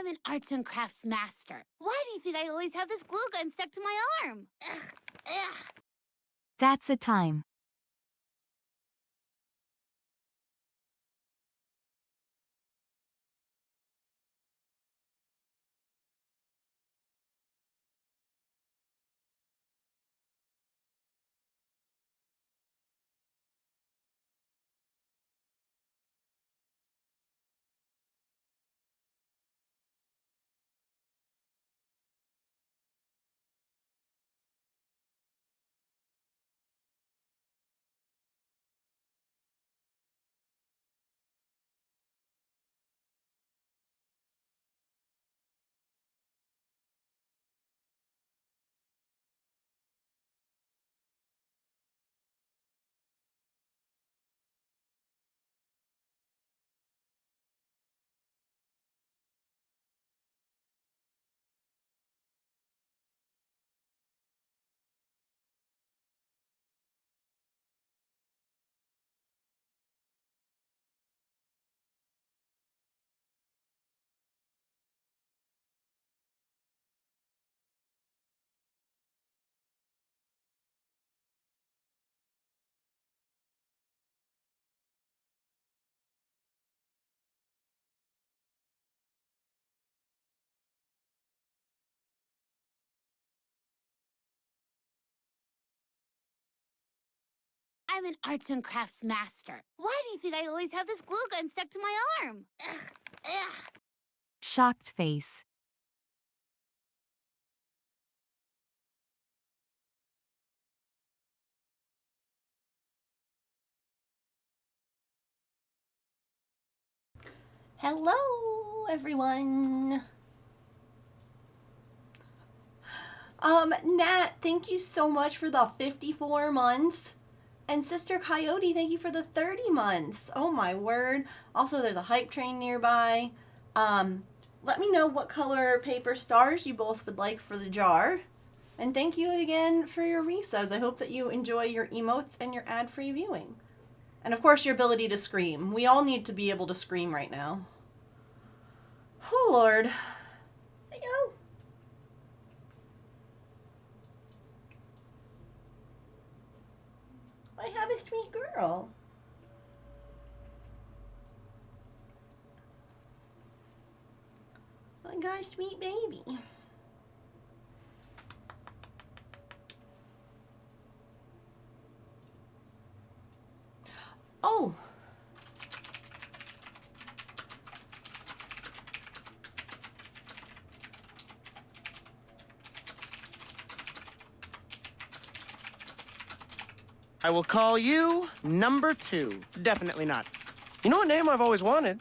I'm an arts and crafts master. Why do you think I always have this glue gun stuck to my arm? Ugh, ugh. That's a time. I'm an arts and crafts master. Why do you think I always have this glue gun stuck to my arm? Ugh, ugh. Shocked face. Hello, everyone. Nat, thank you so much for the 54 months. And Sister Coyote, thank you for the 30 months. Oh my word. Also, there's a hype train nearby. Let me know what color paper stars you both would like for the jar. And thank you again for your resubs. I hope that you enjoy your emotes and your ad-free viewing. And of course, your ability to scream. We all need to be able to scream right now. Oh, Lord. There you go. I have a sweet girl. I got a sweet baby. Oh. I will call you number 2. Definitely not. You know a name I've always wanted?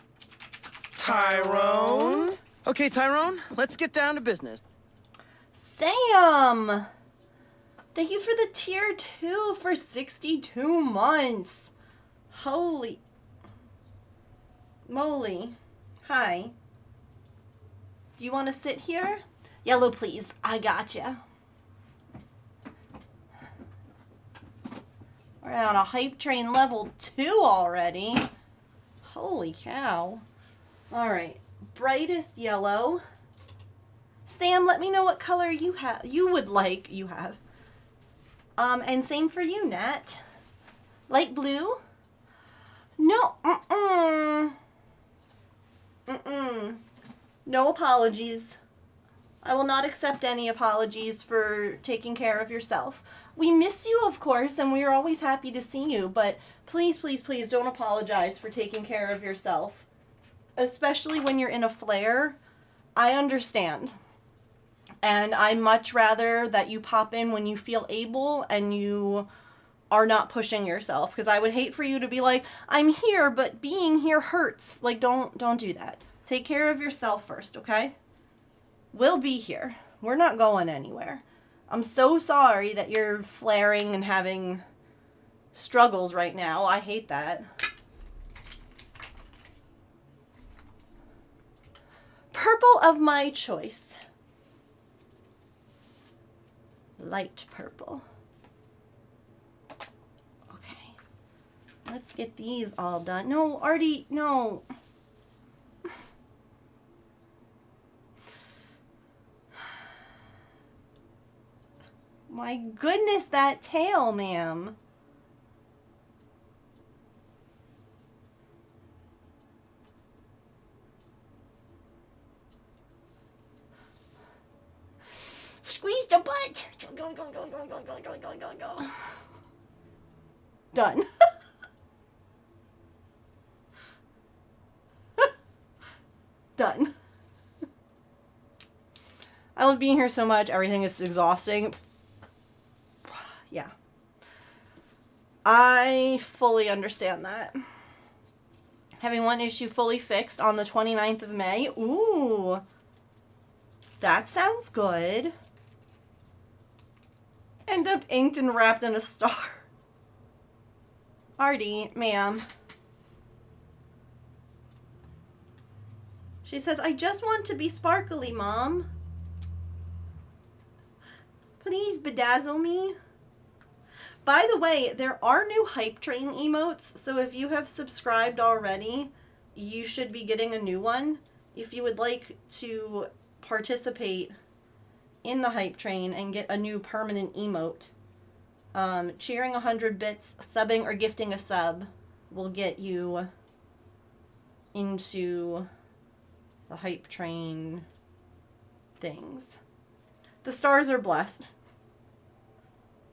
Tyrone? Okay, Tyrone, let's get down to business. Sam! Thank you for the tier 2 for 62 months. Holy moly. Hi. Do you want to sit here? Yellow, please. I gotcha. We're on a hype train level 2 already. Holy cow. Alright. Brightest yellow. Sam, let me know what color you would like. You have. And same for you, Nat. Light blue? No. No apologies. I will not accept any apologies for taking care of yourself. We miss you, of course, and we are always happy to see you, but please, please, please don't apologize for taking care of yourself. Especially when you're in a flare. I understand. And I much rather that you pop in when you feel able and you are not pushing yourself. Because I would hate for you to be like, I'm here, but being here hurts. Like, don't do that. Take care of yourself first, okay? We'll be here. We're not going anywhere. I'm so sorry that you're flaring and having struggles right now. I hate that. Purple of my choice. Light purple. Okay. Let's get these all done. No, Artie, no. My goodness, that tail, ma'am. Squeeze the butt. Go, go, go, go, go, go, go, go, go, go. Done. Done. I love being here so much. Everything is exhausting. Yeah. I fully understand that. Having one issue fully fixed on the 29th of May. Ooh. That sounds good. End up inked and wrapped in a star. Artie, ma'am. She says, I just want to be sparkly, Mom. Please bedazzle me. By the way, there are new Hype Train emotes, so if you have subscribed already, you should be getting a new one. If you would like to participate in the Hype Train and get a new permanent emote, cheering 100 bits, subbing, or gifting a sub will get you into the Hype Train things. The stars are blessed.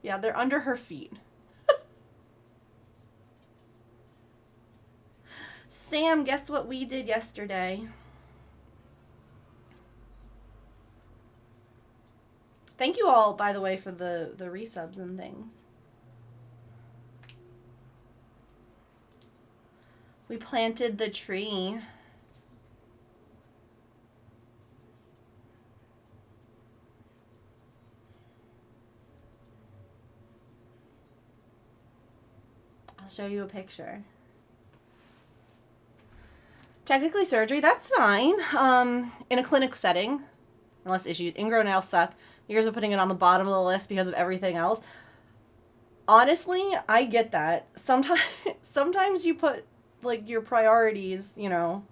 Yeah, they're under her feet. Sam, guess what we did yesterday? Thank you all, by the way, for the resubs and things. We planted the tree. I'll show you a picture. Technically surgery, that's fine. In a clinic setting, unless issues. Ingrown nails suck. You guys are putting it on the bottom of the list because of everything else. Honestly, I get that. Sometimes you put, like, your priorities, you know.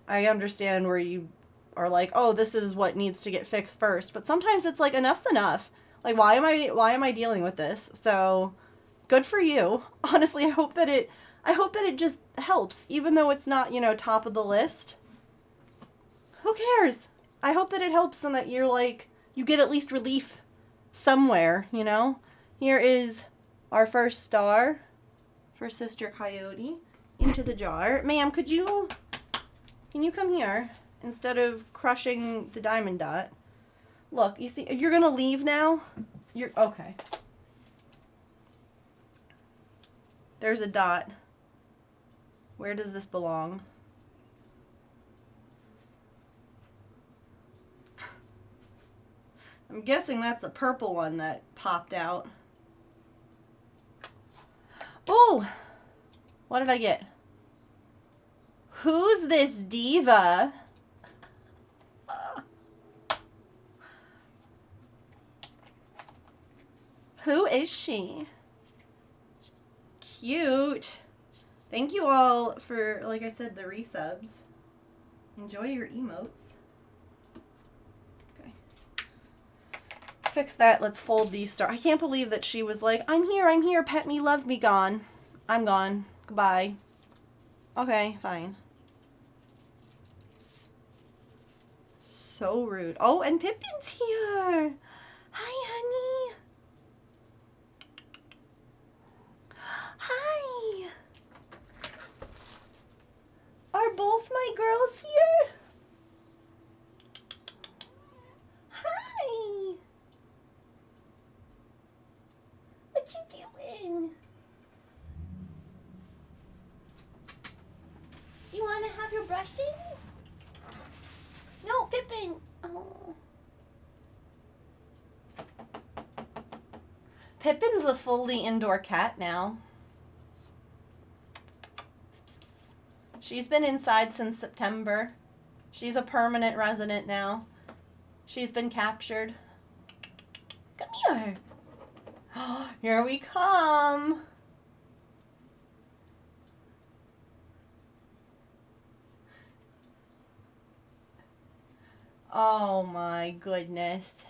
I understand where you are like, oh, this is what needs to get fixed first. But sometimes it's like, enough's enough. Like, why am I dealing with this? So, good for you. Honestly, I hope that it just helps, even though it's not, you know, top of the list. Who cares? I hope that it helps and that you're like, you get at least relief somewhere, you know? Here is our first star for Sister Coyote into the jar. Ma'am, can you come here instead of crushing the diamond dot? Look, you see, you're gonna leave now? Okay. There's a dot. Where does this belong? I'm guessing that's a purple one that popped out. Oh! What did I get? Who's this diva? Who is she? Cute. Thank you all for, like I said, the resubs. Enjoy your emotes. Okay. Fix that. Let's fold these stars. I can't believe that she was like, I'm here, pet me, love me, gone. I'm gone. Goodbye. Okay, fine. So rude. Oh, and Pippin's here. Hi, honey. Hi. Are both my girls here? Hi. What you doing? Do you want to have your brushing? No, Pippin. Oh. Pippin's a fully indoor cat now. She's been inside since September. She's a permanent resident now. She's been captured. Come here. Here we come. Oh my goodness.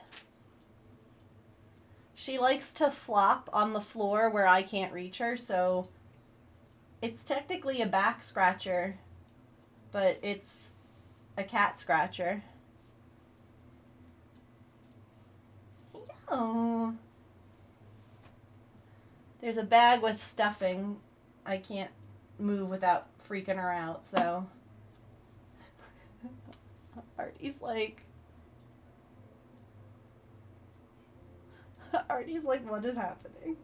She likes to flop on the floor where I can't reach her, so it's technically a back scratcher, but it's a cat scratcher. Oh. There's a bag with stuffing. I can't move without freaking her out, so. Artie's like, what is happening?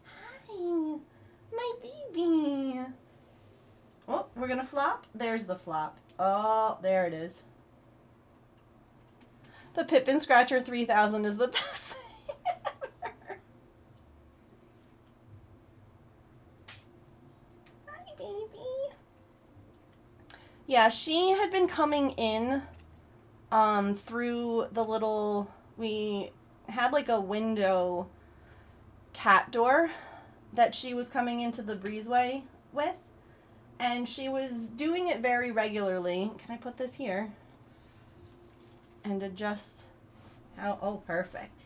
Hi, my baby. Oh, we're gonna flop? There's the flop. Oh, there it is. The Pippin Scratcher 3000 is the best thing ever. Hi, baby. Yeah, she had been coming in through the little, we had like a window cat door that she was coming into the breezeway with, and she was doing it very regularly. Can I put this here and adjust how, oh, perfect.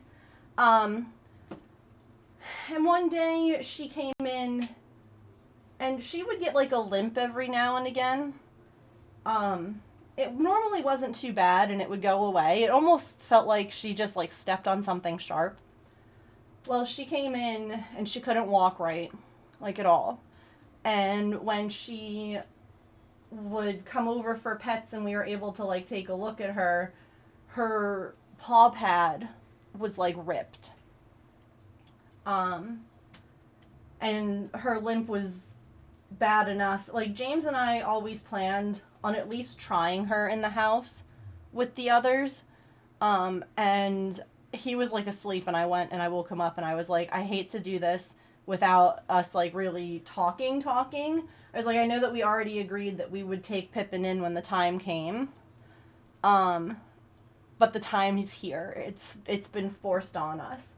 And one day she came in and she would get like a limp every now and again. It normally wasn't too bad and it would go away. It almost felt like she just like stepped on something sharp. Well, she came in and she couldn't walk right, like at all. And when she would come over for pets and we were able to like take a look at her, her paw pad was like ripped. And her limp was bad enough. Like James and I always planned on at least trying her in the house with the others. And he was like asleep and I went and I woke him up and I was like, I hate to do this without us like really talking. I was like, I know that we already agreed that we would take Pippin in when the time came. But the time is here. It's been forced on us.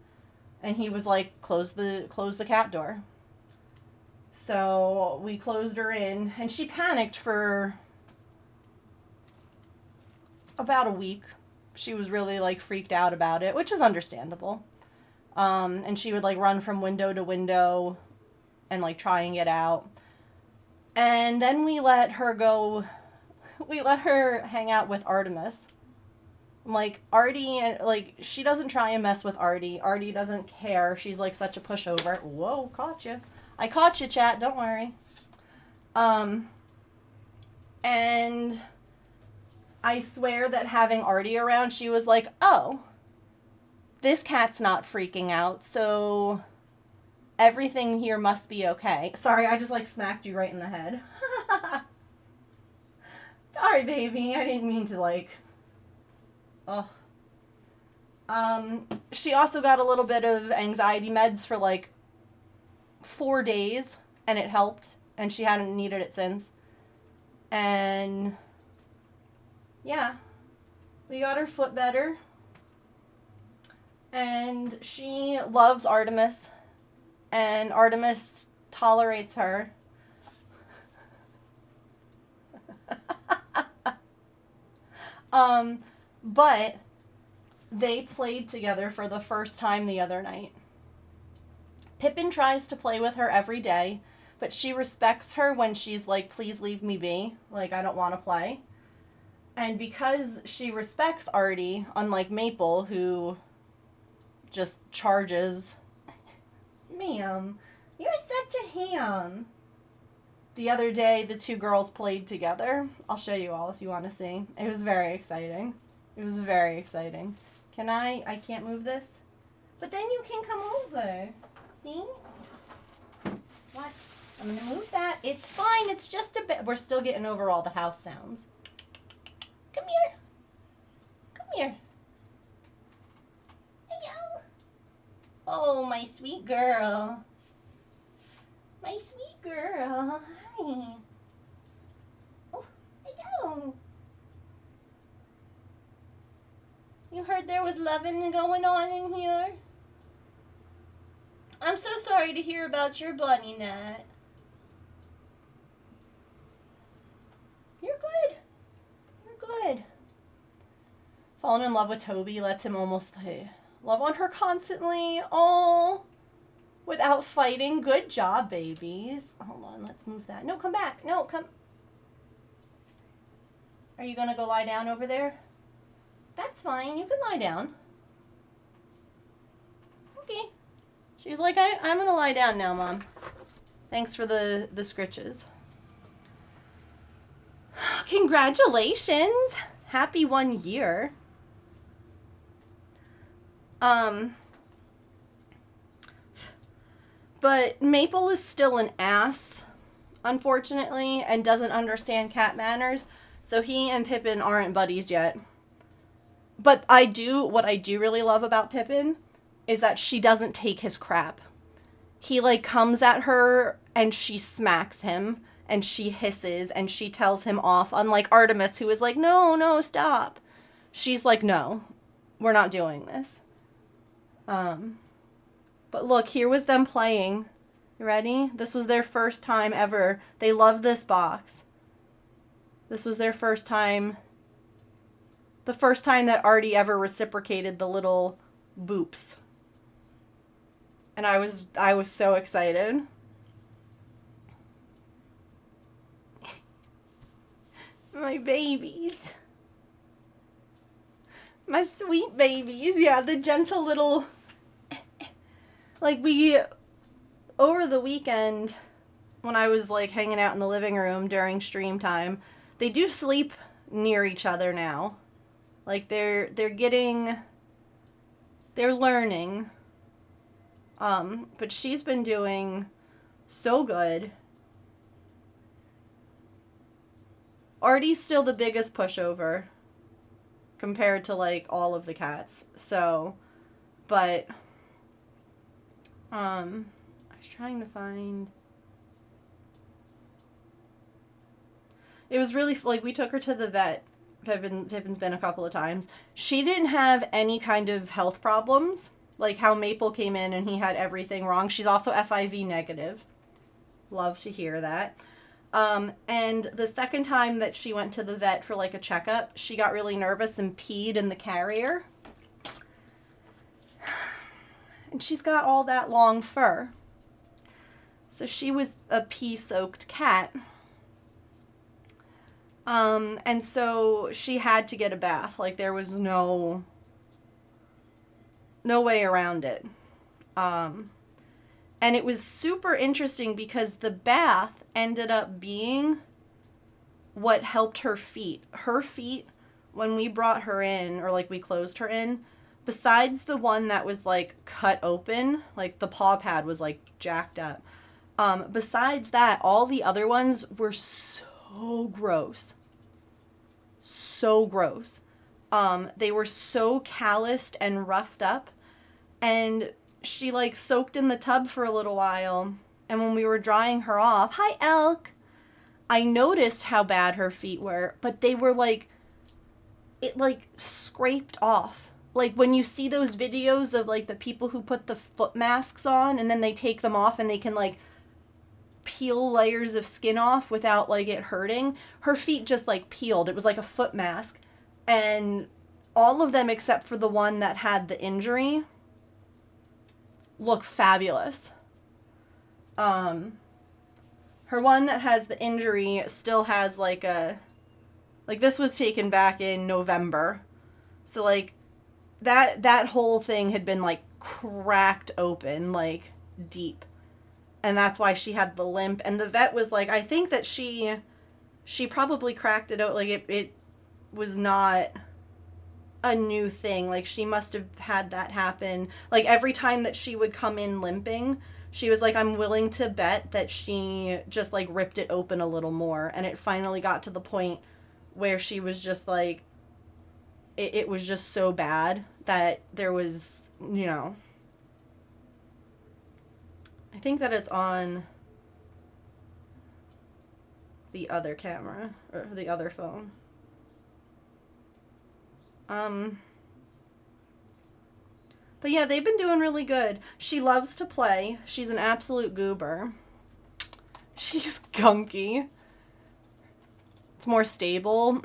And he was like, close the cat door. So we closed her in and she panicked for about a week. She was really like freaked out about it, which is understandable. And she would like run from window to window and like try and get out. And then we let her hang out with Artemis. Like Artie, like she doesn't try and mess with Artie. Artie doesn't care. She's like such a pushover. Whoa, caught you. I caught you, chat. Don't worry. And I swear that having Artie around, she was like, oh, this cat's not freaking out, so everything here must be okay. Sorry, I just like smacked you right in the head. Sorry, baby. I didn't mean to like... Oh. She also got a little bit of anxiety meds for like 4 days, and it helped, and she hadn't needed it since. And yeah, we got her foot better, and she loves Artemis, and Artemis tolerates her. But they played together for the first time the other night. Pippin tries to play with her every day, but she respects her when she's like, please leave me be. Like, I don't want to play. And because she respects Artie, unlike Maple, who just charges, ma'am, you're such a ham. The other day, the two girls played together. I'll show you all if you want to see. It was very exciting. It was very exciting. Can I can't move this? But then you can come over. See? What? I'm going to move that. It's fine. It's just a bit. We're still getting over all the house sounds. Come here. Come here. Hello. Oh, my sweet girl. My sweet girl. Hi. Oh, hello. You heard there was loving going on in here? I'm so sorry to hear about your bunny, Nat. You're good. You're good. Falling in love with Toby lets him almost love on her constantly. Oh, without fighting. Good job, babies. Hold on, let's move that. No, come back. No, come. Are you gonna go lie down over there? That's fine. You can lie down. Okay. She's like, I'm gonna lie down now, Mom. Thanks for the scritches. Congratulations! Happy 1 year. But Maple is still an ass, unfortunately, and doesn't understand cat manners. So he and Pippin aren't buddies yet. But what I do really love about Pippin is that she doesn't take his crap. He like comes at her and she smacks him and she hisses and she tells him off, unlike Artemis, who is like, no, stop. She's like, no, we're not doing this. But look, here was them playing. You ready? This was their first time ever. They love this box. This was their first time. The first time that Artie ever reciprocated the little boops. And I was so excited. My babies. My sweet babies. Yeah, the gentle little... Like, over the weekend, when I was, like, hanging out in the living room during stream time, they do sleep near each other now. Like, they're learning. But she's been doing so good. Artie's still the biggest pushover compared to, like, all of the cats. So, but... I was trying to find... It was really, like, we took her to the vet. Pippin's been a couple of times. She didn't have any kind of health problems. Like how Maple came in and he had everything wrong. She's also FIV negative. Love to hear that. And the second time that she went to the vet for, like, a checkup, she got really nervous and peed in the carrier. And she's got all that long fur. So she was a pee-soaked cat. And so she had to get a bath. Like, there was no way around it. And it was super interesting because the bath ended up being what helped her feet. Her feet, when we brought her in, or, like, we closed her in, besides the one that was, like, cut open, like, the paw pad was, like, jacked up. Besides that, all the other ones were so gross. So gross. They were so calloused and roughed up. And she, like, soaked in the tub for a little while. And when we were drying her off, hi, Elk, I noticed how bad her feet were. But they were, like, it, like, scraped off. Like, when you see those videos of, like, the people who put the foot masks on and then they take them off and they can, like, peel layers of skin off without, like, it hurting. Her feet just, like, peeled. It was like a foot mask. And all of them except for the one that had the injury look fabulous. Her one that has the injury still has, like, like, this was taken back in November. So, like, that whole thing had been, like, cracked open, like, deep. And that's why she had the limp. And the vet was like, I think that she probably cracked it out. Like, it was not a new thing. Like, she must have had that happen. Like, every time that she would come in limping, she was like, I'm willing to bet that she just, like, ripped it open a little more. And it finally got to the point where she was just like, it was just so bad that there was, you know... I think that it's on the other camera, or the other phone. But yeah, they've been doing really good. She loves to play. She's an absolute goober. She's gunky. It's more stable.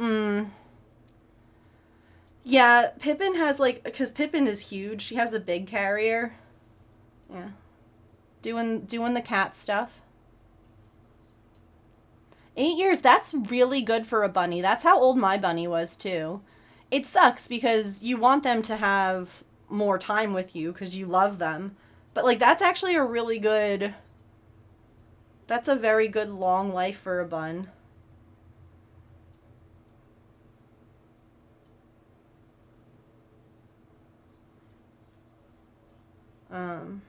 Yeah, Pippin has like, because Pippin is huge. She has a big carrier. Yeah. Doing the cat stuff. 8 years, that's really good for a bunny. That's how old my bunny was too. It sucks because you want them to have more time with you because you love them. But like that's actually a really good, that's a very good long life for a bun. Um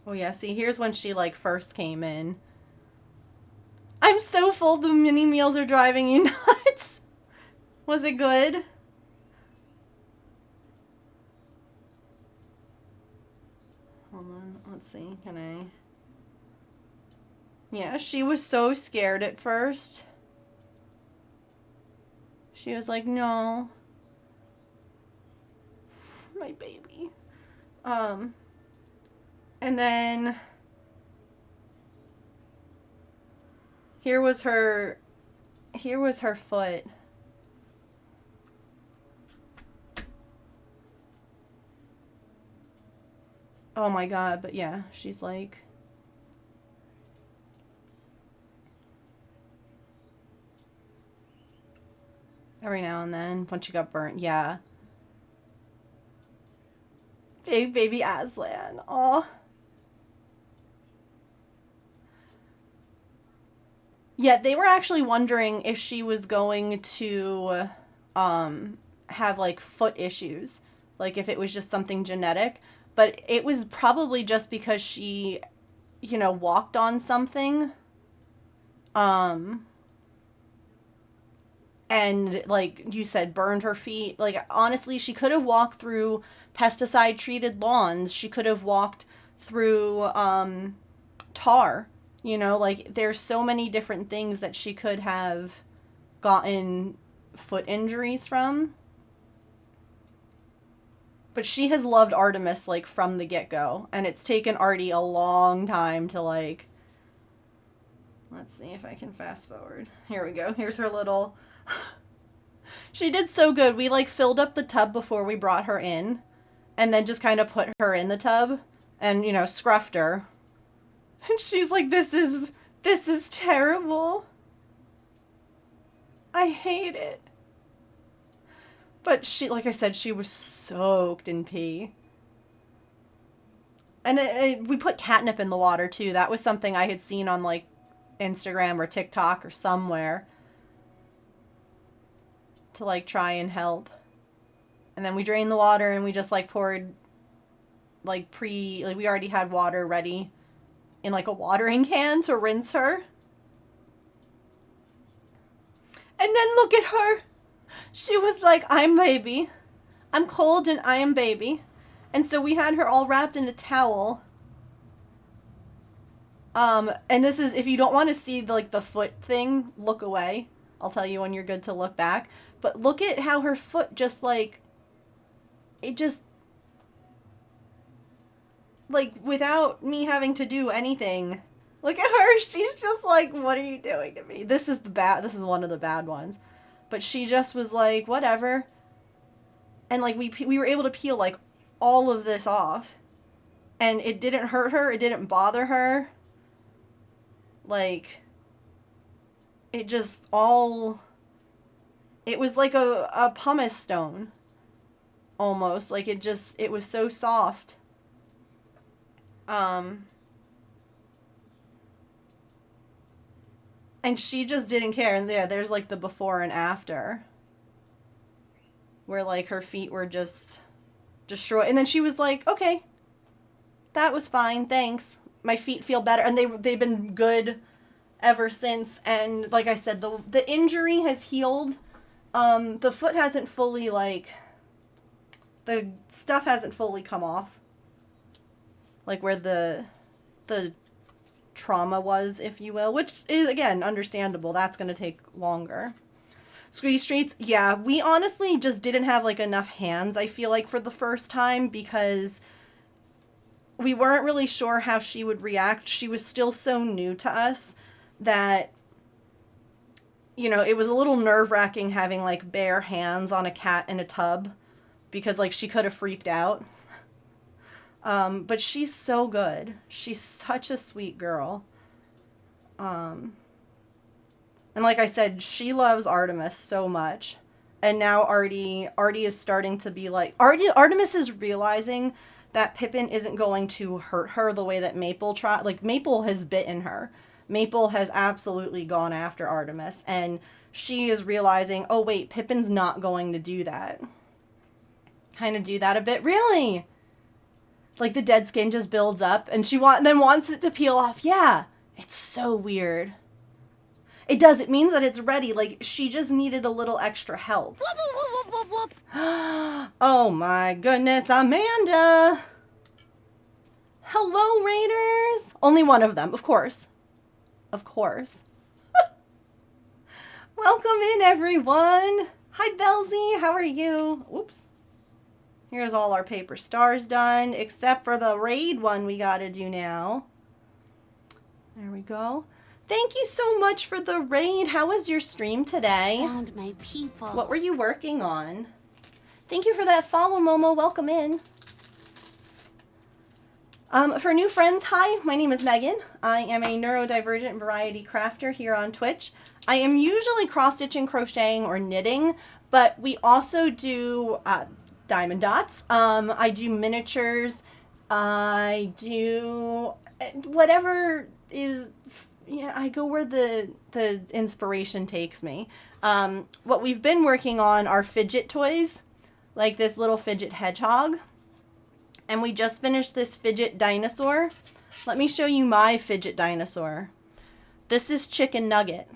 Oh yeah, see here's when she like first came in. I'm so full the mini meals are driving you nuts. Was it good? Hold on, let's see, can I? Yeah, she was so scared at first. She was like, no. My baby. And then here was her foot. Oh my god, but yeah, she's like every now and then when she got burnt, yeah. Baby Aslan. Oh. Yeah, they were actually wondering if she was going to have like foot issues, like if it was just something genetic, but it was probably just because she, you know, walked on something and like you said burned her feet. Like honestly, she could have walked through pesticide treated lawns. She could have walked through tar. You know, like there's so many different things that she could have gotten foot injuries from. But she has loved Artemis like from the get-go, and it's taken Artie a long time to like, let's see if I can fast forward. Here we go. Here's her little She did so good. We like filled up the tub before we brought her in and then just kind of put her in the tub and, you know, scruffed her. And she's like, this is terrible. I hate it. But she, like I said, she was soaked in pee. And we put catnip in the water too. That was something I had seen on like Instagram or TikTok or somewhere to like try and help. And then we drained the water and we just like poured like we already had water ready in like a watering can to rinse her. And then look at her. She was like, I'm baby. I'm cold and I am baby. And so we had her all wrapped in a towel. And this is, if you don't want to see like the foot thing, look away. I'll tell you when you're good to look back. But look at how her foot just like, it just, like without me having to do anything. Look at her. She's just like, what are you doing to me? This is one of the bad ones. But she just was like, whatever. And like we were able to peel like all of this off. And it didn't hurt her. It didn't bother her. Like, it just all, it was like a pumice stone. Almost. Like it was so soft. And she just didn't care. And there's like the before and after. Where like her feet were just destroyed. And then she was like, okay, that was fine, thanks. My feet feel better. And they've been good ever since. And like I said, the injury has healed. The foot hasn't fully like, the stuff hasn't fully come off. Like where the trauma was, if you will, which is, again, understandable. That's going to take longer. Squeeze streets, yeah, we honestly just didn't have, like, enough hands, I feel like, for the first time, because we weren't really sure how she would react. She was still so new to us that you know, it was a little nerve-wracking having like bare hands on a cat in a tub because like she could have freaked out. But she's so good. She's such a sweet girl. And like I said, she loves Artemis so much. And now Artie is starting to be like, Artemis is realizing that Pippin isn't going to hurt her the way that Maple tried. Like, Maple has bitten her. Maple has absolutely gone after Artemis. And she is realizing, oh wait, Pippin's not going to do that. Kind of do that a bit. Really? Like the dead skin just builds up and she then wants it to peel off. Yeah. It's so weird. It does. It means that it's ready. Like, she just needed a little extra help. Whoop, whoop, whoop, whoop, whoop. Oh my goodness, Amanda. Hello, Raiders. Only one of them, of course. Of course. Welcome in, everyone. Hi, Belzy. How are you? Oops. Here's all our paper stars done, except for the raid one we gotta do now. There we go. Thank you so much for the raid. How was your stream today? Found my people. What were you working on? Thank you for that follow, Momo. Welcome in. For new friends, hi, my name is Megan. I am a neurodivergent variety crafter here on Twitch. I am usually cross-stitching, crocheting, or knitting, but we also do diamond dots. I do miniatures. I do whatever is... Yeah, I go where the inspiration takes me. What we've been working on are fidget toys, like this little fidget hedgehog. And we just finished this fidget dinosaur. Let me show you my fidget dinosaur. This is Chicken Nugget.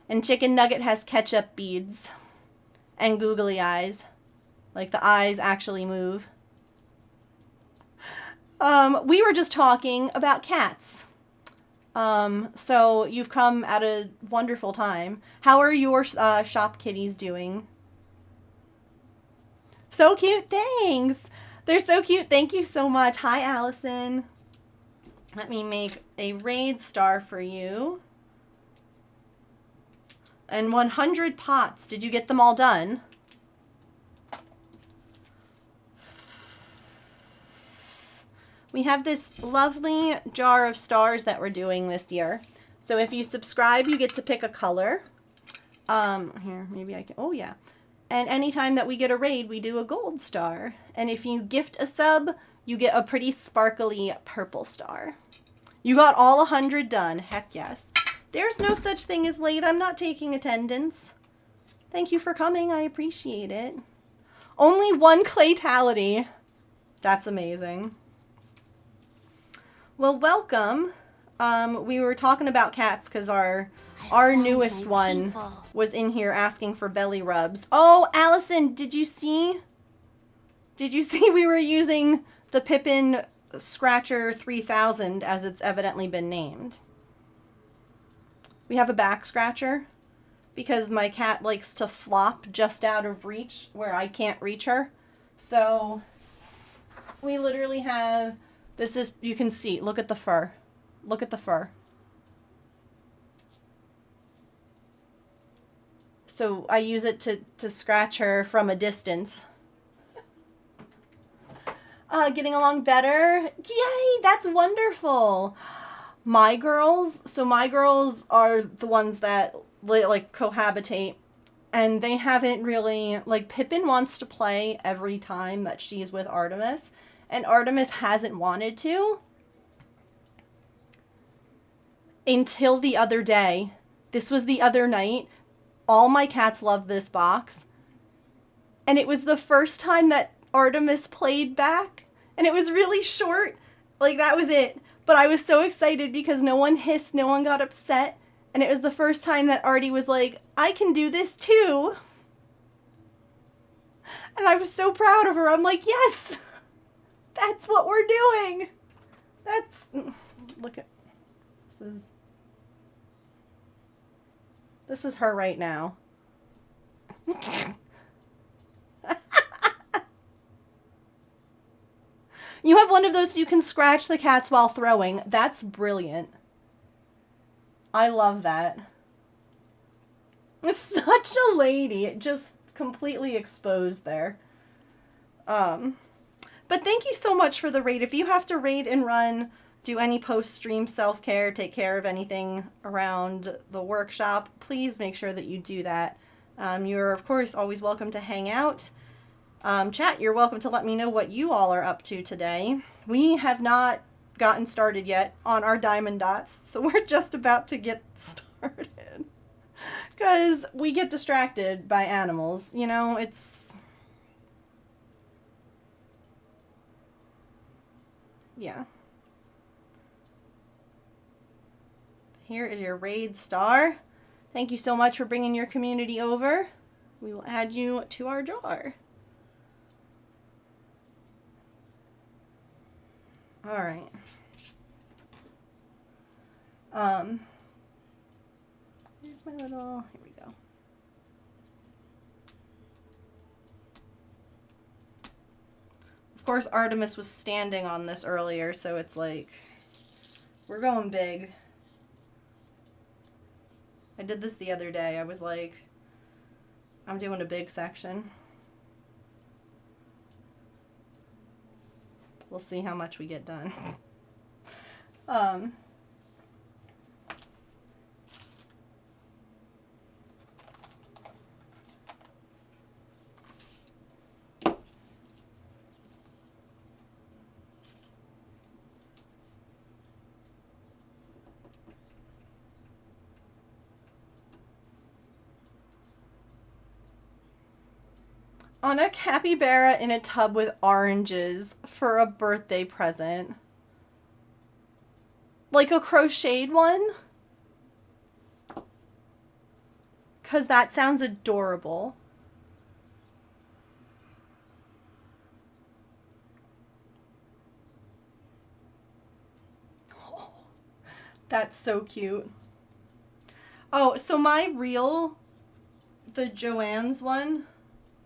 And Chicken Nugget has ketchup beads and googly eyes. Like the eyes actually move. We were just talking about cats. So you've come at a wonderful time. How are your shop kitties doing? So cute, thanks. They're so cute. Thank you so much. Hi, Allison. Let me make a raid star for you. And 100 pots. Did you get them all done? We have this lovely jar of stars that we're doing this year. So if you subscribe, you get to pick a color. Here, maybe I can, oh yeah. And anytime that we get a raid, we do a gold star. And if you gift a sub, you get a pretty sparkly purple star. You got all 100 done, heck yes. There's no such thing as late, I'm not taking attendance. Thank you for coming, I appreciate it. Only one claytality. That's amazing. Well, welcome. We were talking about cats because our newest one was in here asking for belly rubs. Oh, Allison, did you see? Did you see we were using the Pippin Scratcher 3000 as it's evidently been named? We have a back scratcher because my cat likes to flop just out of reach where I can't reach her. So we literally have... This is, you can see, look at the fur. Look at the fur. So I use it to scratch her from a distance. Getting along better. Yay, that's wonderful. My girls are the ones that like cohabitate. And they haven't really, like Pippin wants to play every time that she's with Artemis. And Artemis hasn't wanted to until the other day. This was the other night. All my cats love this box. And it was the first time that Artemis played back. And it was really short. Like, that was it. But I was so excited because no one hissed, no one got upset. And it was the first time that Artie was like, I can do this too. And I was so proud of her. I'm like, yes! That's what we're doing. That's, look at, this is her right now. You have one of those so you can scratch the cats while throwing. That's brilliant. I love that. a lady, just completely exposed there. But thank you so much for the raid. If you have to raid and run, do any post-stream self-care, take care of anything around the workshop, please make sure that you do that. You're, of course, always welcome to hang out. Chat, you're welcome to let me know what you all are up to today. We have not gotten started yet on our diamond dots, so we're just about to get started. Because we get distracted by animals, you know, it's... Yeah. Here is your raid star. Thank you so much for bringing your community over. We will add you to our jar. All right. Here's my little, here we go. Of course, Artemis was standing on this earlier, so it's like, we're going big. I did this the other day. I was like, I'm doing a big section. We'll see how much we get done. On a capybara in a tub with oranges for a birthday present. Like a crocheted one? 'Cause that sounds adorable. Oh, that's so cute. Oh, so my reel, the Joanne's one,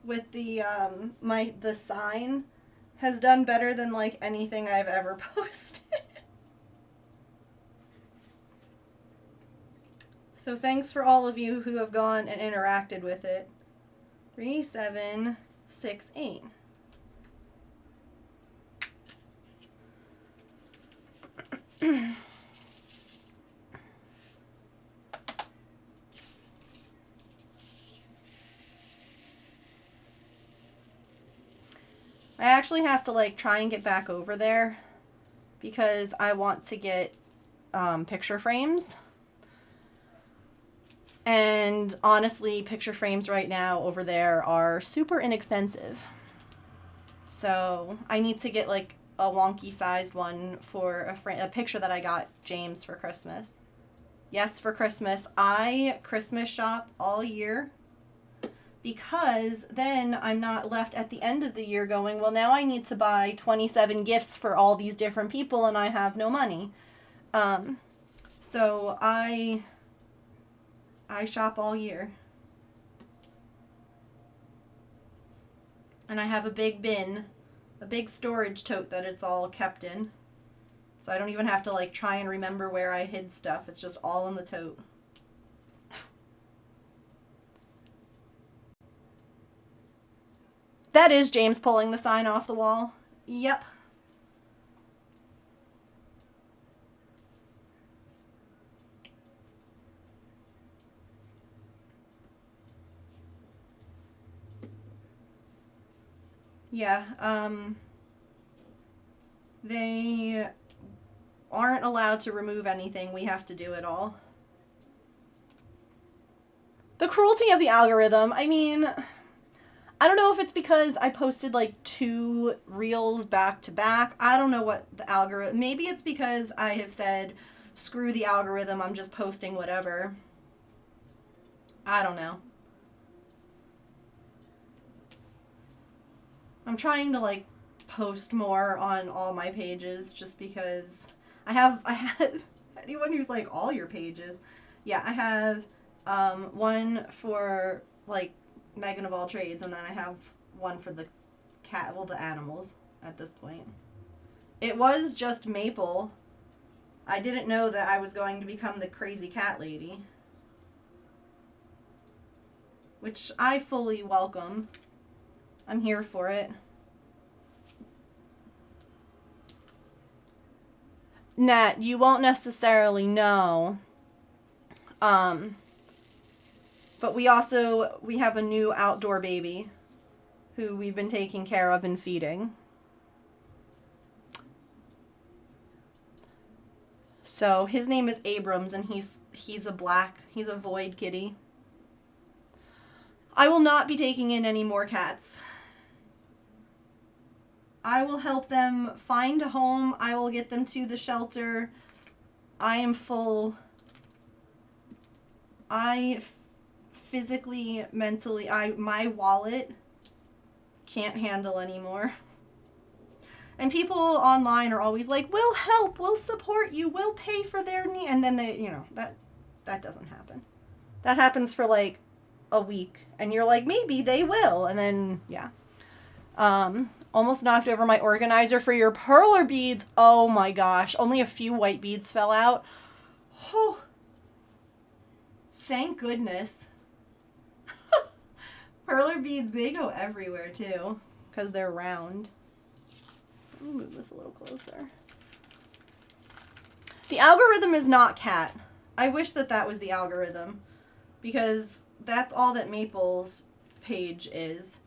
with the the sign, has done better than like anything I've ever posted. So thanks for all of you who have gone and interacted with it. 3768. I actually have to like try and get back over there because I want to get picture frames. And honestly, picture frames right now over there are super inexpensive. So I need to get like a wonky sized one for a picture that I got James for Christmas. Yes, for Christmas. I Christmas shop all year because then I'm not left at the end of the year going, well, now I need to buy 27 gifts for all these different people and I have no money. So I shop all year. And I have a big bin, a big storage tote that it's all kept in. So I don't even have to like try and remember where I hid stuff. It's just all in the tote. That is James pulling the sign off the wall. Yep. Yeah, they aren't allowed to remove anything. We have to do it all. The cruelty of the algorithm. I mean, I don't know if it's because I posted like 2 reels back to back. I don't know what the algorithm... Maybe it's because I have said, screw the algorithm, I'm just posting whatever. I don't know. I'm trying to like post more on all my pages just because I have anyone who's like all your pages. Yeah, I have one for like Megan of all trades, and then I have one for the cat, well, the animals at this point. It was just Maple. I didn't know that I was going to become the crazy cat lady. which I fully welcome. I'm here for it. Nat, you won't necessarily know. But we have a new outdoor baby who we've been taking care of and feeding. So his name is Abrams, and he's a void kitty. I will not be taking in any more cats. I will help them find a home. I will get them to the shelter. I am full. Physically, mentally, my wallet can't handle anymore. And people online are always like, we'll help, we'll support you, we'll pay for their need. And then they, that doesn't happen. That happens for like a week. And you're like, maybe they will. And then, yeah. Almost knocked over my organizer for your perler beads. Oh my gosh. Only a few white beads fell out. Oh. Thank goodness. Perler beads, they go everywhere too. Because they're round. Let me move this a little closer. The algorithm is not cat. I wish that was the algorithm. Because that's all that Maple's page is.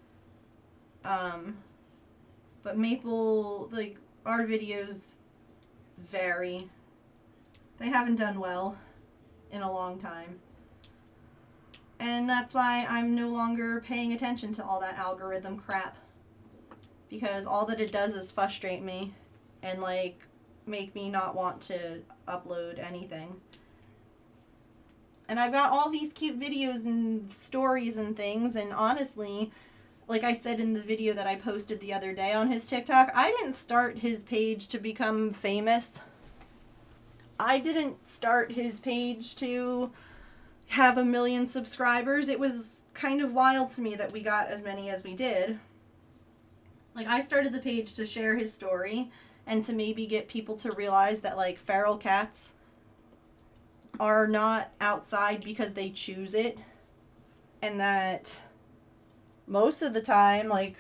But Maple, like, our videos vary. They haven't done well in a long time. And that's why I'm no longer paying attention to all that algorithm crap. Because all that it does is frustrate me and, like, make me not want to upload anything. And I've got all these cute videos and stories and things, and honestly, like I said in the video that I posted the other day on his TikTok, I didn't start his page to become famous. I didn't start his page to have 1 million subscribers. It was kind of wild to me that we got as many as we did. Like, I started the page to share his story and to maybe get people to realize that, like, feral cats are not outside because they choose it, and that most of the time, like,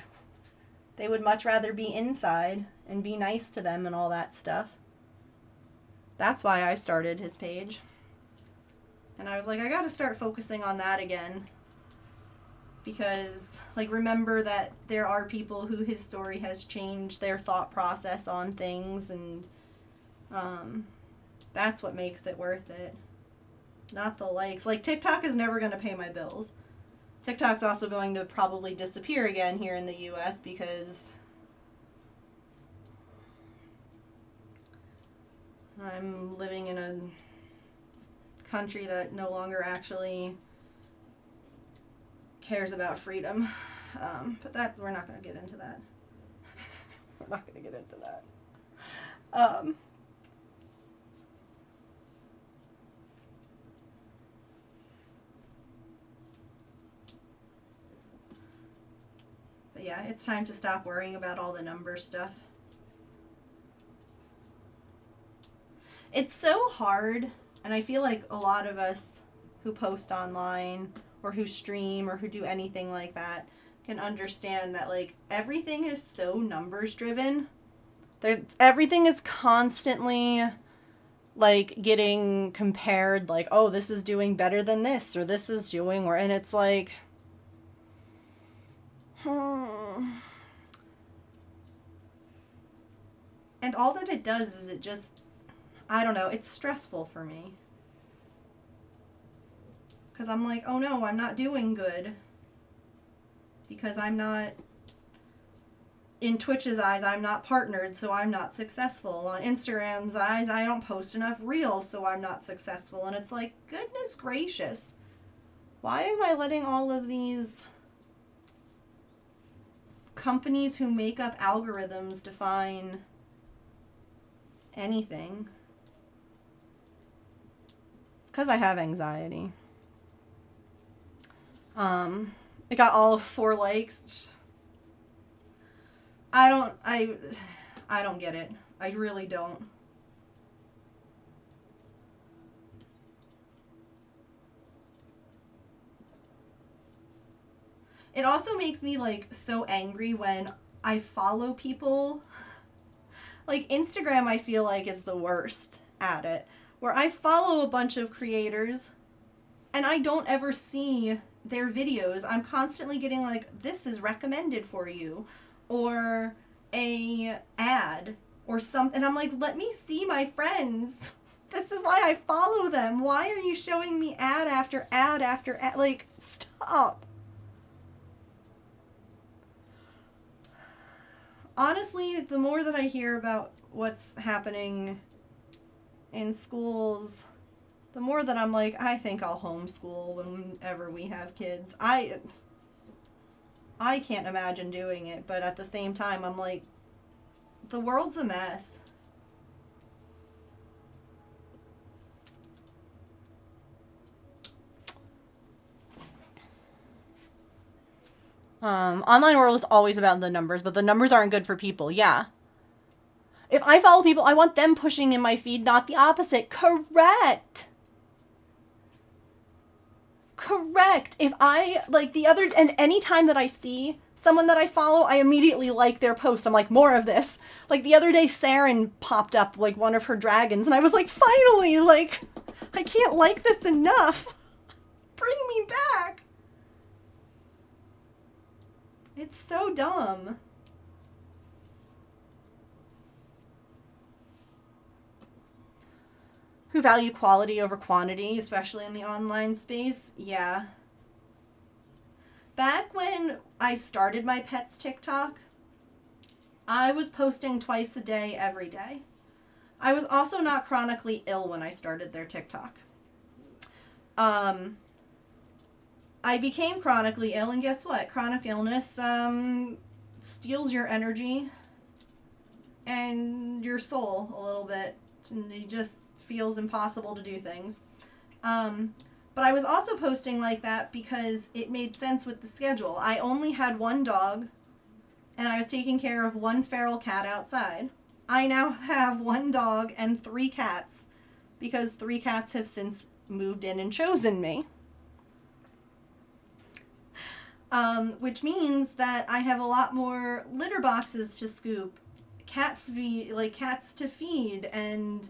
they would much rather be inside and be nice to them and all that stuff. That's why I started his page. And I was like, I gotta start focusing on that again. Because, like, remember that there are people who his story has changed their thought process on things, and that's what makes it worth it. Not the likes. Like, TikTok is never going to pay my bills. TikTok's also going to probably disappear again here in the US because I'm living in a country that no longer actually cares about freedom. But we're not going to get into that. We're not going to get into that. But yeah, it's time to stop worrying about all the number stuff. It's so hard, and I feel like a lot of us who post online or who stream or who do anything like that can understand that, like, everything is so numbers driven. Everything is constantly, like, getting compared, like, oh, this is doing better than this, or this is doing, and it's like, and all that it does is it just, I don't know, it's stressful for me. Because I'm like, oh no, I'm not doing good. Because I'm not, in Twitch's eyes, I'm not partnered, so I'm not successful. On Instagram's eyes, I don't post enough reels, so I'm not successful. And it's like, goodness gracious. Why am I letting all of these companies who make up algorithms define anything? It's because I have anxiety. It got all 4 likes. I don't get it. I really don't. It also makes me, like, so angry when I follow people. Like, Instagram, I feel like, is the worst at it. Where I follow a bunch of creators, and I don't ever see their videos. I'm constantly getting, like, this is recommended for you. Or a ad. Or something. And I'm like, let me see my friends. This is why I follow them. Why are you showing me ad after ad after ad? Like, stop. Honestly, the more that I hear about what's happening in schools, the more that I'm like, I think I'll homeschool whenever we have kids. I can't imagine doing it, but at the same time, I'm like, the world's a mess. Online world is always about the numbers, but the numbers aren't good for people. Yeah. If I follow people, I want them pushing in my feed, not the opposite. Correct. Correct. If I, like, and any time that I see someone that I follow, I immediately like their post. I'm like, more of this. Like, the other day, Saren popped up, like, one of her dragons, and I was like, finally, like, I can't like this enough. Bring me back. It's so dumb. Who value quality over quantity, especially in the online space? Yeah. Back when I started my pets TikTok, I was posting twice a day, every day. I was also not chronically ill when I started their TikTok. I became chronically ill, and guess what? Chronic illness steals your energy and your soul a little bit. And it just feels impossible to do things. But I was also posting like that because it made sense with the schedule. I only had one dog, and I was taking care of one feral cat outside. I now have one dog and 3 cats because 3 cats have since moved in and chosen me. Which means that I have a lot more litter boxes to scoop, cats to feed, and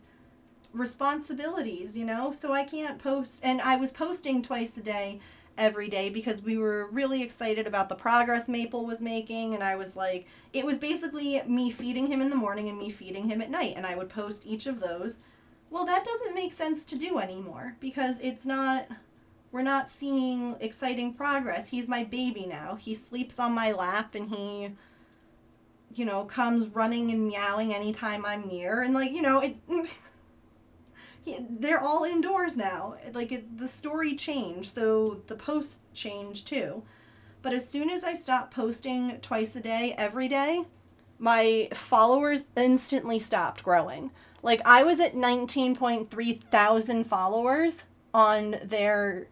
responsibilities, you know? So I can't post, and I was posting twice a day, every day, because we were really excited about the progress Maple was making, and I was like, it was basically me feeding him in the morning and me feeding him at night, and I would post each of those. Well, that doesn't make sense to do anymore, because we're not seeing exciting progress. He's my baby now. He sleeps on my lap, and he, comes running and meowing anytime I'm near. And, they're all indoors now. The story changed, so the posts changed too. But as soon as I stopped posting twice a day, every day, my followers instantly stopped growing. I was at 19.3 thousand followers on their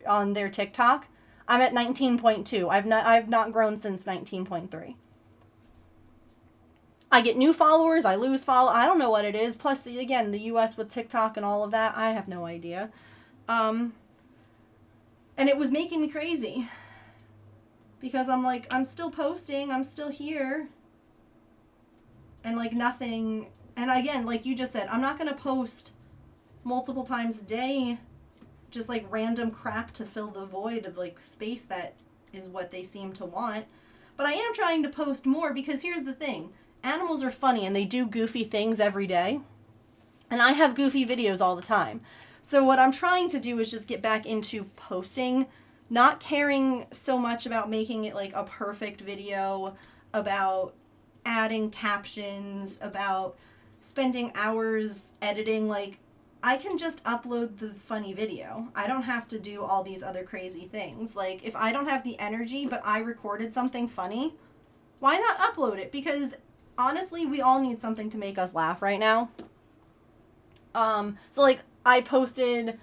TikTok. I'm at 19.2. I've not grown since 19.3. I get new followers, I lose I don't know what it is. Plus, the US with TikTok and all of that, I have no idea. And it was making me crazy. Because I'm like, I'm still posting, I'm still here. And nothing. And again, like you just said, I'm not going to post multiple times a day, just random crap to fill the void of space that is what they seem to want. But I am trying to post more because here's the thing. Animals are funny and they do goofy things every day. And I have goofy videos all the time. So what I'm trying to do is just get back into posting, not caring so much about making it a perfect video, about adding captions, about spending hours editing. I can just upload the funny video. I don't have to do all these other crazy things. If I don't have the energy but I recorded something funny, why not upload it? Because honestly, we all need something to make us laugh right now. So I posted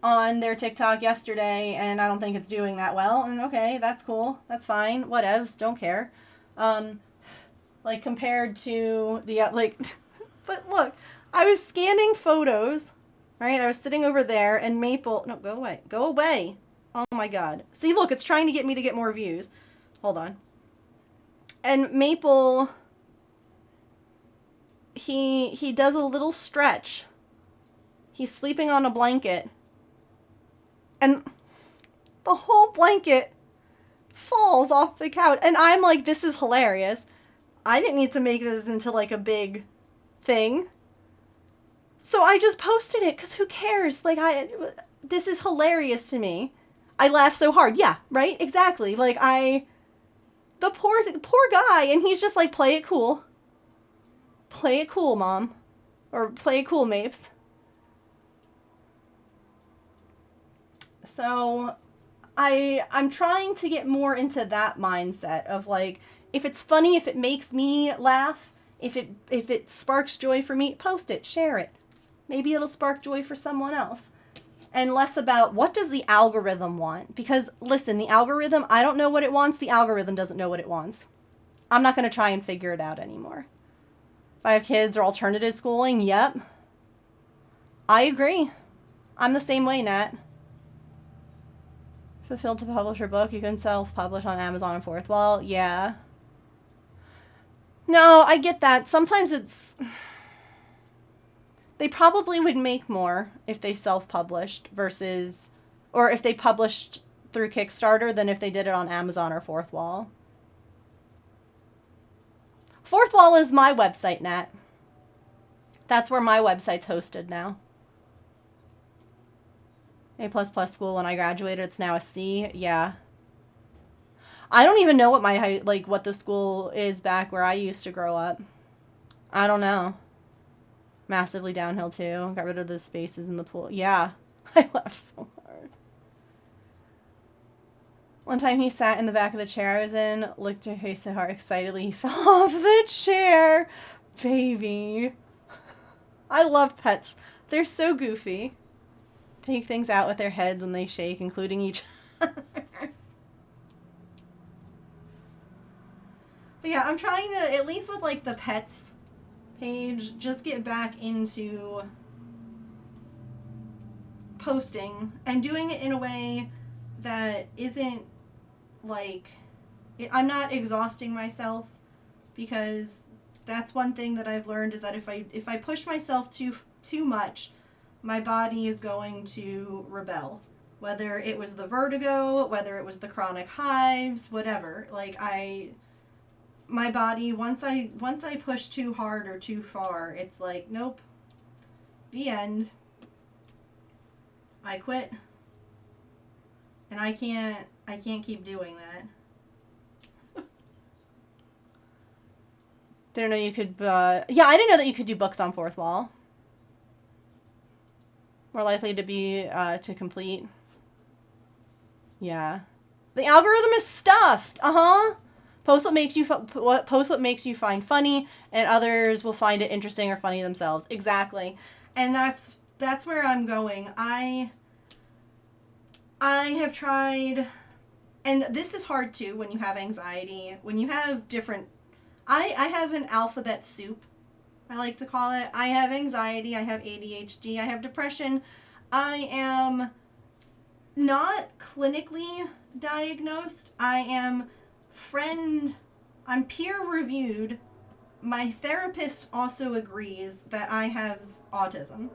on their TikTok yesterday, and I don't think it's doing that well. And okay, that's cool. That's fine. Whatevs. Don't care. Compared to the, but look, I was scanning photos, right? I was sitting over there, and Maple, no, go away. Go away. Oh my God. See, look, it's trying to get me to get more views. Hold on. And Maple, he does a little stretch. He's sleeping on a blanket. And the whole blanket falls off the couch. And I'm like, this is hilarious. I didn't need to make this into like a big thing. So I just posted it because who cares? Like, this is hilarious to me. I laugh so hard. Yeah, right? Exactly. Like, the poor guy, and he's just like, play it cool. Play it cool, Mom. Or play it cool, Mapes. So, I'm trying to get more into that mindset of like, if it's funny, if it makes me laugh, if it sparks joy for me, post it, share it. Maybe it'll spark joy for someone else. And less about what does the algorithm want? Because listen, the algorithm, I don't know what it wants. The algorithm doesn't know what it wants. I'm not going to try and figure it out anymore. If I have kids or alternative schooling, yep. I agree. I'm the same way, Nat. Fulfilled to publish your book, you can self-publish on Amazon and forth. Well, yeah. No, I get that. Sometimes it's... They probably would make more if they self-published versus... Or if they published through Kickstarter than if they did it on Amazon or Fourth Wall. Fourth Wall is my website, Nat. That's where my website's hosted now. A++ school when I graduated, it's now a C. Yeah. I don't even know what my what the school is back where I used to grow up. I don't know. Massively downhill too. Got rid of the spaces in the pool. Yeah. I laughed so hard. One time he sat in the back of the chair I was in, looked at her face so hard excitedly, he fell off the chair. Baby. I love pets. They're so goofy. Take things out with their heads when they shake, including each other. But yeah, I'm trying to, at least with like the pets page, just get back into posting and doing it in a way that isn't like, I'm not exhausting myself, because that's one thing that I've learned is that if I push myself too much, my body is going to rebel. Whether it was the vertigo, whether it was the chronic hives, whatever. Like my body, once I push too hard or too far, it's like, nope. The end. I quit. And I can't keep doing that. Didn't know you could, yeah, I didn't know that you could do books on Fourth Wall. More likely to be, to complete. Yeah. The algorithm is stuffed. Post what makes you find funny, and others will find it interesting or funny themselves. Exactly. And that's where I'm going. I have tried, and this is hard too when you have anxiety, when you have different, I have an alphabet soup, I like to call it. I have anxiety, I have ADHD, I have depression. I am not clinically diagnosed. I'm peer reviewed. My therapist also agrees that I have autism.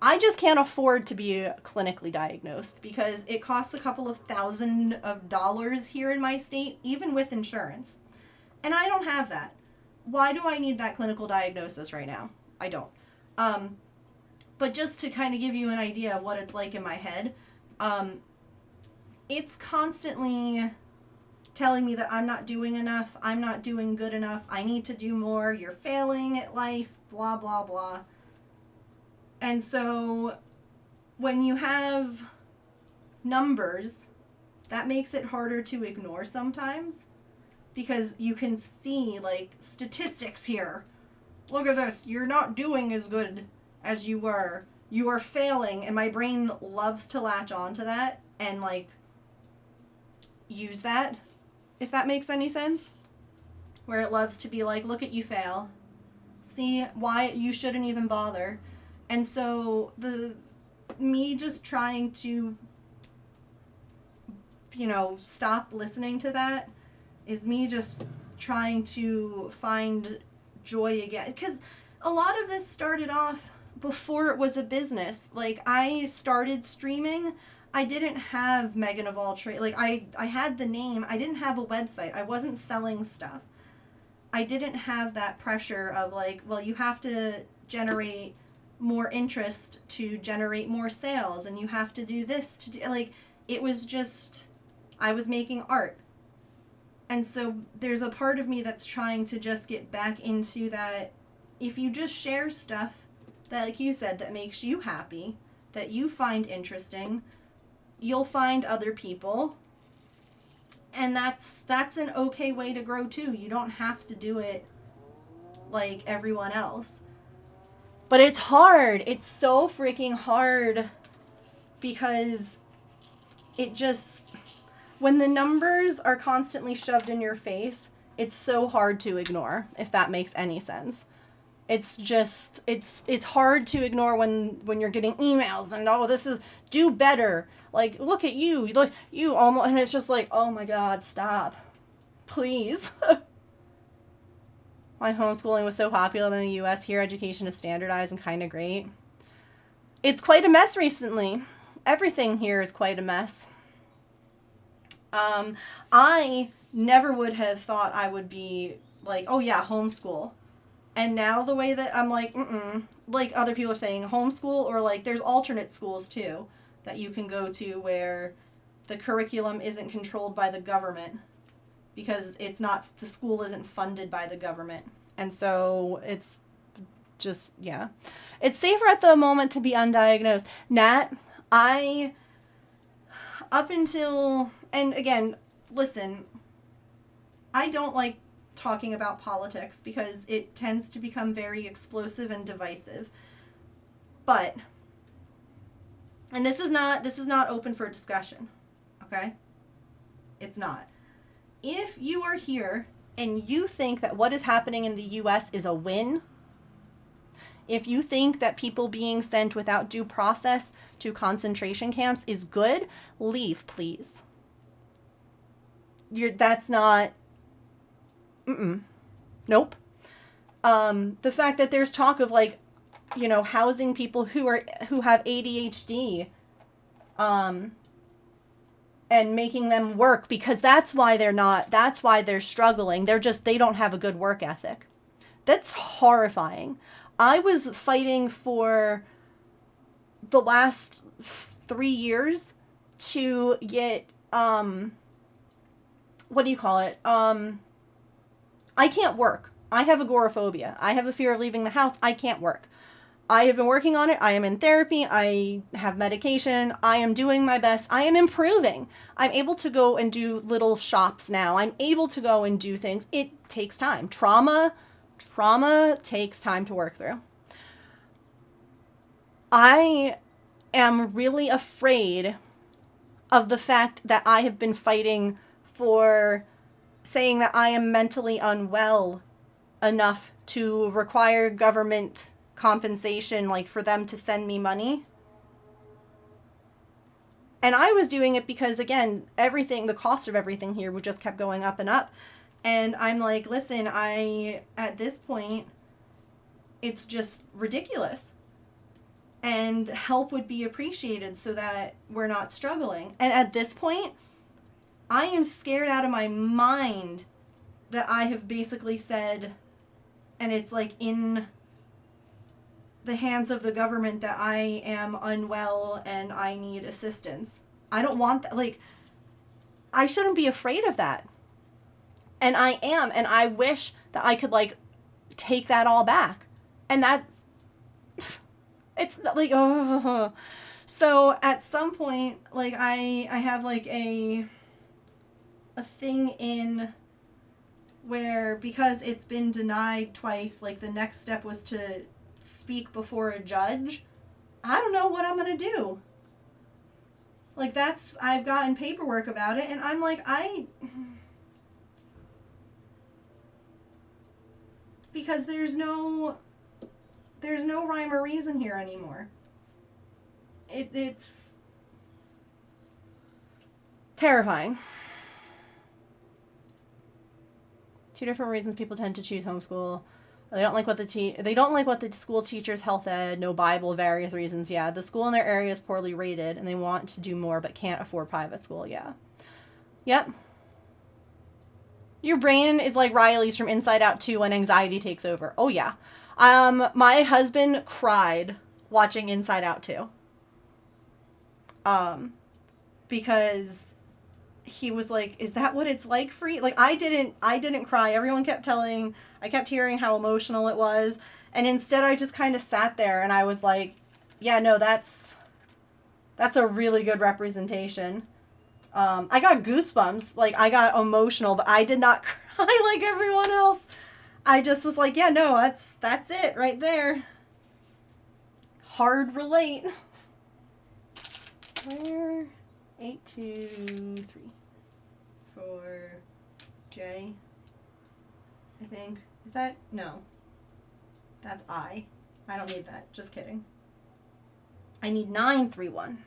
I just can't afford to be clinically diagnosed because it costs a couple of $1,000s here in my state, even with insurance. And I don't have that. Why do I need that clinical diagnosis right now? I don't. But just to kind of give you an idea of what it's like in my head, it's constantly telling me that I'm not doing enough, I'm not doing good enough, I need to do more, you're failing at life, blah, blah, blah. And so when you have numbers, that makes it harder to ignore sometimes, because you can see like statistics here. Look at this, you're not doing as good as you were. You are failing, and my brain loves to latch on to that and like use that, if that makes any sense. Where it loves to be like, look at you fail. See why you shouldn't even bother. And so me just trying to, stop listening to that is me just trying to find joy again. Because a lot of this started off before it was a business. Like, I started streaming. I didn't have Megan of all trades. Like, I had the name. I didn't have a website. I wasn't selling stuff. I didn't have that pressure of like, well, you have to generate more interest to generate more sales, and you have to do this to do, like, it was just, I was making art. And so there's a part of me that's trying to just get back into that. If you just share stuff that, like you said, that makes you happy, that you find interesting, you'll find other people. And that's an okay way to grow too. You don't have to do it like everyone else. But it's hard. It's so freaking hard because it just, when the numbers are constantly shoved in your face, it's so hard to ignore, if that makes any sense. It's just, it's hard to ignore when you're getting emails and, oh, this is, do better. Like, look at you. Look, you almost, and it's just like, oh my God, stop. Please. My homeschooling was so popular in the U.S. Here, education is standardized and kind of great. It's quite a mess recently. Everything here is quite a mess. I never would have thought I would be like, oh yeah, homeschool. And now the way that I'm like, like other people are saying homeschool, or like there's alternate schools too that you can go to where the curriculum isn't controlled by the government because it's not, the school isn't funded by the government. And so it's just, yeah. It's safer at the moment to be undiagnosed. Nat, up until, and again, listen, I don't like talking about politics because it tends to become very explosive and divisive. But, and this is not open for discussion, okay? It's not. If you are here and you think that what is happening in the U.S. is a win, if you think that people being sent without due process to concentration camps is good, leave, please. That's not, nope. The fact that there's talk of, like, you know, housing people who have ADHD, and making them work because that's why they're struggling. They don't have a good work ethic. That's horrifying. I was fighting for the last 3 years to get, what do you call it? I can't work. I have agoraphobia. I have a fear of leaving the house. I can't work. I have been working on it. I am in therapy. I have medication. I am doing my best. I am improving. I'm able to go and do little shops now. I'm able to go and do things. It takes time. Trauma takes time to work through. I am really afraid of the fact that I have been fighting for saying that I am mentally unwell enough to require government compensation, like for them to send me money. And I was doing it because, again, the cost of everything here would just kept going up and up. And I'm like, listen, at this point, it's just ridiculous. And help would be appreciated so that we're not struggling. And at this point, I am scared out of my mind that I have basically said, and it's like in the hands of the government, that I am unwell and I need assistance. I don't want that. Like, I shouldn't be afraid of that. And I am. And I wish that I could, like, take that all back. And that's, it's like, oh. So at some point, like, I have like a thing in where, because it's been denied twice, like the next step was to speak before a judge. I don't know what I'm going to do. Like, I've gotten paperwork about it, and I'm like, because there's no rhyme or reason here anymore. It's terrifying. 2 different reasons people tend to choose homeschool. They don't like what the school teachers health ed, no Bible, various reasons. Yeah, the school in their area is poorly rated and they want to do more but can't afford private school. Yeah. Yep. Your brain is like Riley's from Inside Out 2 when anxiety takes over. Oh yeah. My husband cried watching Inside Out 2. Because he was like, is that what it's like for you? Like, I didn't cry. Everyone I kept hearing how emotional it was. And instead I just kind of sat there and I was like, yeah, no, that's a really good representation. I got goosebumps. Like, I got emotional, but I did not cry like everyone else. I just was like, yeah, no, that's it right there. Hard relate. Where? 8, 2, 3, 4, J. I think. Is that? No. That's I. I don't need that. Just kidding. I need 9, 3, 1.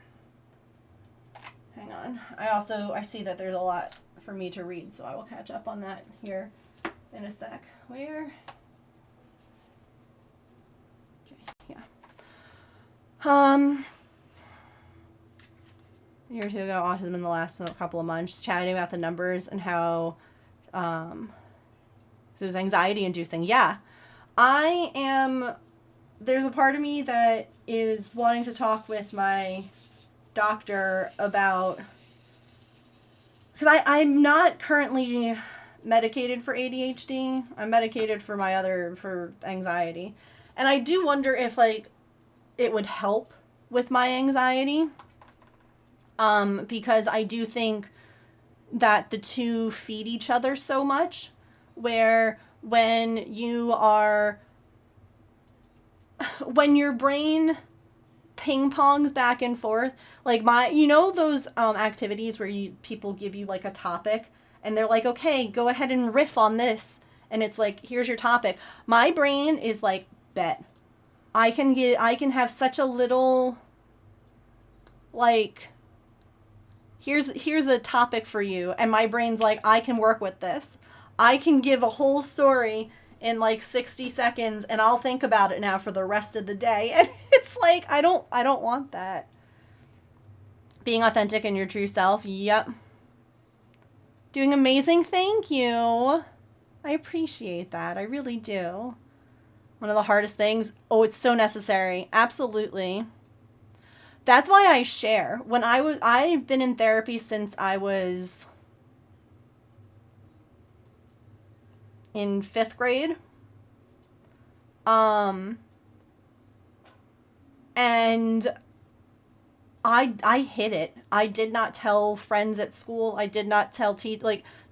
Hang on. I see that there's a lot for me to read, so I will catch up on that here in a sec. Where? J. Yeah. A year or two ago, autism in the last couple of months, chatting about the numbers and how it was anxiety inducing. Yeah. There's a part of me that is wanting to talk with my doctor about, because I'm not currently medicated for ADHD. I'm medicated for anxiety. And I do wonder if, like, it would help with my anxiety. Because I do think that the two feed each other so much, where when your brain ping pongs back and forth, like those activities where people give you like a topic and they're like, okay, go ahead and riff on this, and it's like, here's your topic. My brain is like, bet. I can have such a little, like, here's a topic for you, and my brain's like, I can work with this. I can give a whole story in like 60 seconds and I'll think about it now for the rest of the day. And it's like, I don't want that. Being authentic in your true self. Yep. Doing amazing. Thank you. I appreciate that. I really do. One of the hardest things. Oh, it's so necessary. Absolutely. That's why I share. I've been in therapy since I was in 5th grade. And I hid it. I did not tell friends at school. I did not tell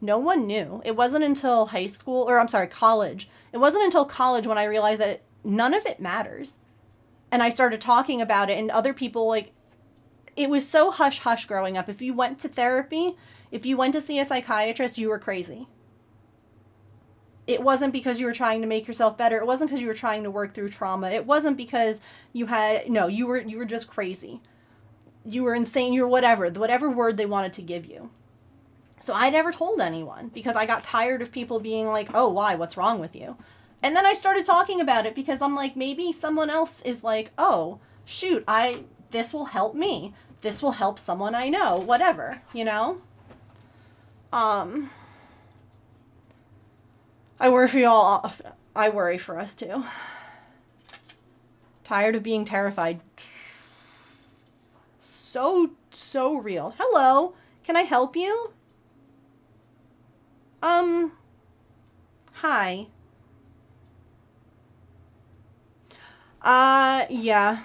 no one knew. It wasn't until college. It wasn't until college when I realized that none of it matters. And I started talking about it, and other people, like, it was so hush-hush growing up. If you went to therapy, if you went to see a psychiatrist, you were crazy. It wasn't because you were trying to make yourself better. It wasn't because you were trying to work through trauma. It wasn't because you were just crazy. You were insane. You were whatever word they wanted to give you. So I never told anyone because I got tired of people being like, oh, why? What's wrong with you? And then I started talking about it because I'm like, maybe someone else is like, oh, shoot, this will help me. This will help someone I know, whatever, I worry for y'all. I worry for us too. Tired of being terrified. So real. Hello, can I help you? Hi. Yeah.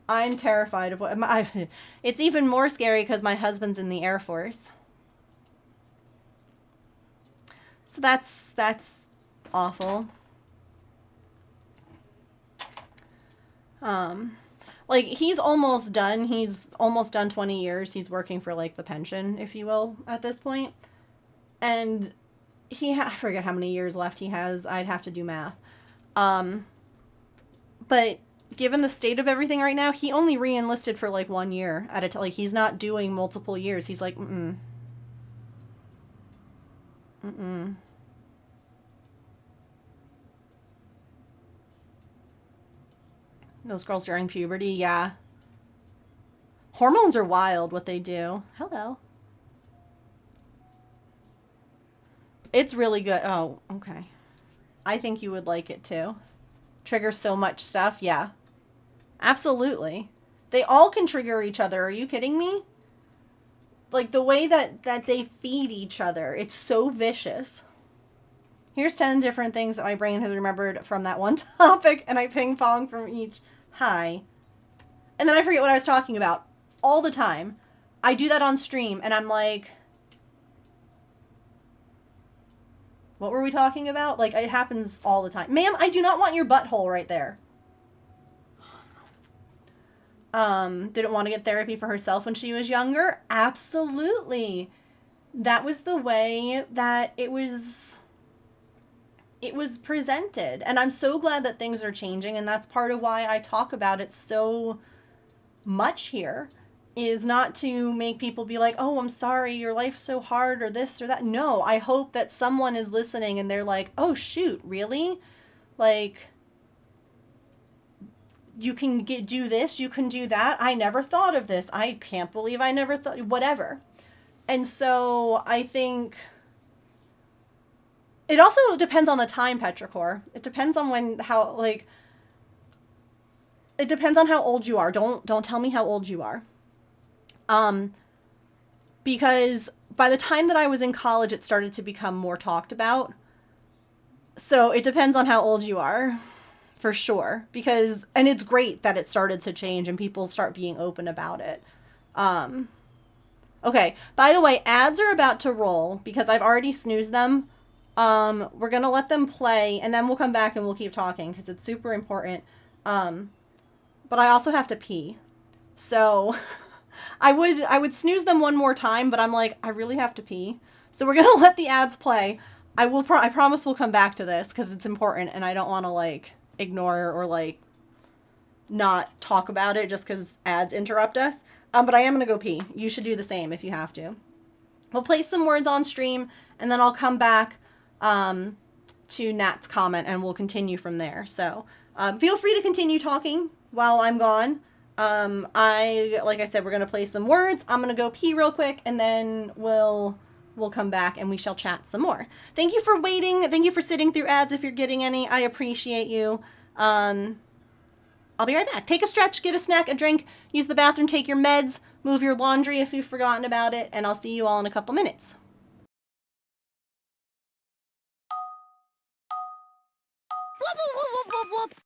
I'm terrified of it's even more scary because my husband's in the Air Force. So that's awful. Like, he's almost done. He's almost done 20 years. He's working for, like, the pension, if you will, at this point. And I forget how many years left he has. I'd have to do math. But given the state of everything right now, he only re-enlisted for, like, 1 year at a time. Like, he's not doing multiple years. He's like, Those girls during puberty, yeah. Hormones are wild, what they do. Hello. It's really good. Oh, okay. I think you would like it too. Triggers so much stuff, yeah. Absolutely. They all can trigger each other. Are you kidding me? Like the way that they feed each other. It's so vicious. Here's 10 different things that my brain has remembered from that one topic, and I ping pong from each. Hi. And then I forget what I was talking about all the time. I do that on stream, and I'm like, what were we talking about? Like, it happens all the time. Ma'am, I do not want your butthole right there. Didn't want to get therapy for herself when she was younger? Absolutely. That was the way that it was presented. And I'm so glad that things are changing, and that's part of why I talk about it so much here, is not to make people be like, oh, I'm sorry, your life's so hard, or this or that. No, I hope that someone is listening and they're like, oh, shoot, really? Like, you can do this, you can do that. I never thought of this. I can't believe I never thought, whatever. And so I think it also depends on the time, Petrichor. It depends on it depends on how old you are. Don't tell me how old you are. Because by the time that I was in college, it started to become more talked about. So it depends on how old you are, for sure. And it's great that it started to change and people start being open about it. Okay, by the way, ads are about to roll because I've already snoozed them. We're going to let them play, and then we'll come back and we'll keep talking because it's super important. But I also have to pee. So I would snooze them one more time, but I'm like, I really have to pee. So we're going to let the ads play. I promise we'll come back to this because it's important, and I don't want to like ignore or like not talk about it just because ads interrupt us. But I am going to go pee. You should do the same if you have to. We'll place some words on stream, and then I'll come back to Nat's comment, and we'll continue from there. So feel free to continue talking while I'm gone. Like I said, we're going to play some words. I'm going to go pee real quick, and then we'll come back, and we shall chat some more. Thank you for waiting. Thank you for sitting through ads if you're getting any. I appreciate you. I'll be right back. Take a stretch, get a snack, a drink, use the bathroom, take your meds, move your laundry if you've forgotten about it, and I'll see you all in a couple minutes. Whoop, whoop, whoop, whoop, whoop, whoop.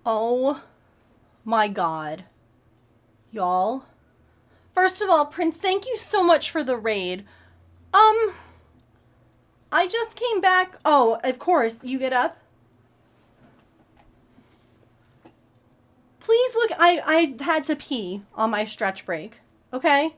Oh my God. Y'all. First of all, Prince, thank you so much for the raid. I just came back. Oh, of course, you get up. Please look, I had to pee on my stretch break, okay?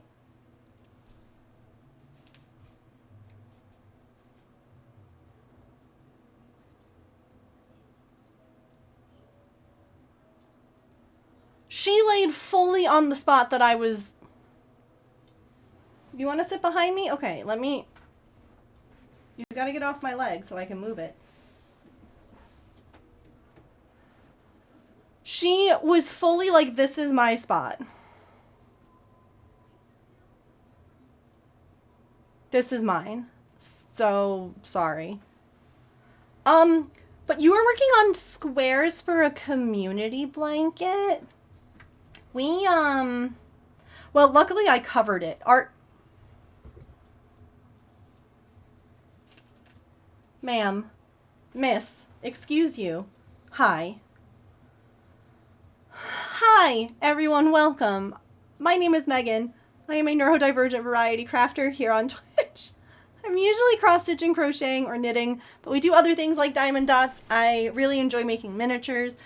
She laid fully on the spot that I was... You want to sit behind me? Okay, let me... You gotta get off my leg so I can move it. She was fully like, this is my spot. This is mine. So, sorry. But you were working on squares for a community blanket? We, well, luckily I covered it. Ma'am. Miss. Excuse you. Hi. Hi, everyone. Welcome. My name is Megan. I am a neurodivergent variety crafter here on Twitch. I'm usually cross-stitching, crocheting, or knitting, but we do other things like diamond dots. I really enjoy making miniatures.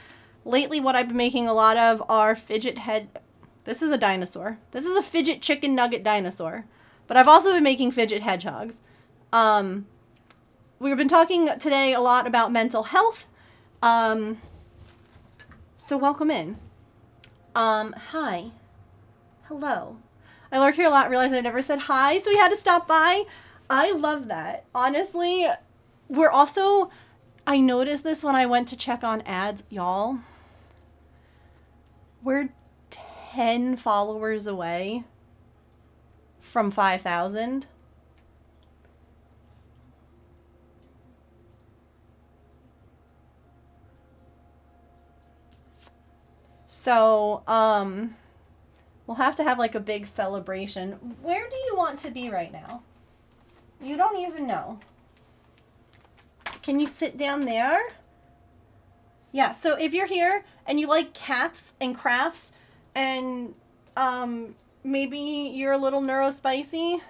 Lately, what I've been making a lot of are fidget head... This is a dinosaur. This is a fidget chicken nugget dinosaur. But I've also been making fidget hedgehogs. We've been talking today a lot about mental health. So welcome in. Hi. Hello. I lurk here a lot, realized I never said hi, so we had to stop by. I love that. Honestly, we're also... I noticed this when I went to check on ads. Y'all, we're 10 followers away from 5,000. So, we'll have to have like a big celebration. Where do you want to be right now? You don't even know. Can you sit down there? Yeah, so if you're here and you like cats and crafts and maybe you're a little neurospicy,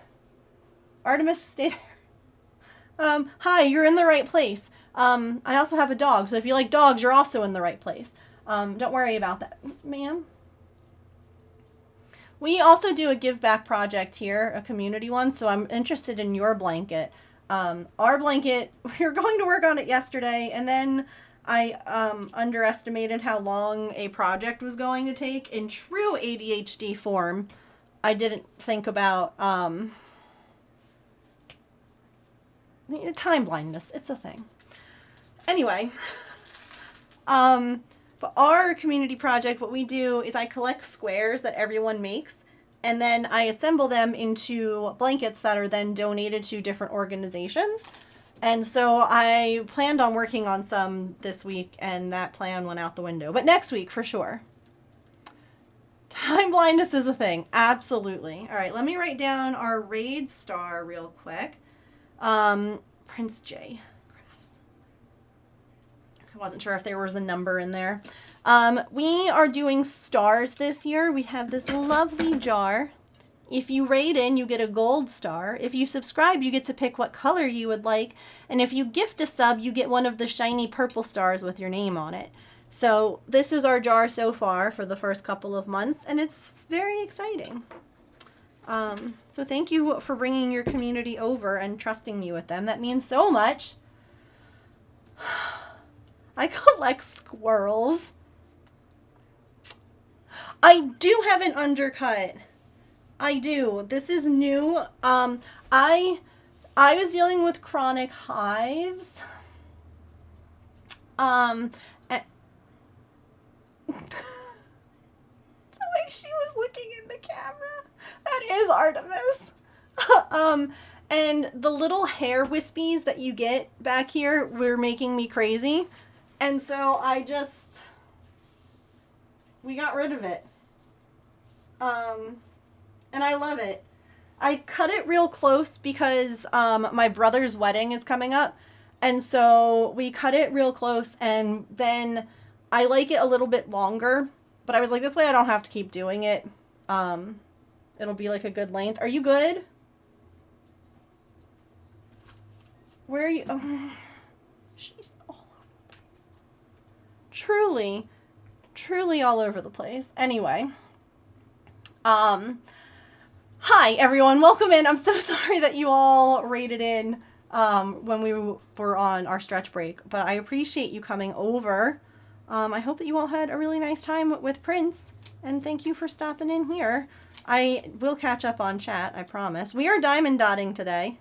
Artemis, stay there. Hi, you're in the right place. I also have a dog, so if you like dogs, you're also in the right place. Don't worry about that. Ma'am? We also do a give back project here, a community one, so I'm interested in your blanket. Our blanket, we were going to work on it yesterday, and then I underestimated how long a project was going to take. In true ADHD form, I didn't think about time blindness. It's a thing. Anyway, but our community project, what we do is I collect squares that everyone makes, and then I assemble them into blankets that are then donated to different organizations. And so I planned on working on some this week, and that plan went out the window. But next week, for sure. Time blindness is a thing. Absolutely. All right, let me write down our raid star real quick. Prince J. Crafts. I wasn't sure if there was a number in there. We are doing stars this year. We have this lovely jar. If you raid in, you get a gold star. If you subscribe, you get to pick what color you would like. And if you gift a sub, you get one of the shiny purple stars with your name on it. So this is our jar so far for the first couple of months, and it's very exciting. So thank you for bringing your community over and trusting me with them. That means so much. I collect squirrels. I do have an undercut. I do. This is new. I was dealing with chronic hives. The way she was looking in the camera. That is Artemis. And the little hair wispies that you get back here were making me crazy. And so we got rid of it. And I love it. I cut it real close because my brother's wedding is coming up. And so we cut it real close, and then I like it a little bit longer, but I was like, this way I don't have to keep doing it. It'll be like a good length. Are you good? Where are you? Oh, she's all over the place. Truly, truly all over the place. Anyway. Hi everyone, welcome in. I'm so sorry that you all raided in when we were on our stretch break, but I appreciate you coming over. I hope that you all had a really nice time with Prince, and thank you for stopping in here. I will catch up on chat, I promise. We are diamond dotting today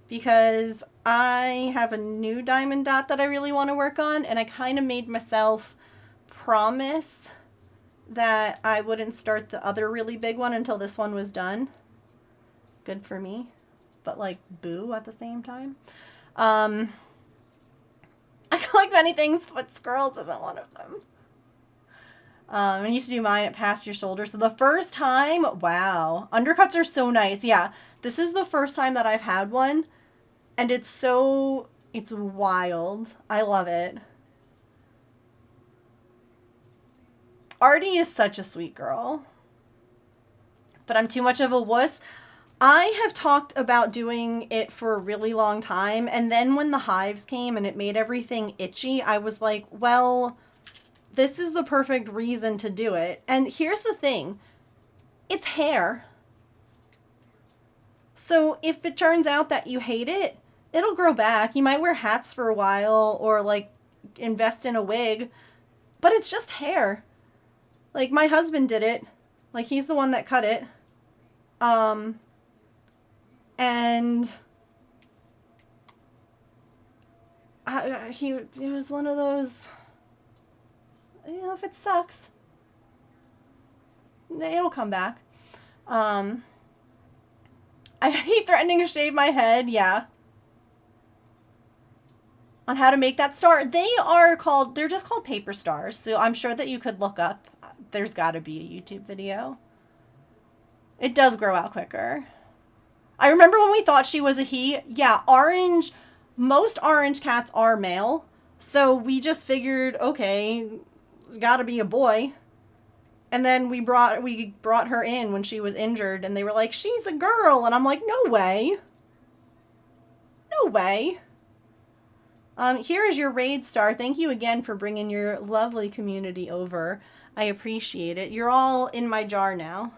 because I have a new diamond dot that I really want to work on, and I kind of made myself promise that I wouldn't start the other really big one until this one was done. Good for me, but like boo at the same time. I collect many things, but squirrels isn't one of them. I used to do mine at past your shoulder. So the first time, wow, undercuts are so nice. Yeah, this is the first time that I've had one, and it's wild. I love it. Artie is such a sweet girl, but I'm too much of a wuss. I have talked about doing it for a really long time, and then when the hives came and it made everything itchy, I was like, well, this is the perfect reason to do it. And here's the thing, it's hair. So if it turns out that you hate it, it'll grow back. You might wear hats for a while or like invest in a wig, but it's just hair. Like my husband did it. Like he's the one that cut it. And it was one of those, you know, if it sucks, it'll come back. I keep threatening to shave my head, yeah. On how to make that star. They're just called paper stars. So I'm sure that you could look up. There's got to be a YouTube video. It does grow out quicker. I remember when we thought she was a he. Yeah, most orange cats are male. So we just figured, okay, gotta be a boy. And then we brought her in when she was injured, and they were like, she's a girl. And I'm like, no way. No way. Here is your raid star. Thank you again for bringing your lovely community over. I appreciate it. You're all in my jar now.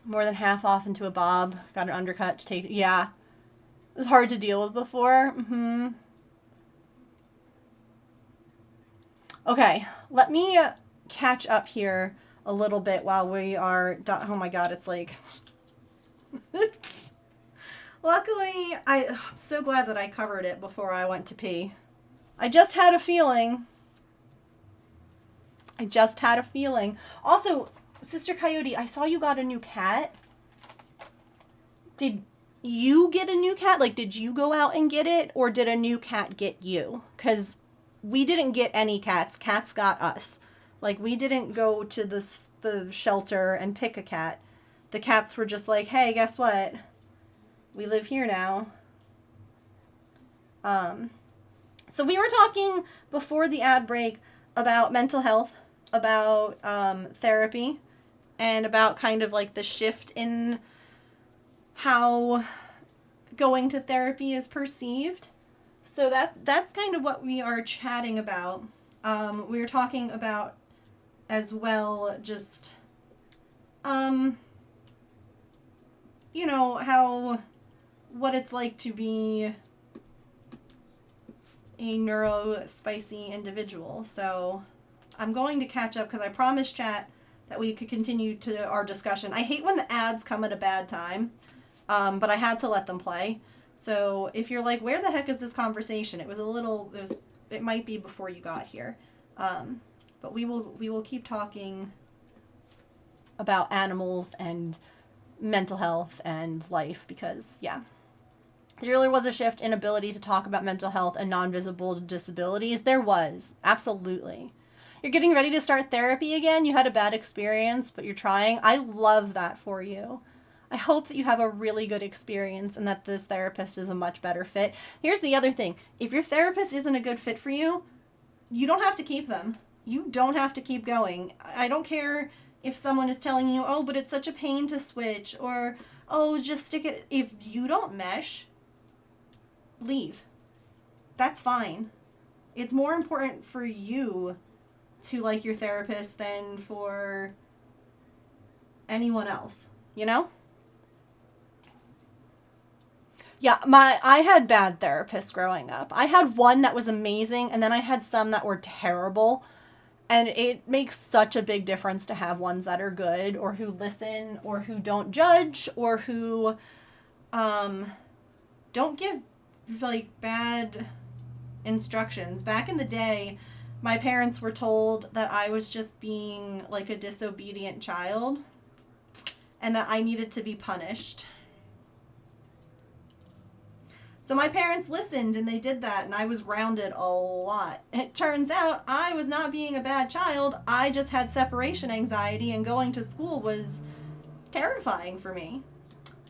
More than half off into a bob. Got an undercut to take. Yeah. It was hard to deal with before. Okay. Let me catch up here a little bit while we are... Oh my god, it's like... Luckily, I'm so glad that I covered it before I went to pee. I just had a feeling. Also, Sister Coyote, I saw you got a new cat. Did you get a new cat? Like, did you go out and get it? Or did a new cat get you? Because we didn't get any cats. Cats got us. Like, we didn't go to the shelter and pick a cat. The cats were just like, hey, guess what? We live here now. So we were talking before the ad break about mental health, about therapy, and about kind of like the shift in how going to therapy is perceived. So that's kind of what we are chatting about. We were talking about as well just, you know, what it's like to be a neuro-spicy individual. So I'm going to catch up because I promised chat that we could continue to our discussion. I hate when the ads come at a bad time, but I had to let them play. So if you're like, where the heck is this conversation? It might be before you got here. But we will keep talking about animals and mental health and life because, yeah. There really was a shift in ability to talk about mental health and non-visible disabilities. There was. Absolutely. You're getting ready to start therapy again. You had a bad experience, but you're trying. I love that for you. I hope that you have a really good experience and that this therapist is a much better fit. Here's the other thing. If your therapist isn't a good fit for you, you don't have to keep them. You don't have to keep going. I don't care if someone is telling you, oh, but it's such a pain to switch, or, oh, just stick it. If you don't mesh, leave. That's fine. It's more important for you to like your therapist than for anyone else, you know? Yeah, I had bad therapists growing up. I had one that was amazing, and then I had some that were terrible. And it makes such a big difference to have ones that are good, or who listen, or who don't judge, or who don't give like bad instructions. Back in the day, my parents were told that I was just being like a disobedient child and that I needed to be punished. So my parents listened and they did that, and I was grounded a lot. It turns out I was not being a bad child. I just had separation anxiety, and going to school was terrifying for me.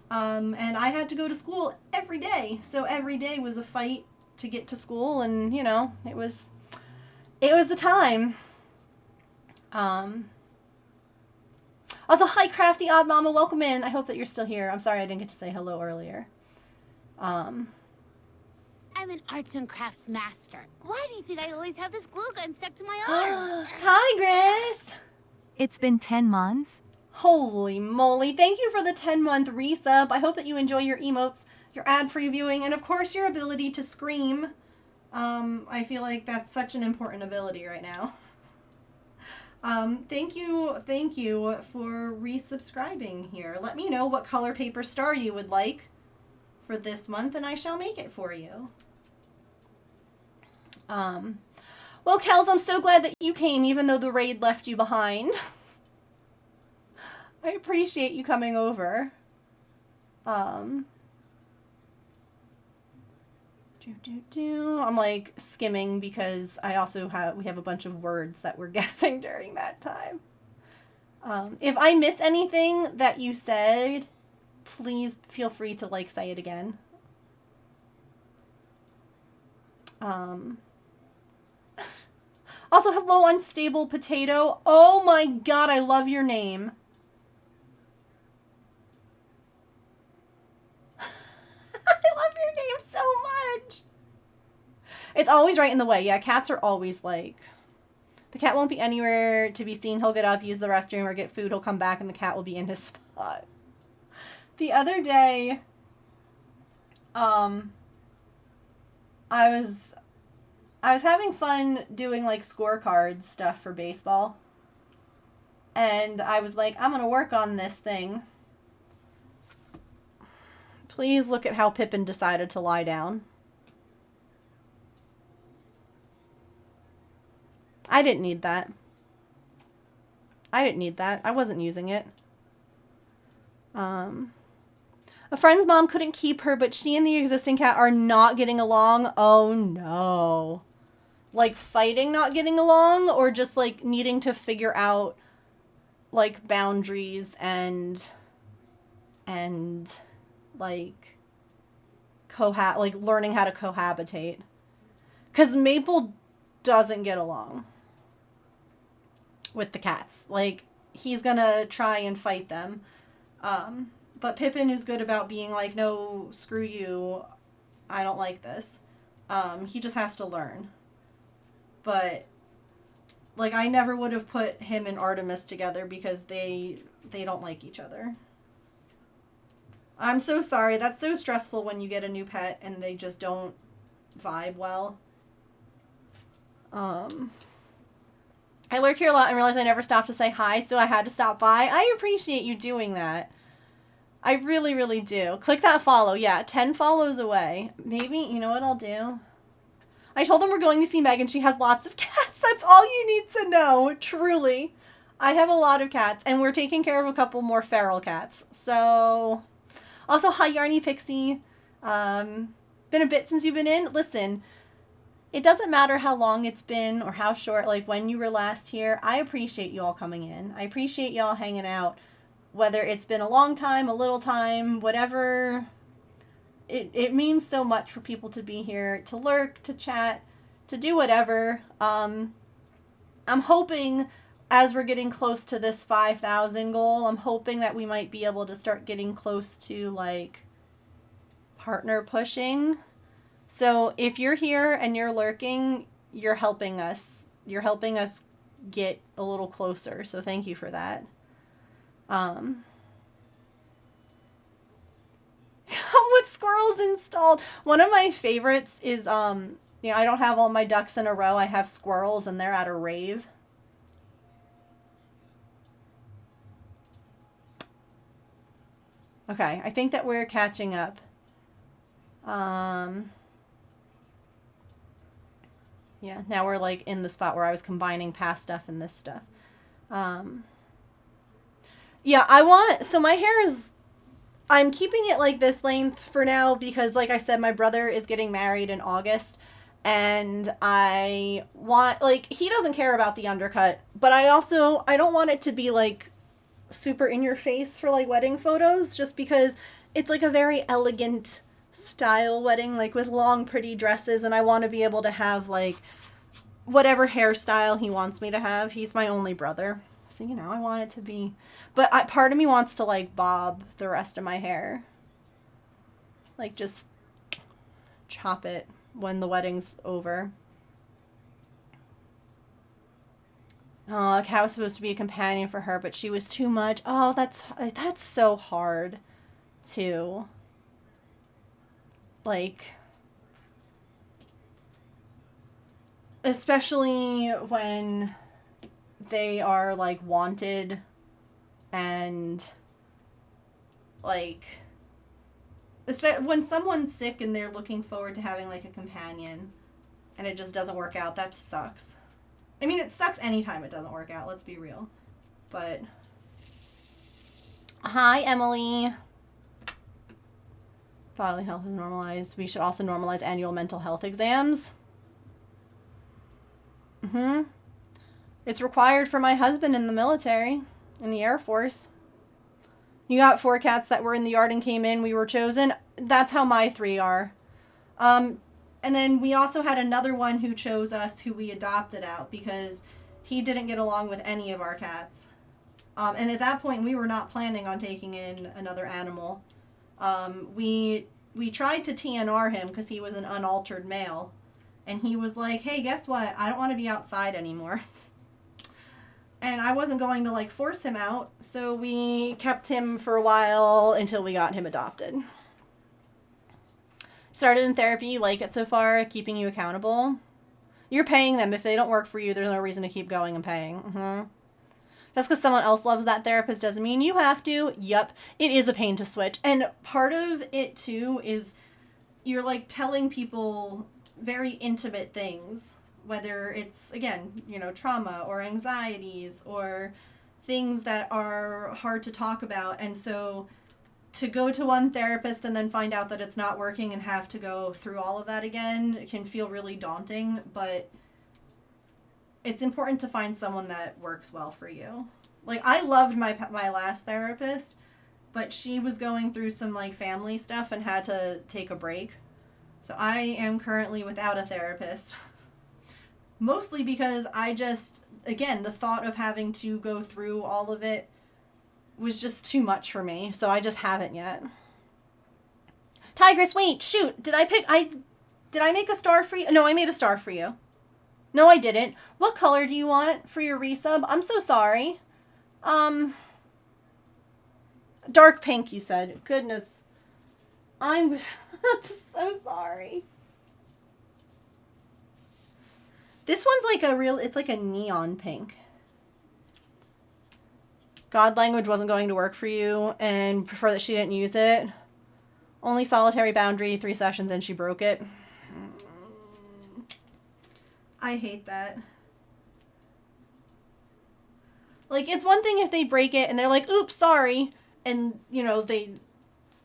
And I had to go to school every day. So every day was a fight to get to school, and you know, it was the time. Also, hi Crafty Odd Mama, welcome in. I hope that you're still here. I'm sorry I didn't get to say hello earlier. I'm an arts and crafts master. Why do you think I always have this glue gun stuck to my arm? Hi, Grace. It's been 10 months. Holy moly. Thank you for the 10-month resub. I hope that you enjoy your emotes, your ad-free viewing, and of course your ability to scream. I feel like that's such an important ability right now. Thank you for resubscribing here. Let me know what color paper star you would like for this month, and I shall make it for you. Well, Kels, I'm so glad that you came, even though the raid left you behind. I appreciate you coming over. I'm like skimming because we have a bunch of words that we're guessing during that time. If I miss anything that you said, please feel free to like say it again. Also, hello, Unstable Potato. Oh my god, I love your name. I love your name so much. It's always right in the way. Yeah, cats are always like, the cat won't be anywhere to be seen. He'll get up, use the restroom, or get food. He'll come back, and the cat will be in his spot. The other day, I was having fun doing like scorecard stuff for baseball. And I was like, I'm going to work on this thing. Please look at how Pippin decided to lie down. I didn't need that. I wasn't using it. A friend's mom couldn't keep her, but she and the existing cat are not getting along. Oh no. Like fighting, not getting along, or just like needing to figure out like boundaries and like learning how to cohabitate. 'Cause Maple doesn't get along with the cats. Like, he's gonna try and fight them. But Pippin is good about being like, no, screw you. I don't like this. He just has to learn. But, like, I never would have put him and Artemis together because they don't like each other. I'm so sorry. That's so stressful when you get a new pet and they just don't vibe well. I lurk here a lot and realize I never stopped to say hi, so I had to stop by. I appreciate you doing that. I really, really do. Click that follow. Yeah, 10 follows away. Maybe, you know what I'll do? I told them we're going to see Megan. She has lots of cats. That's all you need to know. Truly. I have a lot of cats, and we're taking care of a couple more feral cats. So, also, hi, Yarny Pixie. Been a bit since you've been in. Listen, it doesn't matter how long it's been or how short, like when you were last here. I appreciate you all coming in. I appreciate y'all hanging out. whether it's been a long time, a little time, whatever. It means so much for people to be here, to lurk, to chat, to do whatever. I'm hoping as we're getting close to this 5,000 goal, I'm hoping that we might be able to start getting close to like partner pushing. So if you're here and you're lurking, you're helping us. You're helping us get a little closer. So thank you for that. With squirrels installed. One of my favorites is, I don't have all my ducks in a row. I have squirrels and they're at a rave. Okay, I think that we're catching up. Yeah, now we're like in the spot where I was combining past stuff and this stuff. Yeah, so my hair is, I'm keeping it like this length for now because like I said, my brother is getting married in August and I want, like, he doesn't care about the undercut, but I don't want it to be like super in your face for like wedding photos just because it's like a very elegant style wedding, like with long pretty dresses, and I want to be able to have like whatever hairstyle he wants me to have. He's my only brother, so I want it to be, but part of me wants to like bob the rest of my hair, like just chop it when the wedding's over. Oh, a cow was supposed to be a companion for her, but she was too much. Oh, that's so hard to, like, especially when they are, like, wanted and, like, when someone's sick and they're looking forward to having, like, a companion and it just doesn't work out, that sucks. I mean, it sucks anytime it doesn't work out, let's be real. But, hi, Emily. Bodily health is normalized. We should also normalize annual mental health exams. It's required for my husband in the military, in the Air Force. You got 4 cats that were in the yard and came in, we were chosen. That's how my 3 are. And then we also had another one who chose us, who we adopted out because he didn't get along with any of our cats. And at that point, we were not planning on taking in another animal. We tried to TNR him because he was an unaltered male. And he was like, hey, guess what? I don't want to be outside anymore. And I wasn't going to, like, force him out. So we kept him for a while until we got him adopted. Started in therapy, you like it so far, keeping you accountable. You're paying them. If they don't work for you, there's no reason to keep going and paying. Just because someone else loves that therapist doesn't mean you have to. Yup, it is a pain to switch. And part of it, too, is you're, like, telling people very intimate things. Whether it's, again, trauma or anxieties or things that are hard to talk about. And so to go to one therapist and then find out that it's not working and have to go through all of that again can feel really daunting, but it's important to find someone that works well for you. Like, I loved my last therapist, but she was going through some, like, family stuff and had to take a break. So I am currently without a therapist. Mostly because again, the thought of having to go through all of it was just too much for me, so I just haven't yet. Tigress, wait, shoot, did I make a star for you? No, I made a star for you. No, I didn't. What color do you want for your resub? I'm so sorry. Dark pink, you said. Goodness. I'm so sorry. This one's like it's like a neon pink. God language wasn't going to work for you and prefer that she didn't use it. Only solitary boundary, 3 sessions, and she broke it. I hate that. Like, it's one thing if they break it and they're like, oops, sorry. And, they,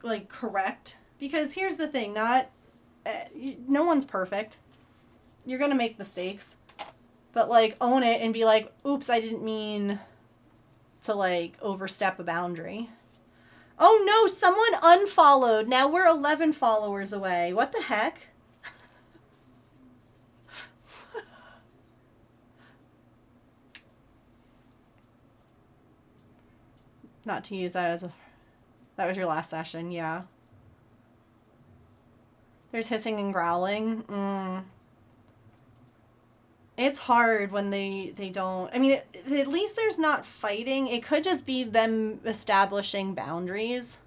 like, correct. Because here's the thing, no one's perfect. You're gonna make mistakes. But, like, own it and be like, oops, I didn't mean to like overstep a boundary. Oh no, someone unfollowed. Now we're 11 followers away. What the heck? Not to use that as a... That was your last session, yeah. There's hissing and growling. It's hard when they don't... I mean, at least there's not fighting. It could just be them establishing boundaries.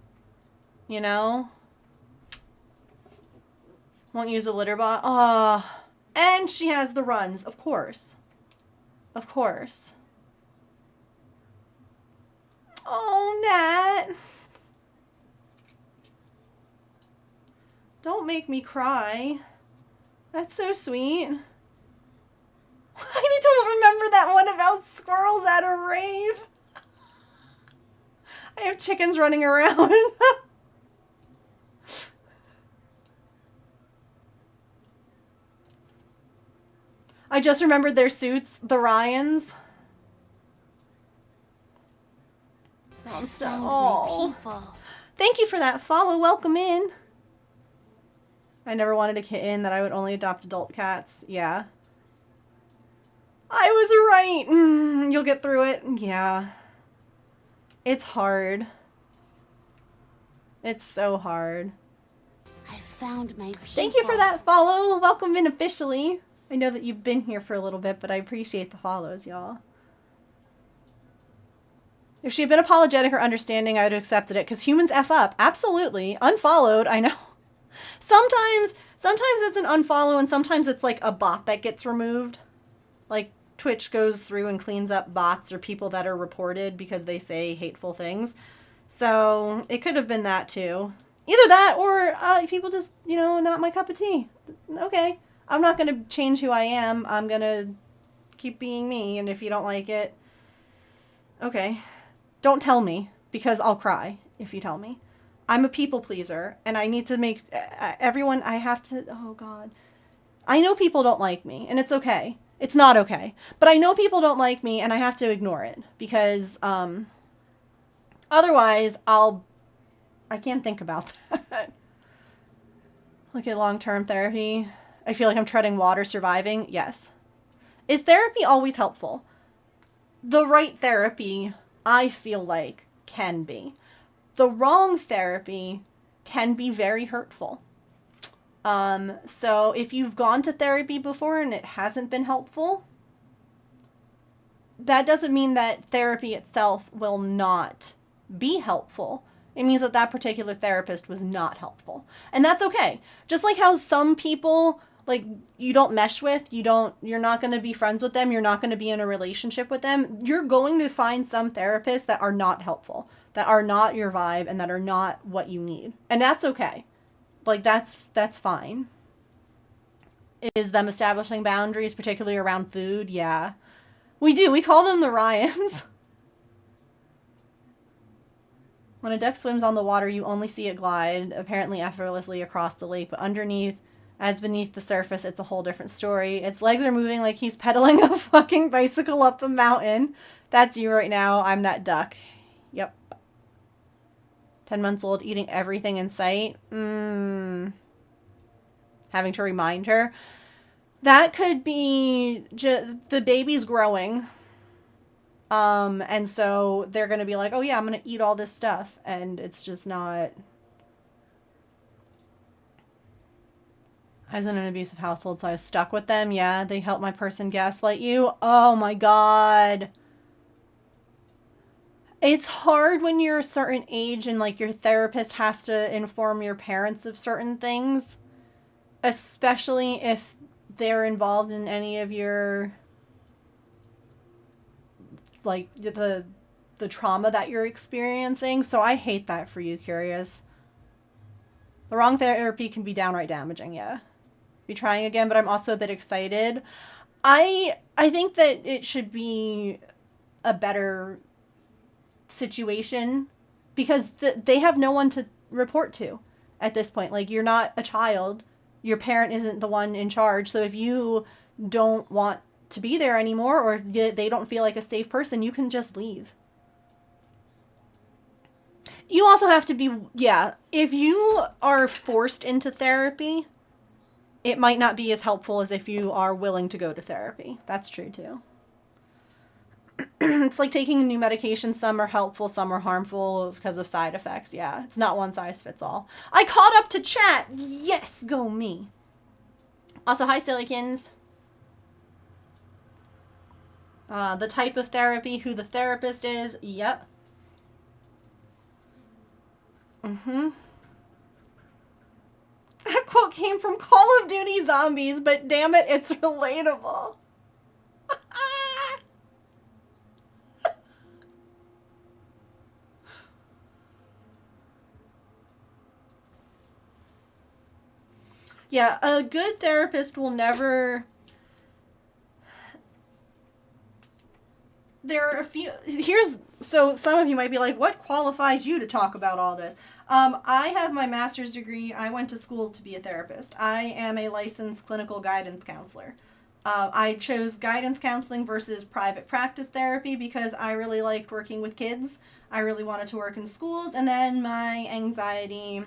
You know? Won't use the litter box. Ah. And she has the runs, of course. Of course. Oh, Nat. Don't make me cry. That's so sweet. I need to remember that one about squirrels at a rave. I have chickens running around. I just remembered their suits, the Ryans. Oh, people. Thank you for that follow. Welcome in. I never wanted a kitten, that I would only adopt adult cats. Yeah. I was right. You'll get through it. Yeah. It's hard. It's so hard. I found my people. Thank you for that follow. Welcome in officially. I know that you've been here for a little bit, but I appreciate the follows, y'all. If she had been apologetic or understanding, I would have accepted it, because humans F up. Absolutely. Unfollowed, I know. Sometimes it's an unfollow, and sometimes it's like a bot that gets removed. Like, Twitch goes through and cleans up bots or people that are reported because they say hateful things. So, it could have been that too. Either that, or people just, you know, not my cup of tea. Okay. I'm not going to change who I am. I'm going to keep being me, and if you don't like it, okay. Don't tell me, because I'll cry if you tell me. I'm a people pleaser, and I need to make everyone, I have to, oh God. I know people don't like me, and it's okay. It's not okay. But I know people don't like me, and I have to ignore it, because otherwise I can't think about that. Look at long-term therapy. I feel like I'm treading water surviving. Yes. Is therapy always helpful? The right therapy, I feel like, can be. The wrong therapy can be very hurtful. So if you've gone to therapy before and it hasn't been helpful, that doesn't mean that therapy itself will not be helpful. It means that that particular therapist was not helpful. And that's okay. Just like how some people, like, you don't mesh with, you're not going to be friends with them, you're not going to be in a relationship with them, you're going to find some therapists that are not helpful, that are not your vibe, and that are not what you need. And that's okay. Like, that's fine. Is them establishing boundaries, particularly around food? Yeah. We do. We call them the Ryans. When a duck swims on the water, you only see it glide, apparently effortlessly across the lake, but underneath, as beneath the surface, it's a whole different story. Its legs are moving like he's pedaling a fucking bicycle up a mountain. That's you right now. I'm that duck. Yep. 10 months old, eating everything in sight. Having to remind her. That could be the baby's growing. And so they're going to be like, oh yeah, I'm going to eat all this stuff. And it's just not. I was in an abusive household, so I was stuck with them. Yeah, they helped my person gaslight you. Oh my God. It's hard when you're a certain age and like your therapist has to inform your parents of certain things, especially if they're involved in any of your, like, the trauma that you're experiencing. So I hate that for you, Curious. The wrong therapy can be downright damaging, yeah. Be trying again, but I'm also a bit excited. I think that it should be a better situation because they have no one to report to at this point. Like, you're not a child. Your parent isn't the one in charge. So if you don't want to be there anymore, or if they don't feel like a safe person, you can just leave. You also have to be, yeah, if you are forced into therapy, it might not be as helpful as if you are willing to go to therapy. That's true too. It's like taking a new medication. Some are helpful, some are harmful because of side effects. Yeah, it's not one size fits all. I caught up to chat. Yes, go me. Also, hi, Silicons. The type of therapy, who the therapist is. Yep. That quote came from Call of Duty Zombies, but damn it, it's relatable. Yeah, a good therapist will never... There are a few... So some of you might be like, what qualifies you to talk about all this? I have my master's degree. I went to school to be a therapist. I am a licensed clinical guidance counselor. I chose guidance counseling versus private practice therapy because I really liked working with kids. I really wanted to work in schools. And then my anxiety,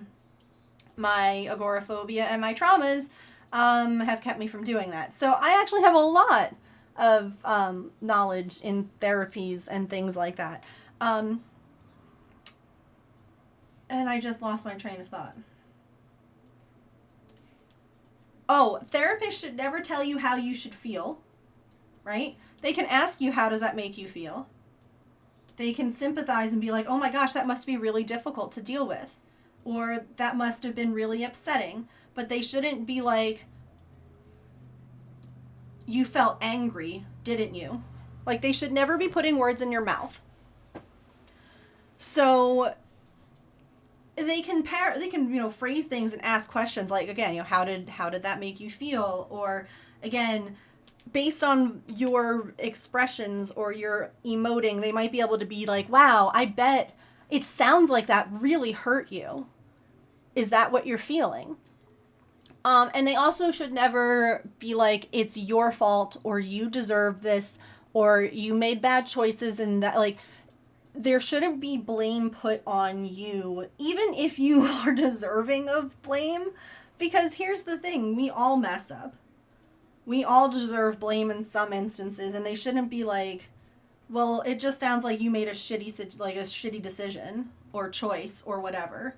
my agoraphobia, and my traumas have kept me from doing that. So I actually have a lot of knowledge in therapies and things like that. And I just lost my train of thought. Oh, therapists should never tell you how you should feel, right? They can ask you, how does that make you feel? They can sympathize and be like, oh my gosh, that must be really difficult to deal with. Or that must have been really upsetting. But they shouldn't be like, you felt angry, didn't you? Like, they should never be putting words in your mouth. So they can phrase things and ask questions like, again, how did that make you feel? Or again, based on your expressions or your emoting, they might be able to be like, wow, I bet it sounds like that really hurt you. Is that what you're feeling? And they also should never be like, it's your fault, or you deserve this, or you made bad choices, and that, like, there shouldn't be blame put on you, even if you are deserving of blame, because here's the thing, we all mess up. We all deserve blame in some instances, and they shouldn't be like, well, it just sounds like you made a shitty decision or choice or whatever.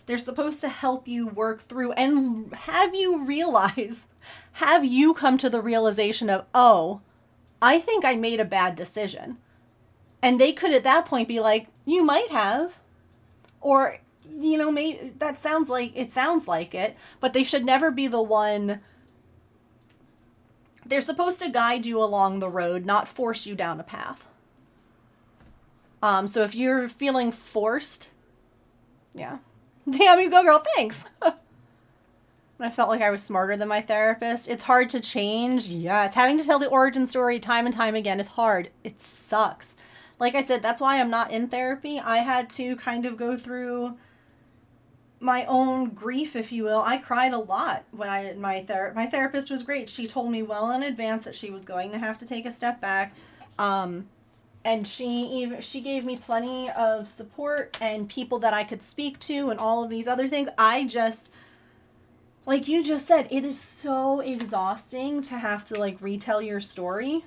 They're supposed to help you work through and have you come to the realization of, oh, I think I made a bad decision. And they could at that point be like, you might have. Or, maybe that sounds like it. But they should never be the one. They're supposed to guide you along the road, not force you down a path. So if you're feeling forced, yeah. Damn, you go, girl, thanks. I felt like I was smarter than my therapist. It's hard to change. Yeah, it's having to tell the origin story time and time again is hard. It sucks. Like I said, that's why I'm not in therapy. I had to kind of go through my own grief, if you will. I cried a lot when my therapist was great. She told me well in advance that she was going to have to take a step back. And she gave me plenty of support and people that I could speak to and all of these other things. I just, like you just said, it is so exhausting to have to like retell your story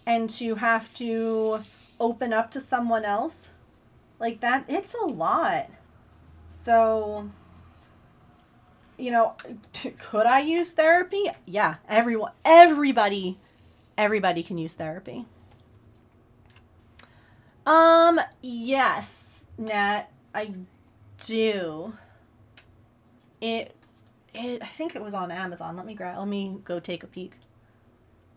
and to have to open up to someone else like that. It's a lot. So, could I use therapy? Yeah, everybody can use therapy. Yes, Nat, I do. I think it was on Amazon. Let me go take a peek.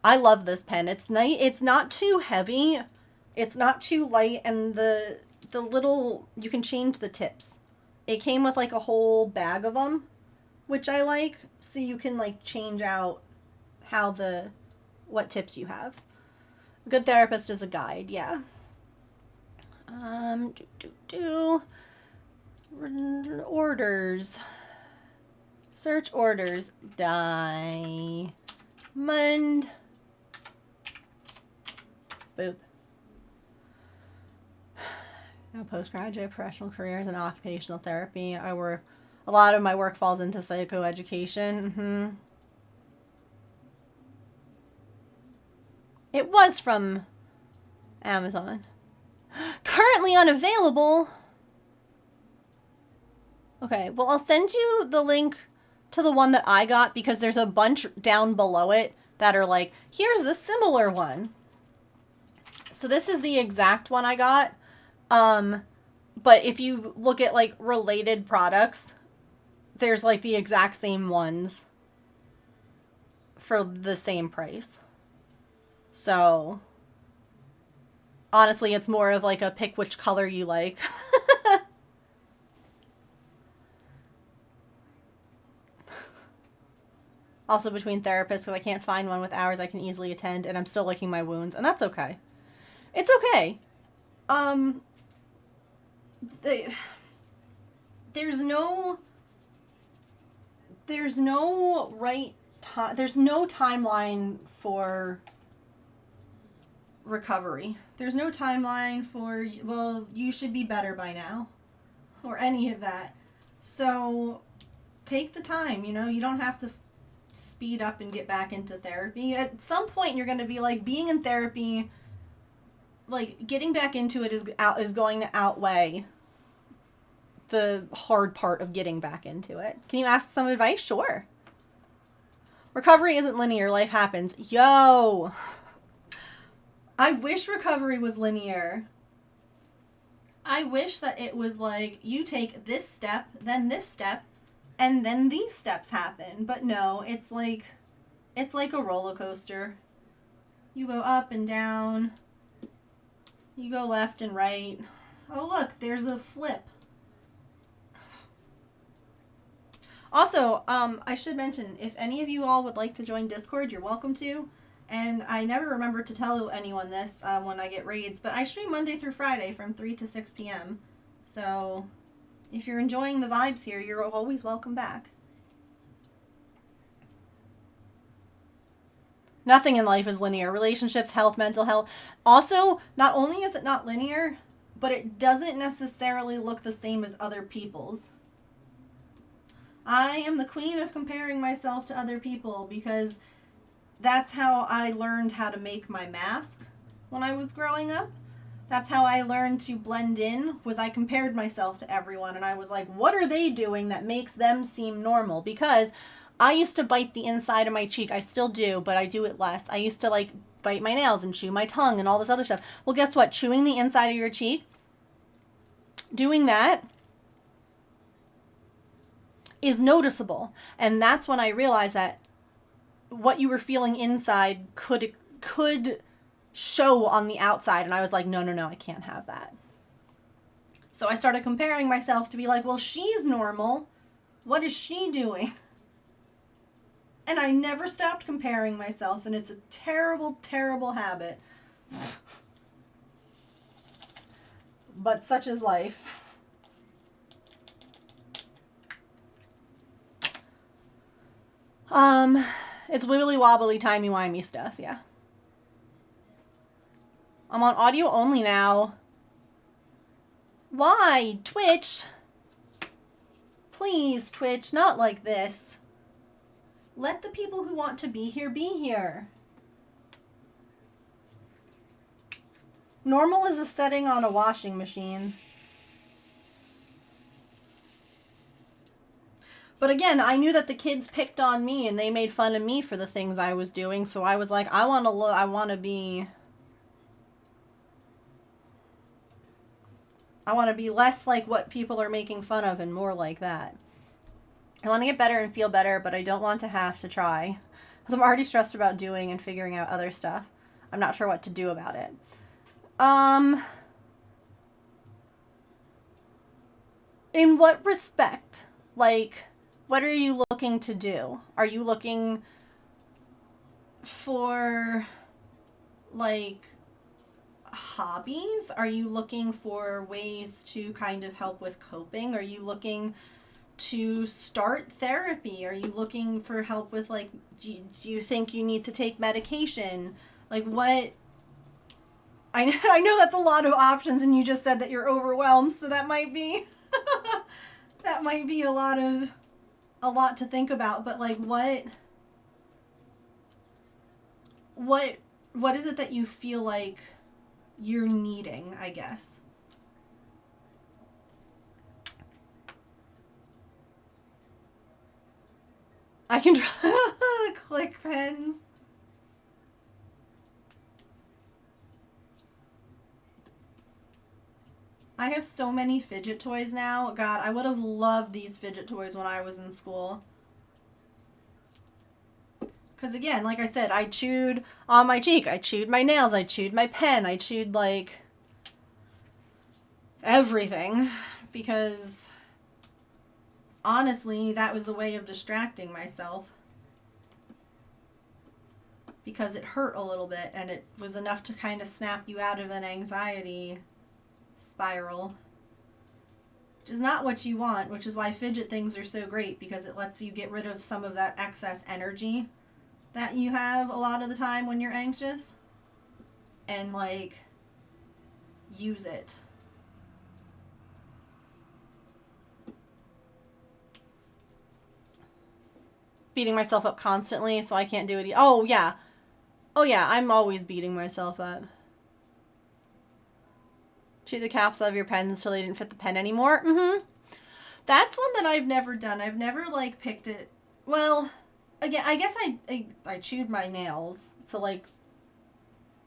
I love this pen. It's nice. It's not too heavy. It's not too light, and the little, you can change the tips. It came with like a whole bag of them, which I like, so you can like change out what tips you have. A good therapist is a guide, yeah. Orders. Search orders. Diamond. Boop. Postgraduate professional careers in occupational therapy. A lot of my work falls into psychoeducation. It was from Amazon. Currently unavailable. Okay, well, I'll send you the link to the one that I got because there's a bunch down below it that are like, here's the similar one. So this is the exact one I got. But if you look at like related products, there's like the exact same ones for the same price. So honestly, it's more of like a pick which color you like. Also between therapists, because I can't find one with hours I can easily attend, and I'm still licking my wounds, and that's okay. It's okay. There's no right time. There's no timeline for recovery. There's no timeline for, well, you should be better by now, or any of that. So take the time. You know, you don't have to speed up and get back into therapy. At some point, you're going to be like, being in therapy, like getting back into it is going to outweigh the hard part of getting back into it. Can you ask some advice? Sure. Recovery isn't linear. Life happens. Yo, I wish recovery was linear. I wish that it was like, you take this step, and then these steps happen. But no, it's like a roller coaster. You go up and down. You go left and right. Oh, look, there's a flip. Also, I should mention, if any of you all would like to join Discord, you're welcome to. And I never remember to tell anyone this when I get raids, but I stream Monday through Friday from 3 to 6 p.m. So if you're enjoying the vibes here, you're always welcome back. Nothing in life is linear. Relationships, health, mental health. Also, not only is it not linear, but it doesn't necessarily look the same as other people's. I am the queen of comparing myself to other people because that's how I learned how to make my mask when I was growing up. That's how I learned to blend in, was I compared myself to everyone and I was like, what are they doing that makes them seem normal? Because I used to bite the inside of my cheek. I still do, but I do it less. I used to like bite my nails and chew my tongue and all this other stuff. Well, guess what? Chewing the inside of your cheek, doing that is noticeable. And that's when I realized that what you were feeling inside could show on the outside. And I was like, no, I can't have that. So I started comparing myself to be like, well, she's normal. What is she doing? And I never stopped comparing myself, and it's a terrible, terrible habit. But such is life. It's wibbly wobbly, timey wimey stuff, yeah. I'm on audio only now. Why? Twitch? Please, Twitch, not like this. Let the people who want to be here. Normal is a setting on a washing machine. But again, I knew that the kids picked on me and they made fun of me for the things I was doing. So I was like, I want to be less like what people are making fun of and more like that. I want to get better and feel better, but I don't want to have to try. Because I'm already stressed about doing and figuring out other stuff. I'm not sure what to do about it. In what respect? Like, what are you looking to do? Are you looking for, like, hobbies? Are you looking for ways to kind of help with coping? Are you looking to start therapy? Are you looking for help with, like, do you think you need to take medication? Like, what I know that's a lot of options, and you just said that you're overwhelmed, so that might be that might be a lot to think about. But like, what is it that you feel like you're needing, I guess? I can click pens. I have so many fidget toys now. God, I would have loved these fidget toys when I was in school. Because again, like I said, I chewed on my cheek. I chewed my nails. I chewed my pen. I chewed, like, everything. Because, honestly, that was a way of distracting myself. Because it hurt a little bit, and it was enough to kind of snap you out of an anxiety spiral, which is not what you want, which is why fidget things are so great, because it lets you get rid of some of that excess energy that you have a lot of the time when you're anxious, and like use it. Beating myself up constantly so I can't do it. Oh yeah, I'm always beating myself up. Chew the caps out of your pens till they didn't fit the pen anymore. That's one that I've never done. I've never, like, picked it. Well, again, I guess I chewed my nails to, like,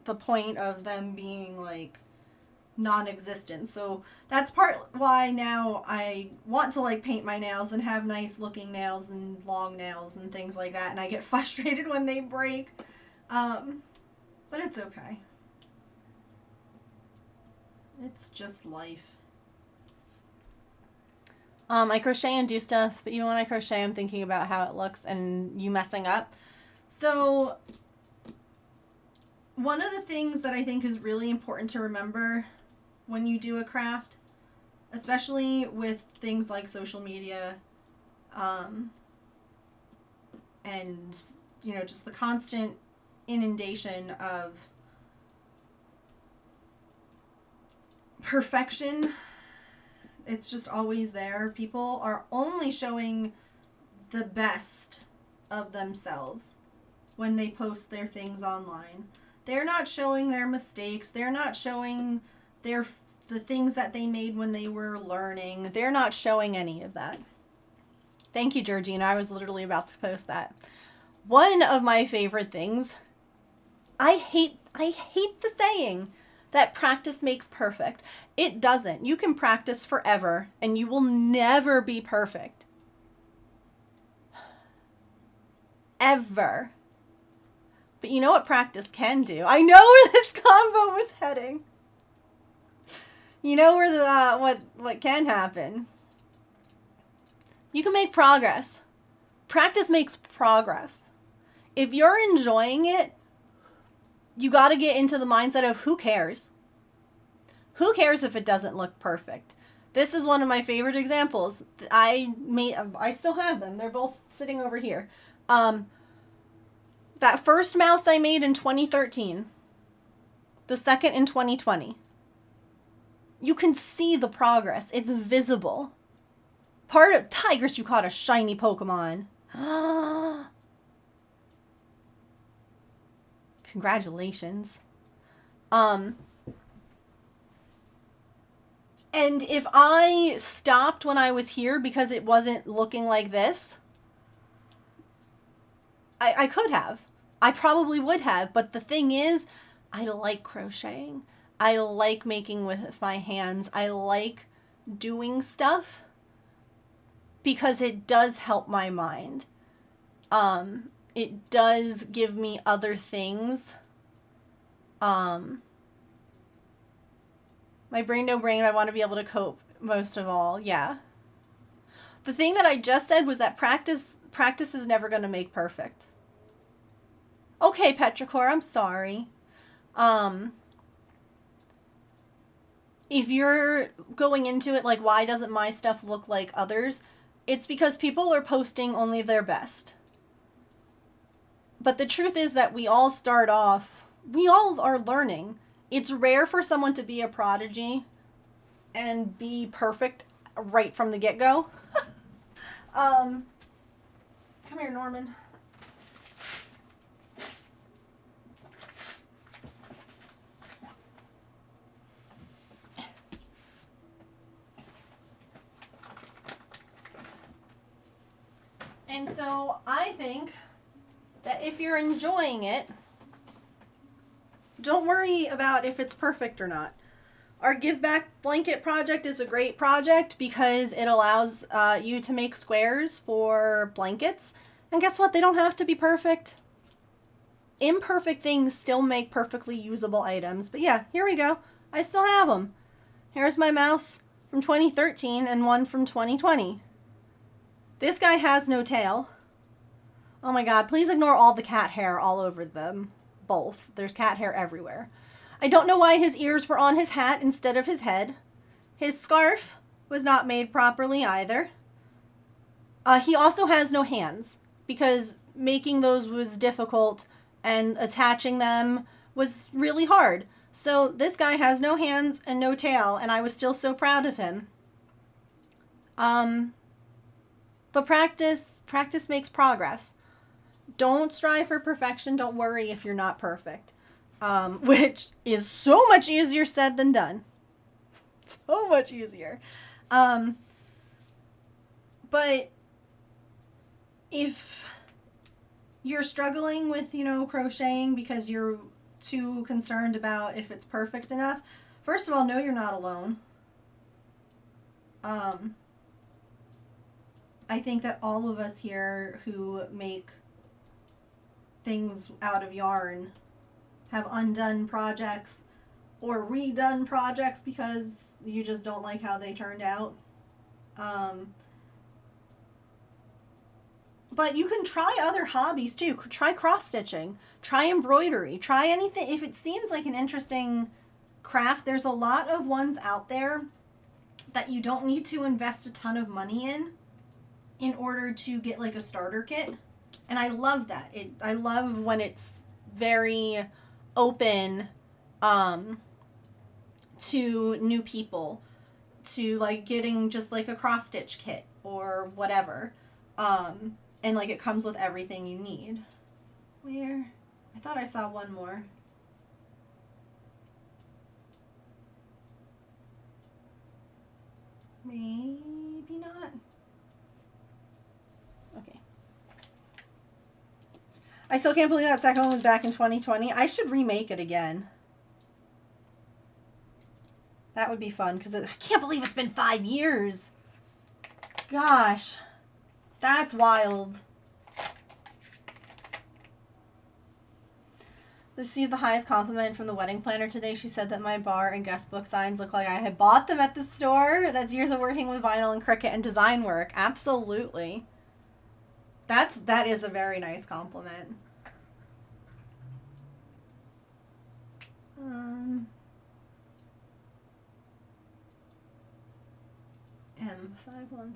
the point of them being, like, non-existent. So that's part why now I want to, like, paint my nails and have nice looking nails and long nails and things like that. And I get frustrated when they break. But it's okay. It's just life. I crochet and do stuff, but even when I crochet, I'm thinking about how it looks and you messing up. So one of the things that I think is really important to remember when you do a craft, especially with things like social media, and, you know, just the constant inundation of perfection. It's just always there. People are only showing the best of themselves when they post their things online. They're not showing their mistakes. They're not showing the things that they made when they were learning. They're not showing any of that. Thank you, Georgina. I was literally about to post that. One of my favorite things, I hate the saying that practice makes perfect. It doesn't. You can practice forever and you will never be perfect. Ever. But you know what practice can do? I know where this combo was heading. You know where what can happen. You can make progress. Practice makes progress. If you're enjoying it, you got to get into the mindset of who cares? Who cares if it doesn't look perfect? This is one of my favorite examples. I still have them. They're both sitting over here. That first mouse I made in 2013, the second in 2020. You can see the progress. It's visible. Part of Tigress, you caught a shiny Pokemon. Congratulations. And if I stopped when I was here because it wasn't looking like this, I could have. I probably would have. But the thing is, I like crocheting. I like making with my hands. I like doing stuff because it does help my mind. It does give me other things. My brain, no brain, I want to be able to cope most of all. Yeah. The thing that I just said was that practice is never going to make perfect. Okay, Petrichor, I'm sorry. If you're going into it like, why doesn't my stuff look like others? It's because people are posting only their best. But the truth is that we all start off, we all are learning. It's rare for someone to be a prodigy and be perfect right from the get-go. Come here, Norman. And so I think that if you're enjoying it, don't worry about if it's perfect or not. Our Give Back Blanket project is a great project because it allows you to make squares for blankets. And guess what? They don't have to be perfect. Imperfect things still make perfectly usable items. But yeah, here we go. I still have them. Here's my mouse from 2013 and one from 2020. This guy has no tail. Oh my god, please ignore all the cat hair all over them. Both. There's cat hair everywhere. I don't know why his ears were on his hat instead of his head. His scarf was not made properly either. He also has no hands because making those was difficult and attaching them was really hard. So this guy has no hands and no tail, and I was still so proud of him. But practice makes progress. Don't strive for perfection. Don't worry if you're not perfect. Which is so much easier said than done. So much easier. But if you're struggling with, crocheting because you're too concerned about if it's perfect enough, first of all, know you're not alone. I think that all of us here who make things out of yarn have undone projects or redone projects because you just don't like how they turned out. But you can try other hobbies too. Try cross-stitching. Try embroidery. Try anything. If it seems like an interesting craft, there's a lot of ones out there that you don't need to invest a ton of money in order to get like a starter kit. And I love that. I love when it's very open to new people, to like getting just like a cross stitch kit or whatever. And like it comes with everything you need. Where? I thought I saw one more. Maybe not. Okay. I still can't believe that second one was back in 2020. I should remake it again. That would be fun because I can't believe it's been 5 years. Gosh, that's wild. Received the highest compliment from the wedding planner today. She said that my bar and guest book signs look like I had bought them at the store. That's years of working with vinyl and Cricut and design work. Absolutely. That is a very nice compliment. M517.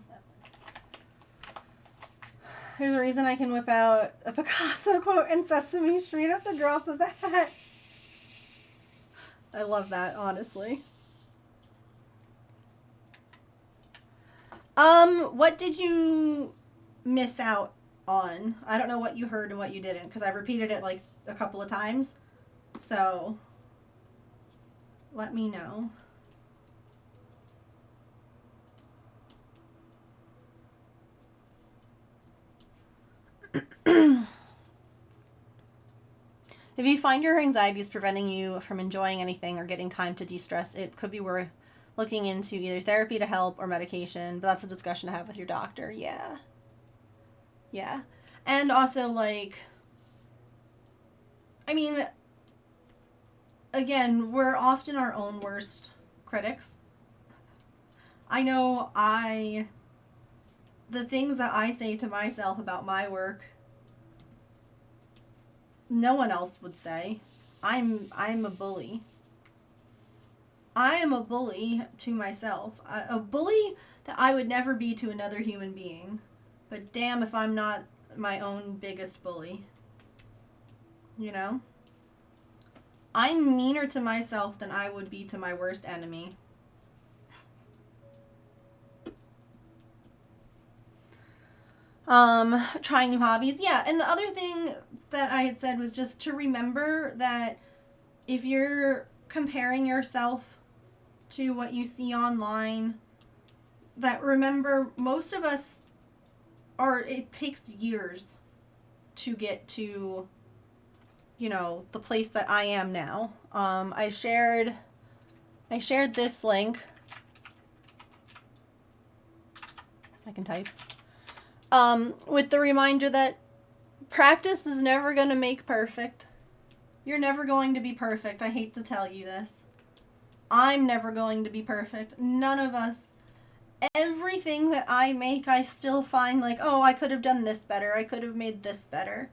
There's a reason I can whip out a Picasso quote and Sesame Street at the drop of a hat. I love that, honestly. What did you miss out on? I don't know what you heard and what you didn't, because I repeated it like a couple of times. So, let me know. If you find your anxiety is preventing you from enjoying anything or getting time to de-stress, it could be worth looking into either therapy to help or medication, but that's a discussion to have with your doctor. Yeah. Yeah. And also, like, I mean, again, we're often our own worst critics. I know the things that I say to myself about my work, no one else would say. I'm a bully. I am a bully to myself. A bully that I would never be to another human being. But damn if I'm not my own biggest bully. You know? I'm meaner to myself than I would be to my worst enemy. Trying new hobbies. Yeah, and the other thing that I had said was just to remember that if you're comparing yourself to what you see online, that remember most of us it takes years to get to, you know, the place that I am now. I shared this link. I can type. With the reminder that practice is never going to make perfect. You're never going to be perfect. I hate to tell you this. I'm never going to be perfect. None of us. Everything that I make, I still find like, oh, I could have done this better. I could have made this better.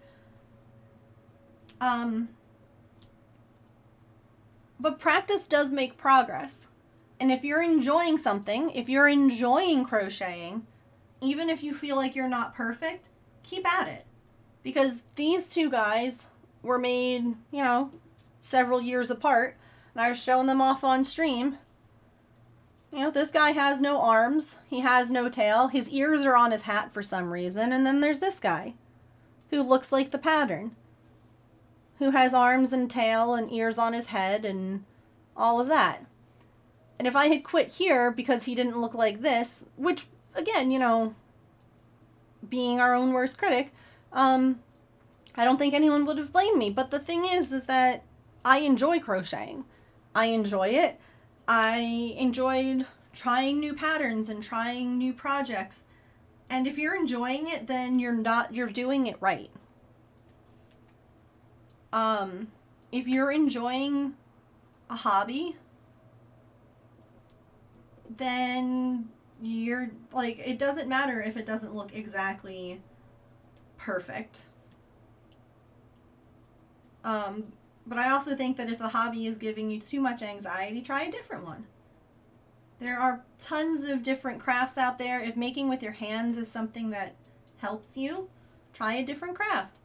But practice does make progress. And if you're enjoying something, if you're enjoying crocheting, even if you feel like you're not perfect, keep at it. Because these two guys were made, you know, several years apart. And I was showing them off on stream. You know, this guy has no arms. He has no tail. His ears are on his hat for some reason. And then there's this guy who looks like the pattern. Who has arms and tail and ears on his head and all of that. And if I had quit here because he didn't look like this, which, again, you know, being our own worst critic, I don't think anyone would have blamed me. But the thing is that I enjoy crocheting. I enjoy it. I enjoyed trying new patterns and trying new projects. And if you're enjoying it, then you're doing it right. If you're enjoying a hobby, then you're like, it doesn't matter if it doesn't look exactly perfect. But I also think that if the hobby is giving you too much anxiety, try a different one. There are tons of different crafts out there. If making with your hands is something that helps you, try a different craft.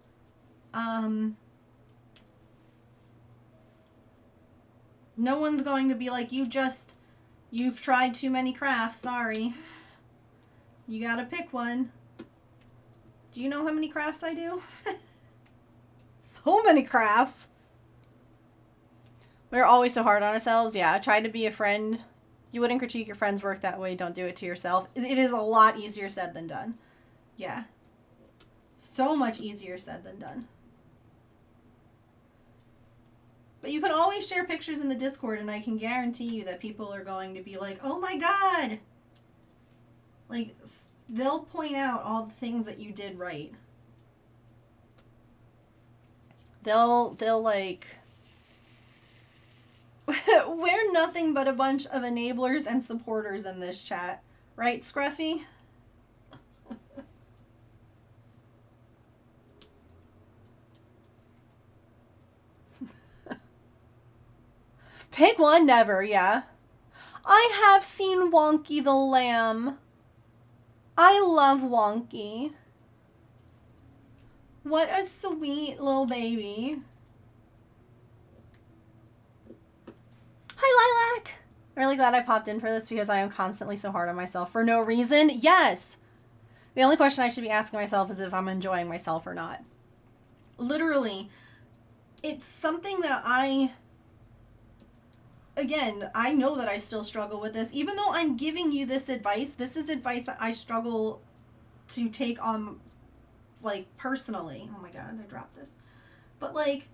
No one's going to be like, you've tried too many crafts, sorry. You gotta pick one. Do you know how many crafts I do? So many crafts. We're always so hard on ourselves. Yeah, I try to be a friend. You wouldn't critique your friend's work that way. Don't do it to yourself. It is a lot easier said than done. Yeah. So much easier said than done. But you can always share pictures in the Discord, and I can guarantee you that people are going to be like, oh my god! Like, they'll point out all the things that you did right. They'll like... We're nothing but a bunch of enablers and supporters in this chat. Right, Scruffy? Pick one, never, yeah. I have seen Wonky the Lamb. I love Wonky. What a sweet little baby. Hi, Lilac. I'm really glad I popped in for this because I am constantly so hard on myself for no reason. Yes. The only question I should be asking myself is if I'm enjoying myself or not. Literally, it's something that again, I know that I still struggle with this. Even though I'm giving you this is advice that I struggle to take on, like, personally. Oh my god, I dropped this. But, like,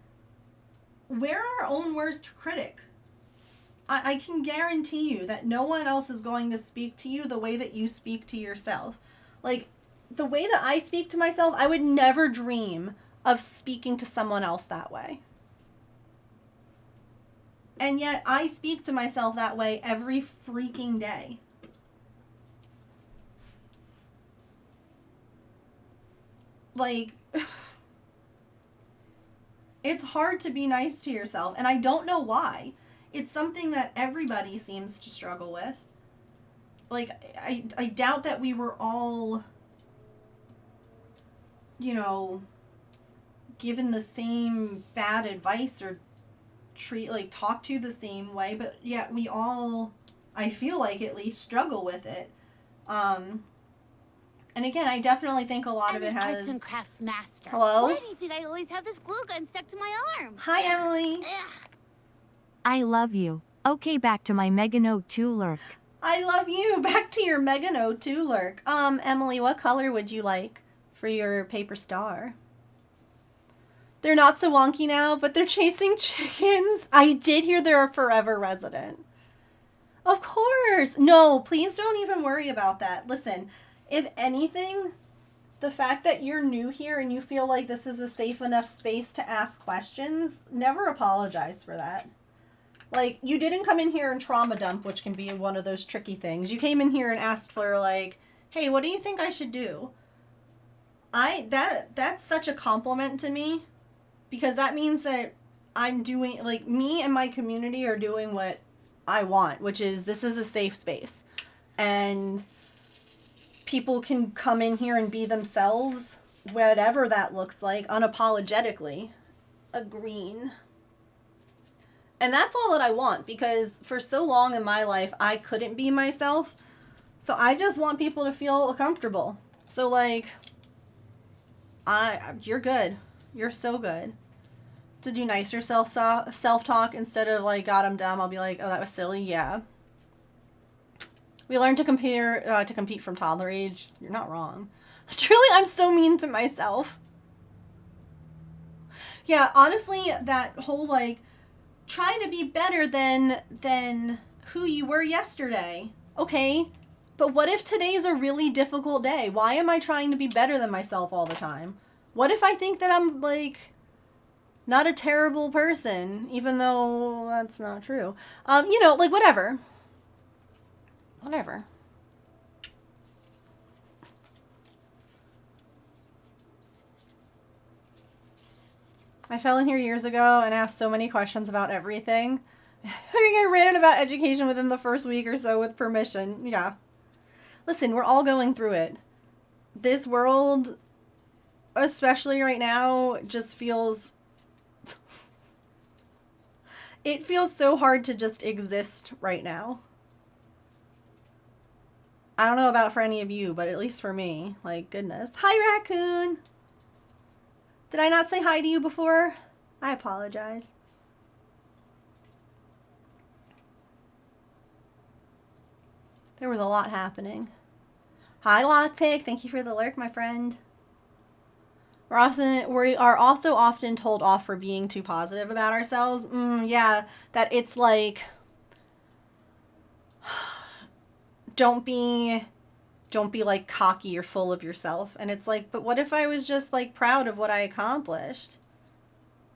we're our own worst critic. I can guarantee you that no one else is going to speak to you the way that you speak to yourself. Like, the way that I speak to myself, I would never dream of speaking to someone else that way. And yet, I speak to myself that way every freaking day. Like, it's hard to be nice to yourself, and I don't know why. It's something that everybody seems to struggle with. Like, I doubt that we were all, you know, given the same bad advice or talk to the same way, but yet we all, I feel like at least, struggle with it. And again, I definitely think a lot of it has... arts and crafts master. Hello? Why do you think I always have this glue gun stuck to my arm? Hi, Emily. Ugh. I love you. Okay, back to my Mega Note 2 lurk. I love you. Back to your Mega Note 2 lurk. Emily, what color would you like for your paper star? They're not so wonky now, but they're chasing chickens. I did hear they're a forever resident. Of course. No, please don't even worry about that. Listen, if anything, the fact that you're new here and you feel like this is a safe enough space to ask questions, never apologize for that. Like, you didn't come in here and trauma dump, which can be one of those tricky things. You came in here and asked for, like, hey, what do you think I should do? That's such a compliment to me, because that means that I'm doing, like, me and my community are doing what I want, which is, this is a safe space. And people can come in here and be themselves, whatever that looks like, unapologetically. A green. And that's all that I want, because for so long in my life, I couldn't be myself. So I just want people to feel comfortable. So, like, you're good. You're so good. To do nicer self-talk instead of, like, God, I'm dumb, I'll be like, oh, that was silly. Yeah. We learn to compete from toddler age. You're not wrong. Truly, I'm so mean to myself. Yeah, honestly, that whole, like, try to be better than who you were yesterday. Okay, but what if today's a really difficult day? Why am I trying to be better than myself all the time? What if I think that I'm, like, not a terrible person, even though that's not true? You know, like, whatever. Whatever. I fell in here years ago and asked so many questions about everything. I think I ran it about education within the first week or so with permission. Yeah. Listen, we're all going through it. This world, especially right now, just feels... it feels so hard to just exist right now. I don't know about for any of you, but at least for me. Like, goodness. Hi, Raccoon! Did I not say hi to you before? I apologize. There was a lot happening. Hi, Lockpick. Thank you for the lurk, my friend. We are also often told off for being too positive about ourselves. Yeah, that it's like... Don't be like cocky or full of yourself. And it's like, but what if I was just like proud of what I accomplished?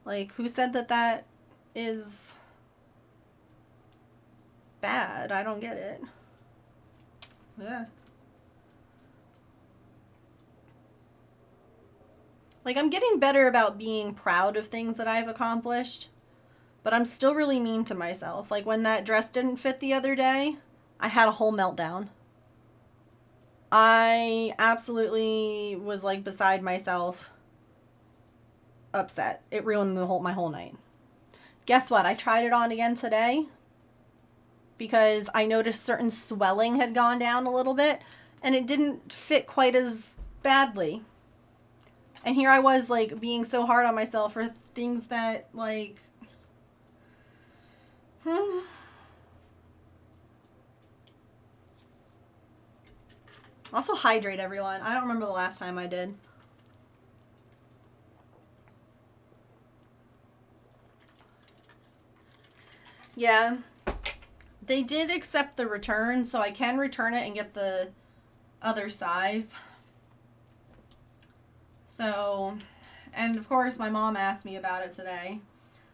Like, who said that that is bad? I don't get it. Yeah. Like, I'm getting better about being proud of things that I've accomplished, but I'm still really mean to myself. Like, when that dress didn't fit the other day, I had a whole meltdown. I absolutely was, like, beside myself, upset. It ruined my whole night. Guess what? I tried it on again today because I noticed certain swelling had gone down a little bit and it didn't fit quite as badly. And here I was, like, being so hard on myself for things that, like... Also hydrate, everyone. I don't remember the last time I did. Yeah. They did accept the return, so I can return it and get the other size. So, and of course my mom asked me about it today.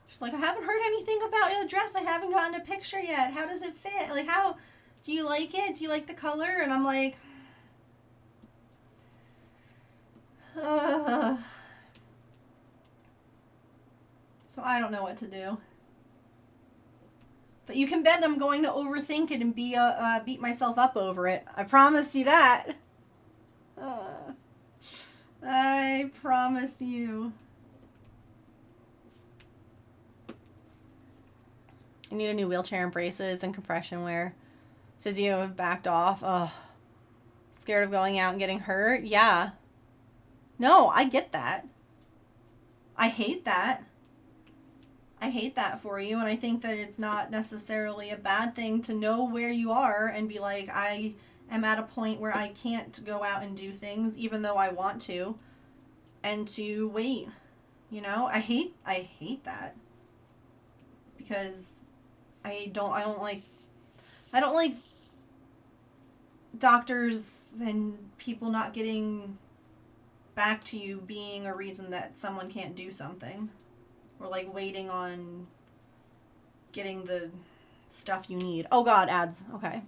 She's like, I haven't heard anything about your dress. I haven't gotten a picture yet. How does it fit? Like, how, do you like it? Do you like the color? And I'm like... So I don't know what to do. But you can bet I'm going to overthink it and beat myself up over it. I promise you that. I promise you. You need a new wheelchair and braces and compression wear. Physio have backed off. Ugh. Scared of going out and getting hurt? Yeah. No, I get that. I hate that. I hate that for you, and I think that it's not necessarily a bad thing to know where you are and be like, I am at a point where I can't go out and do things even though I want to, and to wait. You know, I hate that. Because I don't like doctors and people not getting back to you being a reason that someone can't do something. Or like waiting on getting the stuff you need. Oh God, ads. Okay.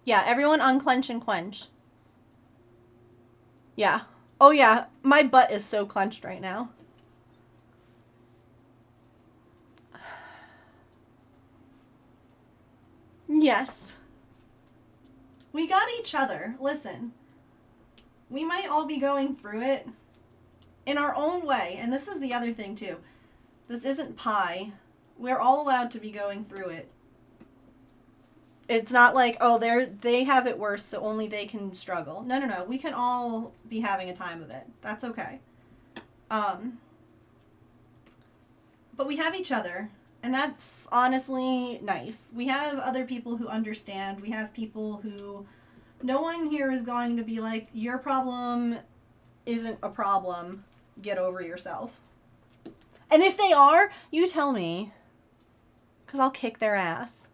Yeah, everyone unclench and quench. Yeah. Oh yeah, my butt is so clenched right now. Yes. We got each other. Listen. We might all be going through it in our own way. And this is the other thing too. This isn't pie. We're all allowed to be going through it. It's not like, oh, they have it worse, so only they can struggle. No. We can all be having a time of it. That's okay. But we have each other, and that's honestly nice. We have other people who understand. We have people who... No one here is going to be like, your problem isn't a problem. Get over yourself. And if they are, you tell me. Because I'll kick their ass.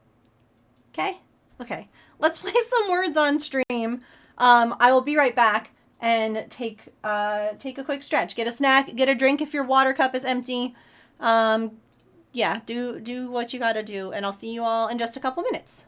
Okay? Okay. Let's play some words on stream. I will be right back and take a quick stretch. Get a snack, get a drink if your water cup is empty. Yeah, do what you gotta do, and I'll see you all in just a couple minutes.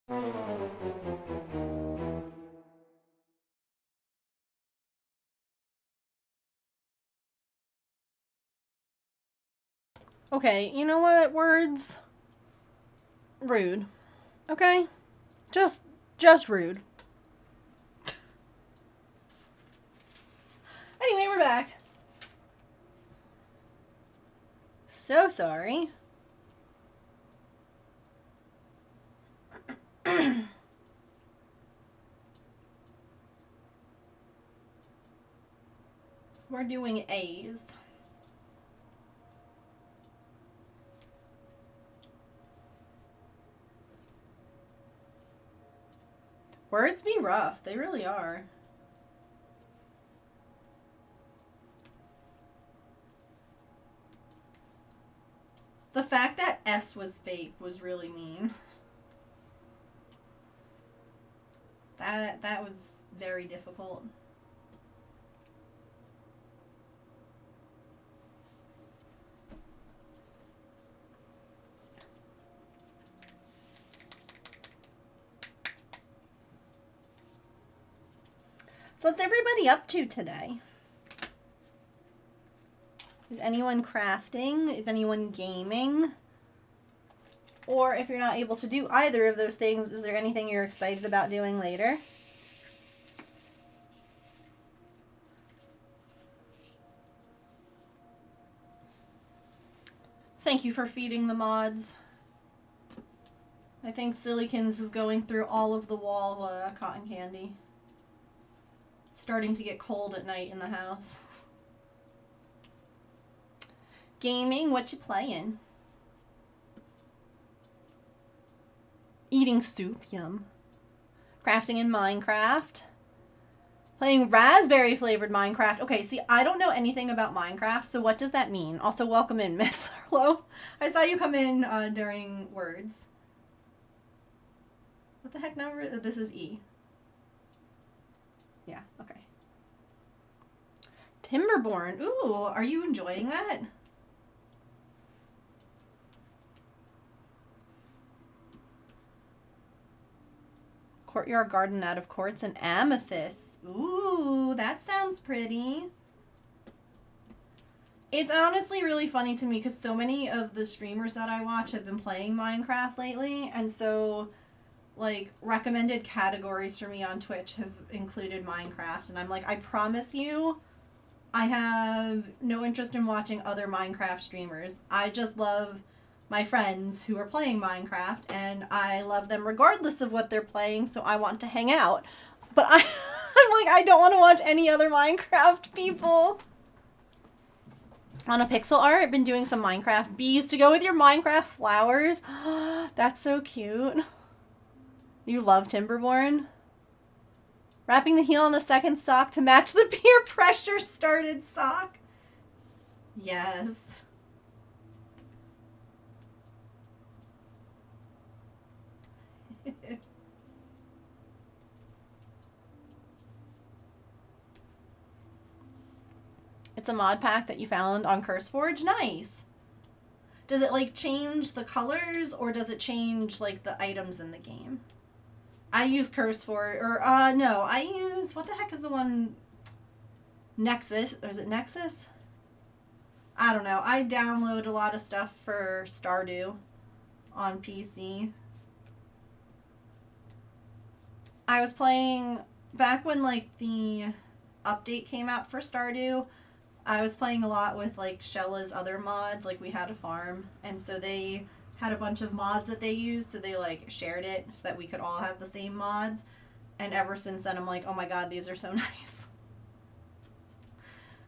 Okay, you know what? Words. Rude. Okay? Just rude. Anyway, we're back. So sorry. We're doing A's. Words be rough. They really are. The fact that S was fake was really mean. That was very difficult. So what's everybody up to today? Is anyone crafting? Is anyone gaming? Or if you're not able to do either of those things, is there anything you're excited about doing later? Thank you for feeding the mods. I think Silicons is going through all of the wall cotton candy. It's starting to get cold at night in the house. Gaming, what you playing? Eating soup, yum. Crafting in Minecraft. Playing raspberry flavored Minecraft. Okay, see, I don't know anything about Minecraft, so what does that mean? Also, welcome in, Miss. Hello. I saw you come in during words. What the heck number? This is E. Yeah, okay. Timberborn. Ooh, are you enjoying that? Courtyard garden out of quartz and amethyst. Ooh, that sounds pretty. It's honestly really funny to me because so many of the streamers that I watch have been playing Minecraft lately, and so like recommended categories for me on Twitch have included Minecraft, and I'm like, I promise you, I have no interest in watching other Minecraft streamers. I just love my friends who are playing Minecraft, and I love them regardless of what they're playing, so I want to hang out. But I'm like, I don't want to watch any other Minecraft people. On a pixel art, I've been doing some Minecraft bees to go with your Minecraft flowers. That's so cute. You love Timberborn? Wrapping the heel on the second sock to match the peer pressure started sock. Yes. It's a mod pack that you found on CurseForge. Nice. Does it like change the colors or does it change like the items in the game? I use CurseForge, or no, I use, what the heck is the one? Nexus, or is it Nexus? I don't know. I download a lot of stuff for Stardew on PC. I was playing back when like the update came out for Stardew. I was playing a lot with like Shella's other mods. Like we had a farm, and so they had a bunch of mods that they used, so they like shared it so that we could all have the same mods. And ever since then, I'm like, oh my god, these are so nice.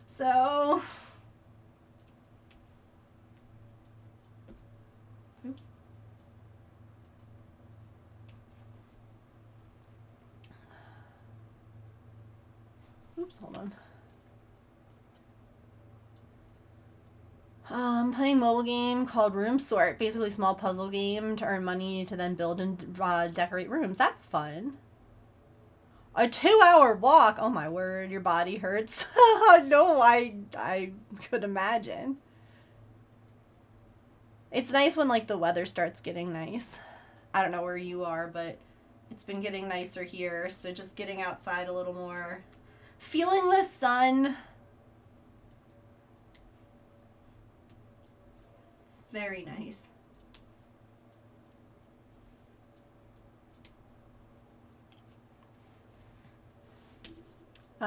So, oops. Oops, hold on. Playing a mobile game called Room Sort. Basically a small puzzle game to earn money to then build and decorate rooms. That's fun. A 2-hour walk. Oh my word, your body hurts. No, I could imagine. It's nice when like the weather starts getting nice. I don't know where you are, but It's been getting nicer here, so just getting outside a little more. Feeling the sun. It's very nice.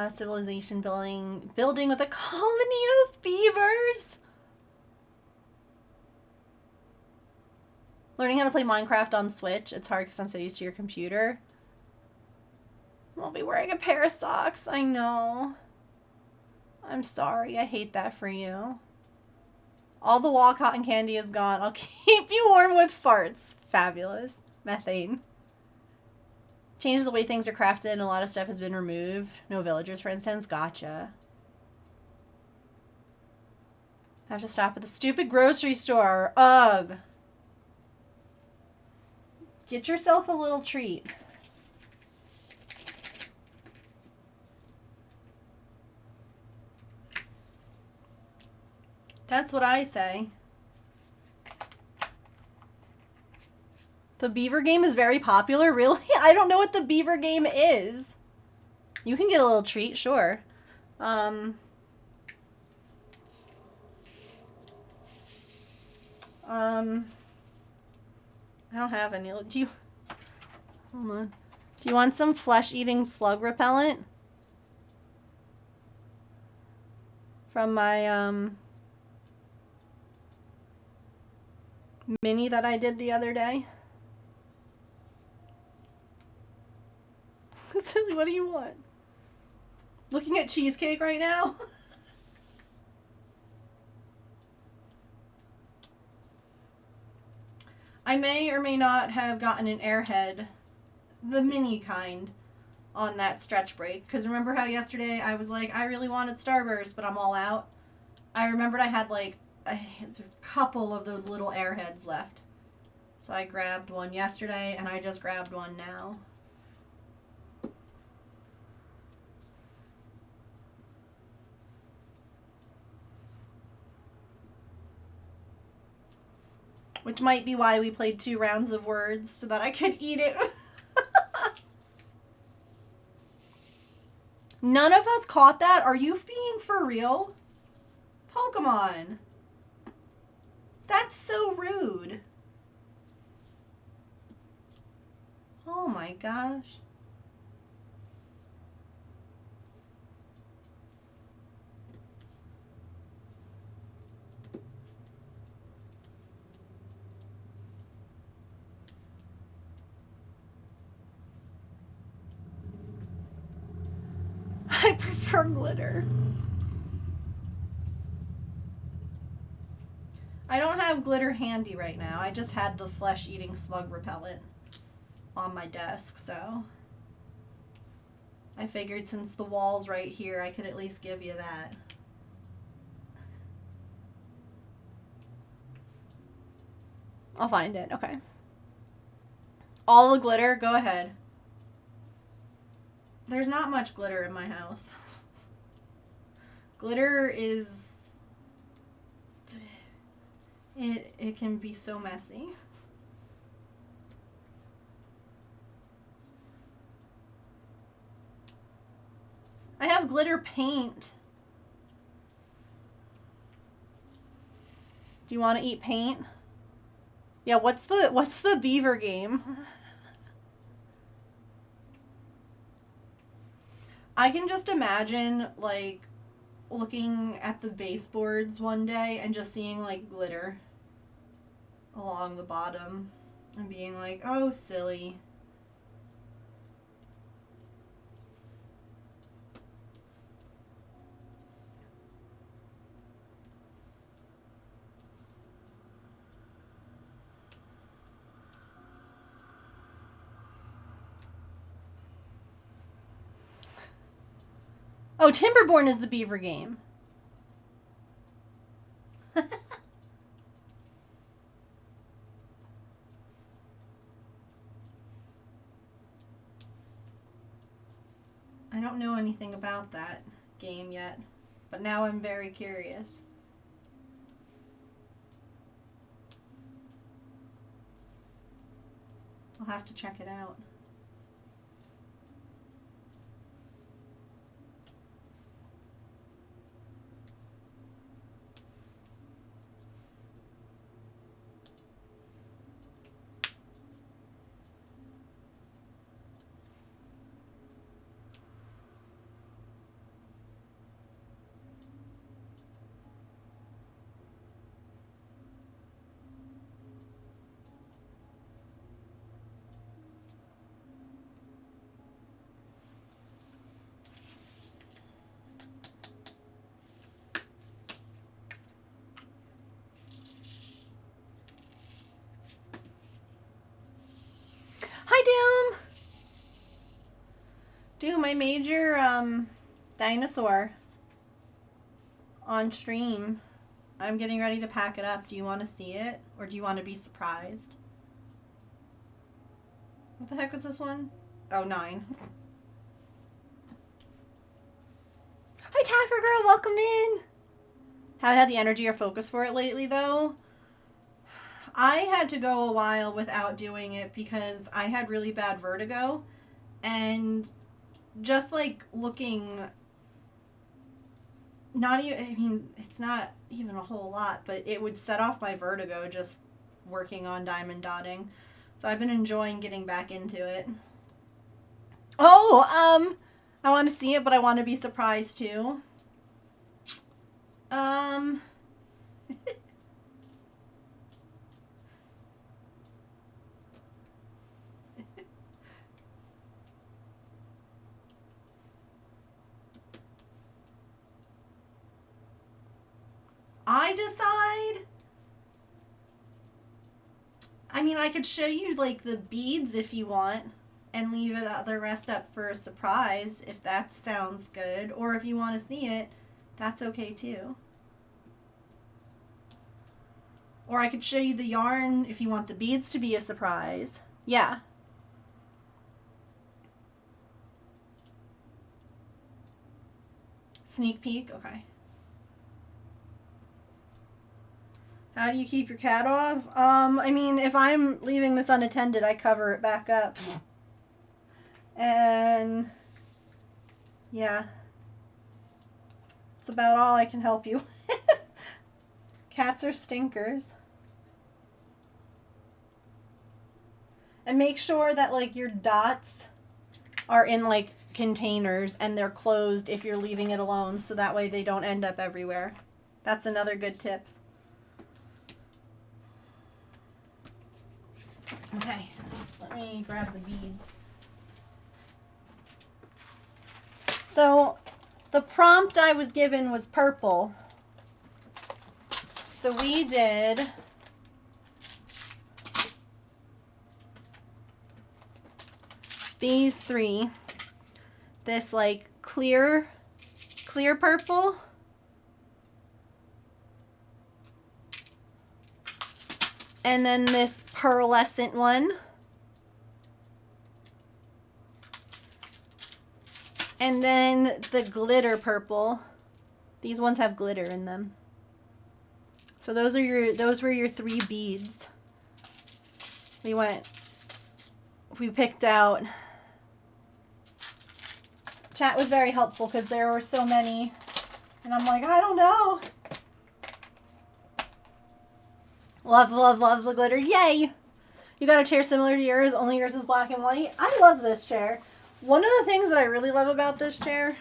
Civilization building with a colony of beavers. Learning how to play Minecraft on Switch. It's hard because I'm so used to your computer. I'll be wearing a pair of socks. I know. I'm sorry. I hate that for you. All the wall cotton candy is gone. I'll keep you warm with farts. Fabulous. Methane. Changes the way things are crafted and a lot of stuff has been removed. No villagers, for instance. Gotcha. Have to stop at the stupid grocery store. Ugh. Get yourself a little treat. That's what I say. The beaver game is very popular? Really? I don't know what the beaver game is. You can get a little treat, sure. I don't have any. Do you... Hold on. Do you want some flesh-eating slug repellent? From my, mini that I did the other day? Silly, what do you want? Looking at cheesecake right now? I may or may not have gotten an Airhead, the mini kind, on that stretch break. Because remember how yesterday I was like, I really wanted Starburst, but I'm all out? I remembered I had like just a couple of those little Airheads left. So I grabbed one yesterday, and I just grabbed one now. Which might be why we played 2 rounds of words, so that I could eat it. None of us caught that? Are you being for real? Pokemon. That's so rude. Oh my gosh. I prefer glitter. I don't have glitter handy right now. I just had the flesh-eating slug repellent on my desk, so I figured since the wall's right here, I could at least give you that. I'll find it. Okay. All the glitter? Go ahead. There's not much glitter in my house. Glitter is... It can be so messy. I have glitter paint. Do you want to eat paint? Yeah, what's the beaver game? I can just imagine, like, looking at the baseboards one day and just seeing, like, glitter along the bottom and being like, oh, silly. Oh, Timberborn is the beaver game. I don't know anything about that game yet, but now I'm very curious. I'll have to check it out. I made your dinosaur on stream. I'm getting ready to pack it up. Do you want to see it? Or do you want to be surprised? What the heck was this one? Oh, 9. Hi, Taffer Girl. Welcome in. Haven't had the energy or focus for it lately, though. I had to go a while without doing it because I had really bad vertigo. And just like looking, not even, I mean, it's not even a whole lot, but it would set off my vertigo just working on diamond dotting. So I've been enjoying getting back into it. Oh, I want to see it, but I want to be surprised too. I decide. I mean, I could show you like the beads if you want and leave it the rest up for a surprise if that sounds good, or if you want to see it, that's okay too. Or I could show you the yarn if you want the beads to be a surprise. Yeah. Sneak peek? Okay. How do you keep your cat off? I mean, if I'm leaving this unattended, I cover it back up. And yeah. That's about all I can help you with. Cats are stinkers. And make sure that like your dots are in like containers and they're closed if you're leaving it alone, so that way they don't end up everywhere. That's another good tip. Okay, let me grab the bead. So the prompt I was given was purple. So we did these 3. This like clear purple. And then this pearlescent one. And then the glitter purple. These ones have glitter in them. So those were your 3 beads. We picked out. Chat was very helpful because there were so many. And I'm like, I don't know. Love, love, love the glitter. Yay! You got a chair similar to yours, only yours is black and white. I love this chair. One of the things that I really love about this chair.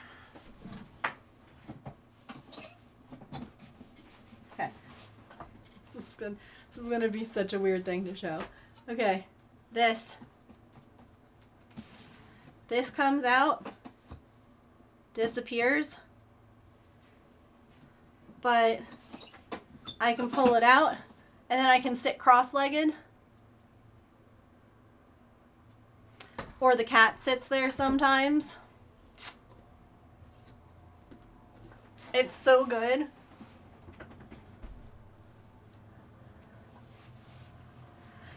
Okay. This is good. This is going to be such a weird thing to show. Okay. This comes out, disappears, but I can pull it out. And then I can sit cross-legged. Or the cat sits there sometimes. It's so good.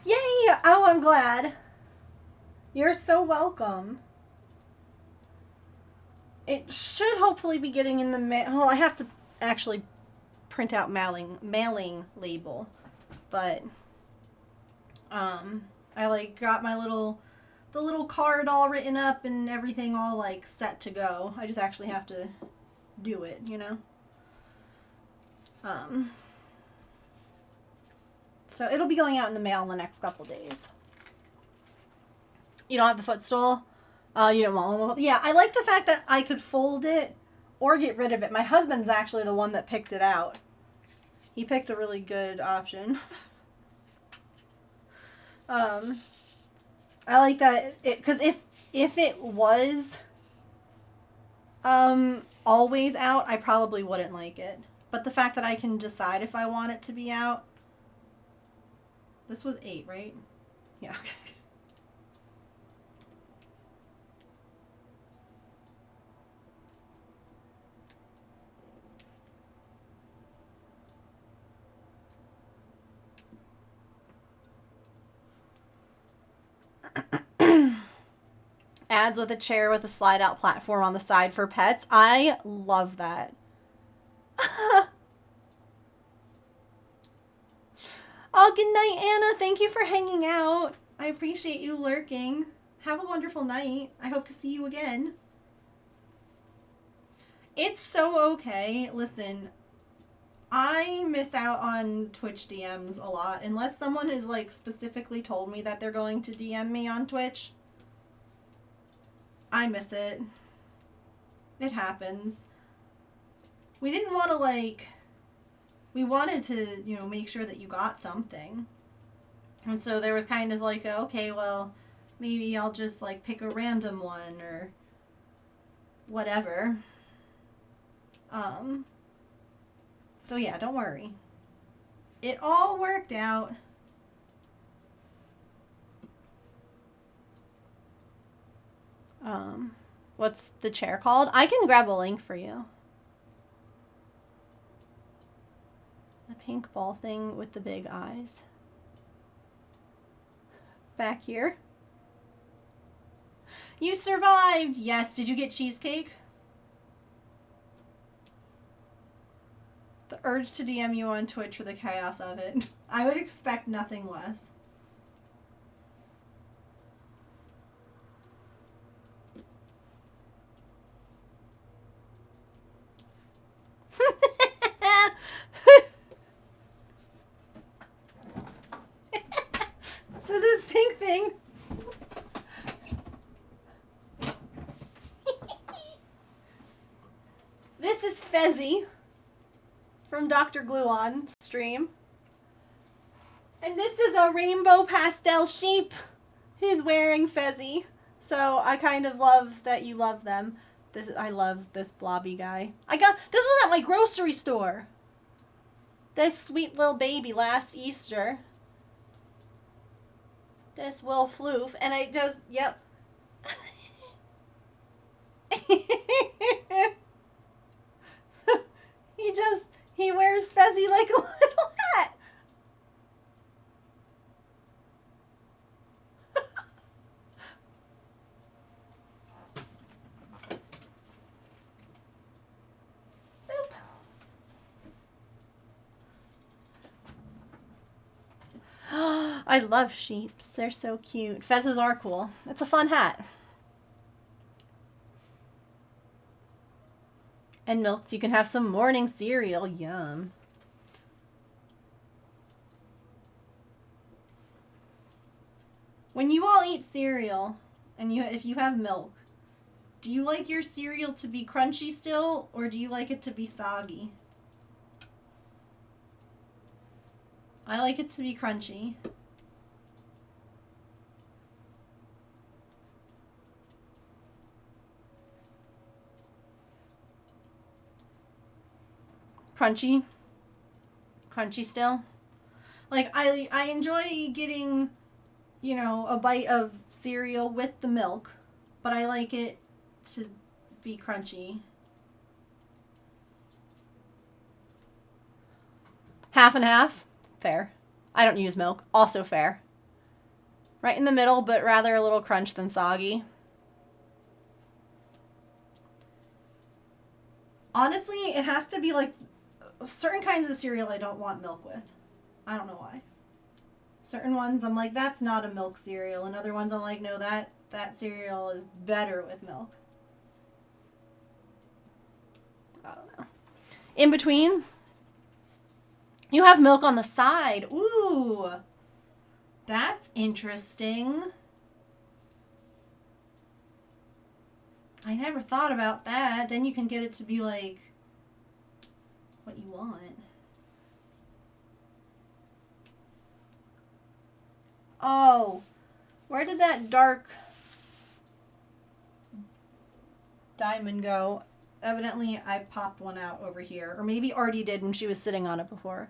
Yay! Oh, I'm glad. You're so welcome. It should hopefully be getting in the mail. Well, I have to actually print out mailing label. But I like got my the little card all written up and everything all like set to go. I just actually have to do it, you know. So it'll be going out in the mail in the next couple days. You don't have the footstool? You don't want one? Yeah, I like the fact that I could fold it or get rid of it. My husband's actually the one that picked it out. He picked a really good option. I like that because if it was always out, I probably wouldn't like it. But the fact that I can decide if I want it to be out. This was 8, right? Yeah, okay. Ads with a chair with a slide out platform on the side for pets. I love that. Oh, good night, Anna. Thank you for hanging out. I appreciate you lurking. Have a wonderful night. I hope to see you again. It's so okay. Listen, I miss out on Twitch DMs a lot. Unless someone has, like, specifically told me that they're going to DM me on Twitch, I miss it. It happens. We didn't want to, like... We wanted to, you know, make sure that you got something. And so there was kind of like, okay, well, maybe I'll just, like, pick a random one or whatever. So yeah, don't worry. It all worked out. What's the chair called? I can grab a link for you. The pink ball thing with the big eyes. Back here. You survived! Yes, did you get cheesecake? The urge to DM you on Twitch for the chaos of it. I would expect nothing less. So this pink thing. This is Fezzy from Dr. Gluon's stream. And this is a rainbow pastel sheep who's wearing Fezzy. So I kind of love that you love them. I love this blobby guy. This was at my grocery store. This sweet little baby last Easter. This Will Floof. And I just, yep. He wears Fezzy like a little hat. I love sheeps. They're so cute. Fezzes are cool. It's a fun hat. And milk, so you can have some morning cereal. Yum. When you all eat cereal, and if you have milk, do you like your cereal to be crunchy still, or do you like it to be soggy? I like it to be crunchy. Crunchy? Crunchy still? Like, I enjoy getting, you know, a bite of cereal with the milk, but I like it to be crunchy. Half and half? Fair. I don't use milk. Also fair. Right in the middle, but rather a little crunch than soggy. Honestly, it has to be like certain kinds of cereal I don't want milk with. I don't know why. Certain ones I'm like, that's not a milk cereal. And other ones I'm like, no, that cereal is better with milk. I don't know. In between, you have milk on the side. Ooh, that's interesting. I never thought about that. Then you can get it to be like what you want. Oh, where did that dark diamond go? Evidently, I popped one out over here. Or maybe Artie did when she was sitting on it before.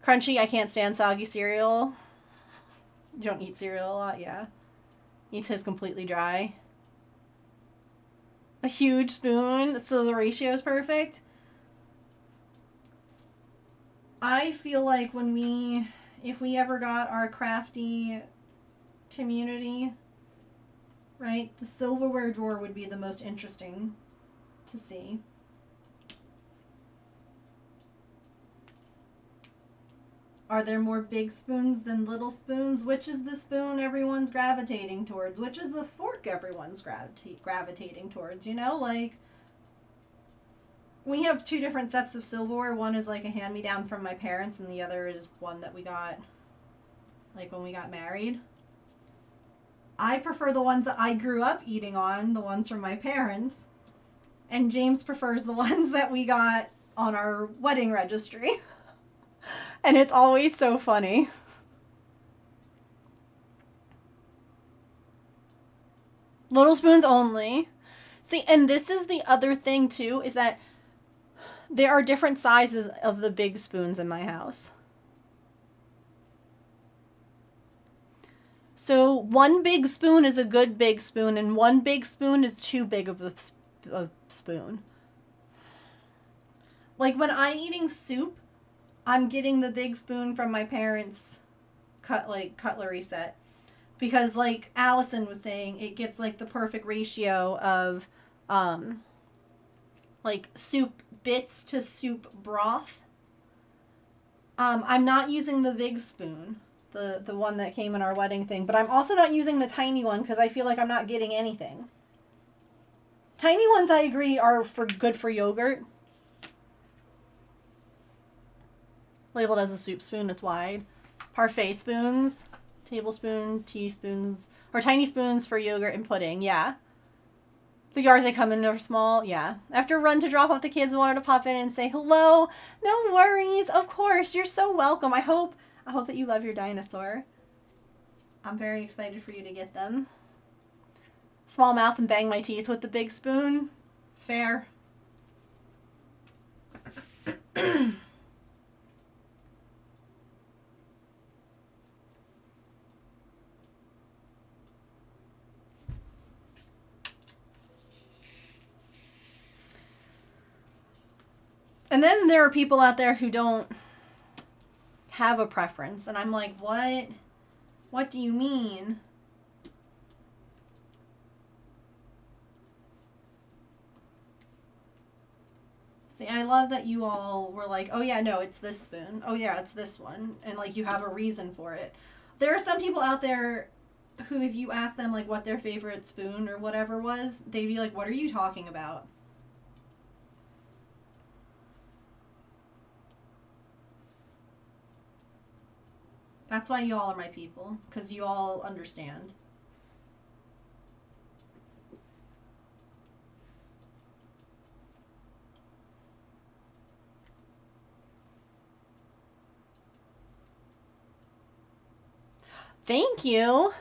Crunchy, I can't stand soggy cereal. You don't eat cereal a lot, yeah. Eats his completely dry. A huge spoon, so the ratio is perfect. I feel like if we ever got our crafty community, right? The silverware drawer would be the most interesting to see. Are there more big spoons than little spoons? Which is the spoon everyone's gravitating towards? Which is the fork everyone's gravitating towards? You know, like, we have two different sets of silverware. One is like a hand-me-down from my parents, and the other is one that we got, like, when we got married. I prefer the ones that I grew up eating on, the ones from my parents. And James prefers the ones that we got on our wedding registry. And it's always so funny. Little spoons only. See, and this is the other thing too, is that there are different sizes of the big spoons in my house. So one big spoon is a good big spoon, and one big spoon is too big of a spoon. Like when I'm eating soup, I'm getting the big spoon from my parents' cutlery set. Because like Allison was saying, it gets like the perfect ratio of like soup bits to soup broth. I'm not using the big spoon, the one that came in our wedding thing, but I'm also not using the tiny one because I feel like I'm not getting anything. Tiny ones, I agree, are good for yogurt. Labeled as a soup spoon, it's wide. Parfait spoons, tablespoon, teaspoons, or tiny spoons for yogurt and pudding, yeah. The yards they come in are small, yeah. After a run to drop off the kids, wanted to pop in and say hello. No worries, of course, you're so welcome. I hope that you love your dinosaur. I'm very excited for you to get them. Small mouth and bang my teeth with the big spoon. Fair. And then there are people out there who don't have a preference. And I'm like, what? What do you mean? See, I love that you all were like, oh yeah, no, it's this spoon. Oh yeah, it's this one. And like you have a reason for it. There are some people out there who, if you ask them like what their favorite spoon or whatever was, they'd be like, what are you talking about? That's why you all are my people, because you all understand. Thank you.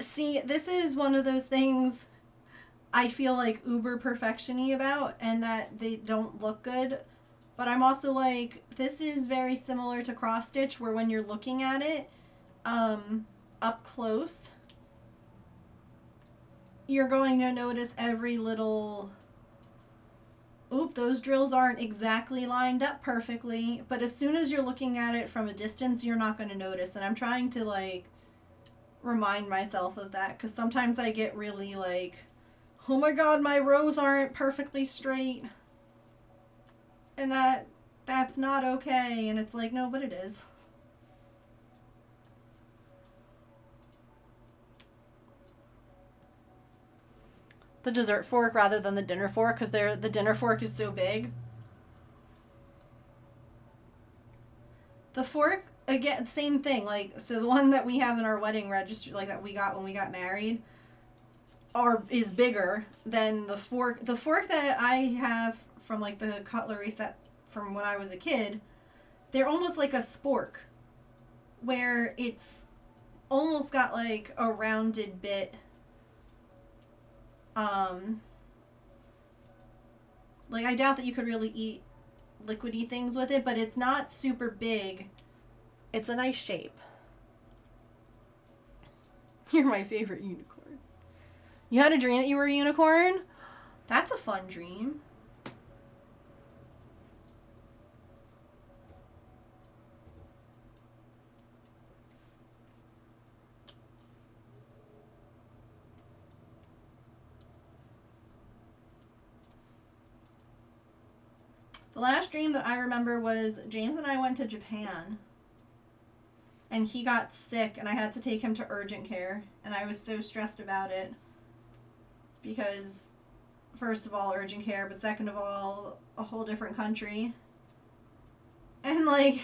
See, this is one of those things I feel like uber perfection-y about, and that they don't look good. But I'm also like, this is very similar to cross stitch, where when you're looking at it up close, you're going to notice every little, oop, those drills aren't exactly lined up perfectly. But as soon as you're looking at it from a distance, you're not going to notice. And I'm trying to like remind myself of that, because sometimes I get really like, oh my god, my rows aren't perfectly straight. And that's not okay. And it's like, no, but it is. The dessert fork rather than the dinner fork, because the dinner fork is so big. The fork, again, same thing. Like, so the one that we have in our wedding registry, like that we got when we got married, is bigger than the fork. The fork that I have from like the cutlery set from when I was a kid, they're almost like a spork, where it's almost got like a rounded bit. Like I doubt that you could really eat liquidy things with it, but it's not super big. It's a nice shape. You're my favorite unicorn. You had a dream that you were a unicorn? That's a fun dream. The last dream that I remember was James and I went to Japan. And he got sick and I had to take him to urgent care. And I was so stressed about it. Because, first of all, urgent care, but second of all, a whole different country. And, like,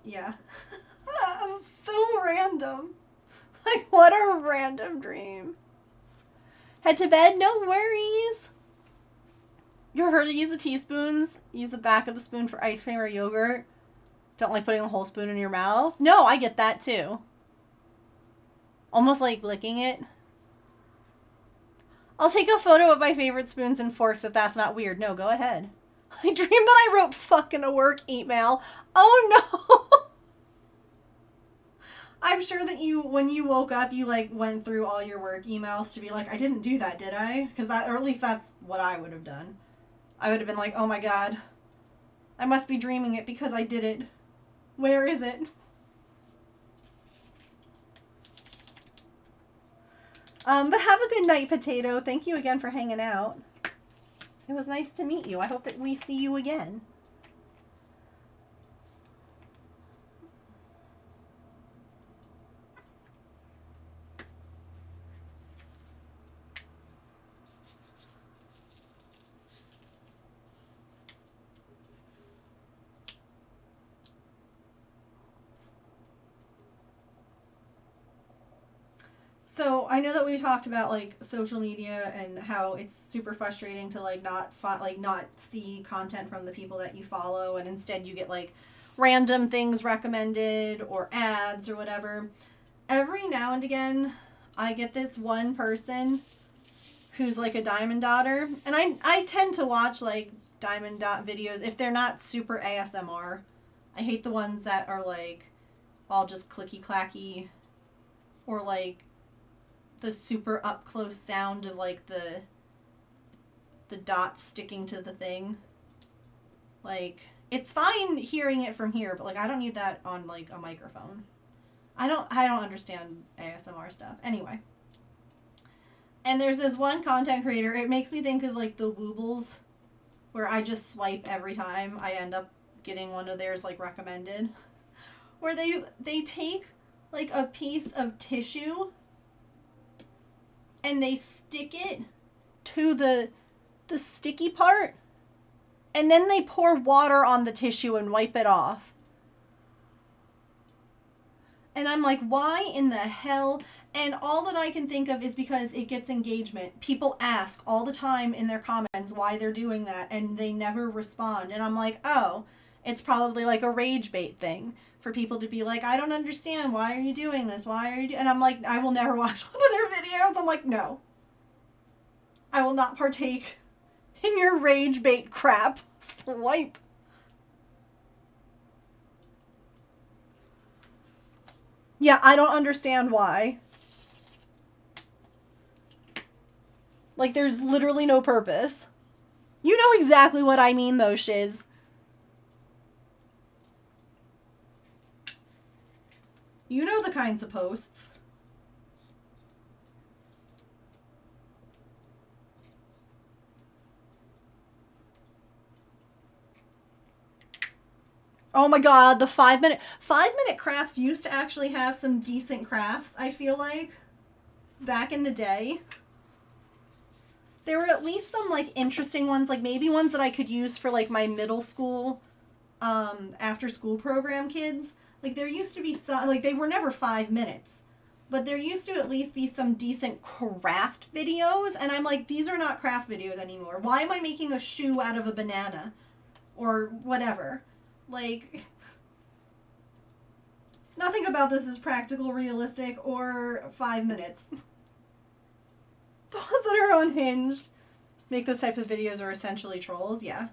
yeah. So random. Like, what a random dream. Head to bed, no worries. You ever heard of use the teaspoons? Use the back of the spoon for ice cream or yogurt. Don't like putting the whole spoon in your mouth. No, I get that too. Almost like licking it. I'll take a photo of my favorite spoons and forks if that's not weird. No, go ahead. I dreamed that I wrote fuck in a work email. Oh no. I'm sure that you, when you woke up, you like went through all your work emails to be like, I didn't do that, did I? Because that, or at least that's what I would have done. I would have been like, oh my god, I must be dreaming it because I did it. Where is it? But have a good night, Potato. Thank you again for hanging out. It was nice to meet you. I hope that we see you again. So I know that we talked about like social media and how it's super frustrating to like not see content from the people that you follow, and instead you get like random things recommended or ads or whatever. Every now and again, I get this one person who's like a Diamond Daughter, and I tend to watch like Diamond Dot videos if they're not super ASMR. I hate the ones that are like all just clicky clacky or like the super up close sound of like the dots sticking to the thing. Like, it's fine hearing it from here, but like I don't need that on like a microphone. I don't understand ASMR stuff. Anyway. And there's this one content creator, it makes me think of like the Woobles, where I just swipe every time I end up getting one of theirs like recommended. Where they take like a piece of tissue and they stick it to the sticky part, and then they pour water on the tissue and wipe it off. And I'm like, why in the hell? And all that I can think of is because it gets engagement. People ask all the time in their comments why they're doing that, and they never respond. And I'm like, oh, it's probably like a rage bait thing for people to be like, I don't understand. Why are you doing this? Why are you And I'm like, I will never watch one of their videos. I'm like, no. I will not partake in your rage bait crap. Swipe. Yeah, I don't understand why. Like, there's literally no purpose. You know exactly what I mean, though, Shiz. You know the kinds of posts. Oh my god, the 5-minute crafts used to actually have some decent crafts, I feel like. Back in the day. There were at least some like interesting ones, like maybe ones that I could use for like my middle school after school program kids. Like there used to be some, like they were never 5 minutes, but there used to at least be some decent craft videos, and I'm like, these are not craft videos anymore. Why am I making a shoe out of a banana or whatever? Like, nothing about this is practical, realistic, or 5 minutes. The ones that are unhinged make those type of videos are essentially trolls, yeah.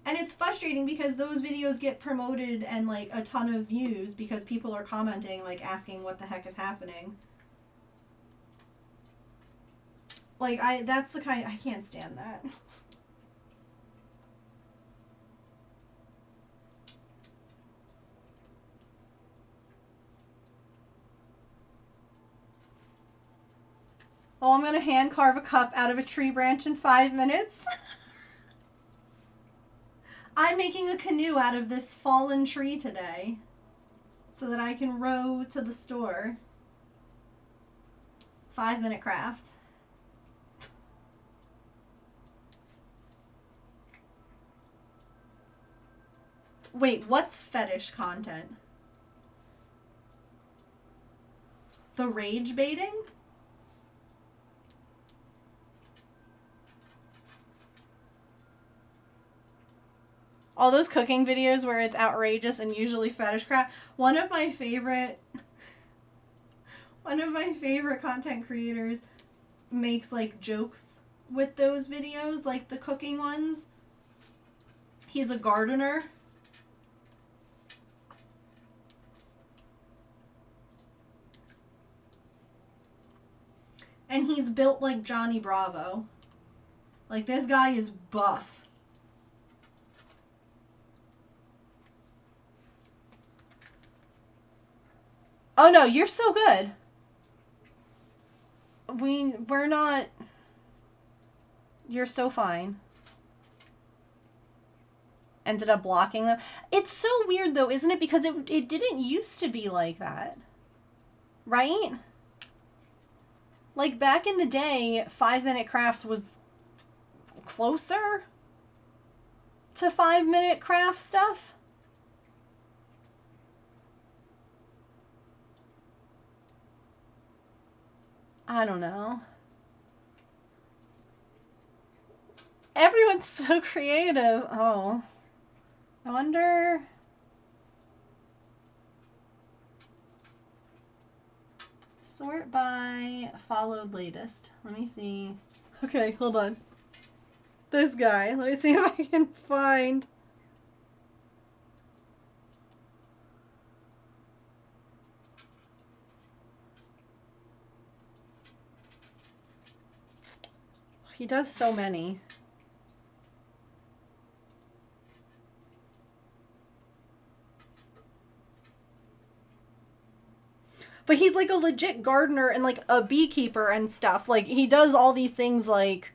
And it's frustrating because those videos get promoted and like a ton of views because people are commenting, like asking what the heck is happening. Like, that's the kind, I can't stand that. Oh, I'm gonna hand carve a cup out of a tree branch in 5 minutes. I'm making a canoe out of this fallen tree today so that I can row to the store. 5-minute craft. Wait, what's fetish content? The rage baiting? All those cooking videos where it's outrageous and usually fetish crap. One of my favorite content creators makes like jokes with those videos, like the cooking ones. He's a gardener. And he's built like Johnny Bravo. Like, this guy is buff. Oh no, you're so good. We're not... You're so fine. Ended up blocking them. It's so weird though, isn't it? Because it didn't used to be like that. Right? Like, back in the day, 5-minute crafts was closer to 5-minute craft stuff. I don't know. Everyone's so creative. Oh. I wonder... Sort by followed latest. Let me see. Okay, hold on. This guy. Let me see if I can find... He does so many. But he's like a legit gardener and like a beekeeper and stuff. Like, he does all these things like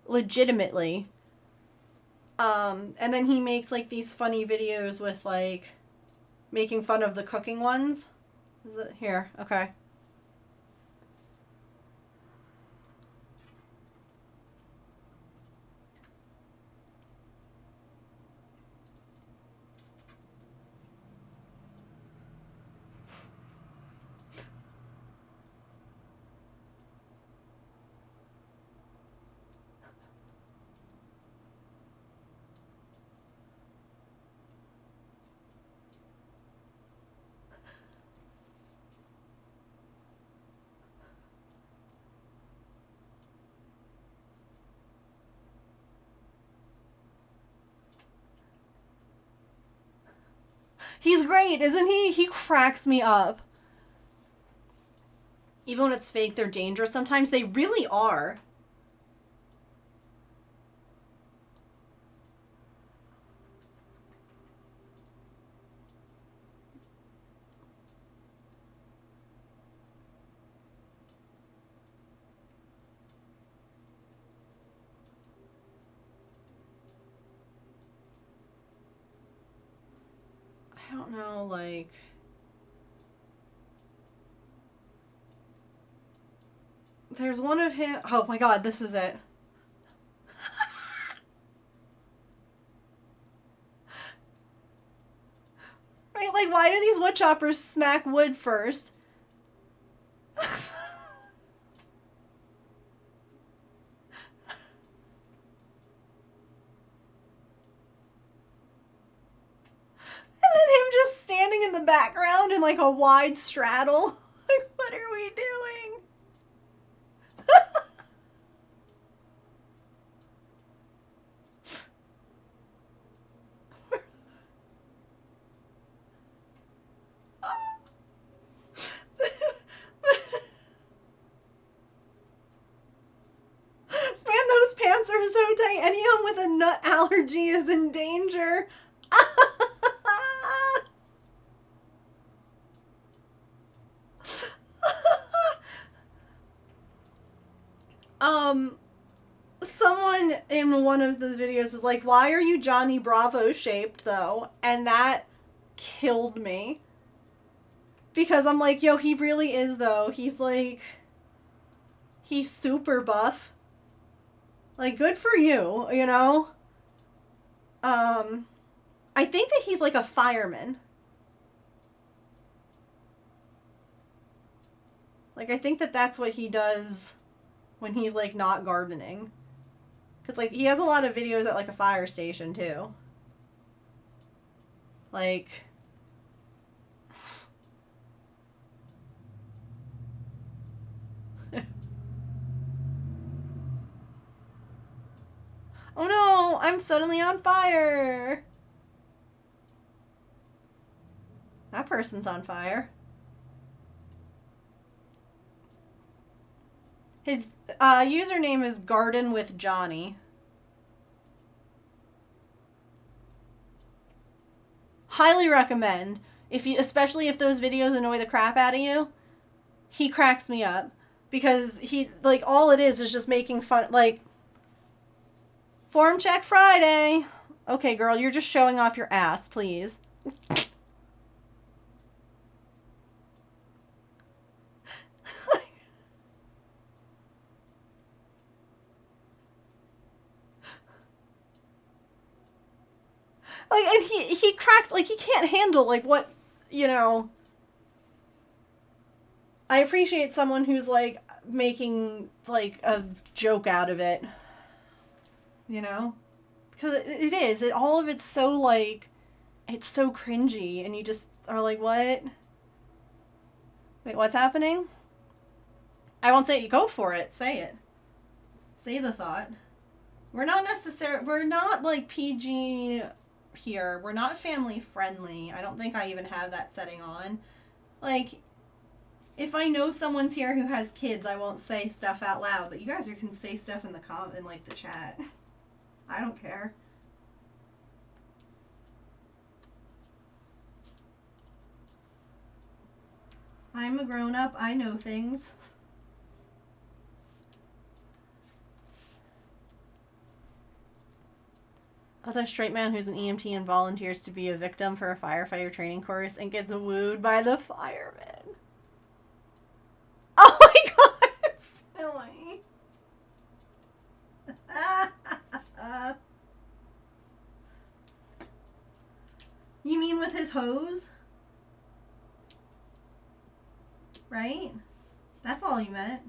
legitimately. And then he makes like these funny videos with like making fun of the cooking ones. Is it here? Okay. He's great, isn't he? He cracks me up. Even when it's fake, they're dangerous. Sometimes they really are. I don't know, like... There's one of him... Oh my god, this is it. Right, like, why do these wood choppers smack wood first? And then him just standing in the background in like a wide straddle. Like, what are we doing? Man, those pants are so tight. Anyone with a nut allergy is in danger. Someone in one of the videos was like, why are you Johnny Bravo shaped though? And that killed me. Because I'm like, yo, he really is though. He's like, he's super buff. Like, good for you, you know? I think that he's like a fireman. Like, I think that that's what he does when he's like not gardening. Because, like, he has a lot of videos at, like, a fire station, too. Like... oh no! I'm suddenly on fire! That person's on fire. His username is Garden with Johnny. Highly recommend. If you, especially if those videos annoy the crap out of you, he cracks me up. Because he, like, all it is just making fun, like, form check Friday. Okay, girl, you're just showing off your ass, please. Like, and he cracks, like, he can't handle, like, what, you know. I appreciate someone who's, like, making, like, a joke out of it. You know? Because it is. All of it's so, like, it's so cringy, and you just are like, what? Wait, what's happening? I won't say it. Go for it. Say it. Say the thought. We're not like, PG here. We're not family friendly. I don't think I even have that setting on. Like, if I know someone's here who has kids, I won't say stuff out loud, but you guys can say stuff in the like, the chat. I don't care. I'm a grown-up. I know things. Other straight man who's an EMT and volunteers to be a victim for a firefighter training course and gets wooed by the firemen. Oh my god, it's silly. You mean with his hose? Right? That's all you meant.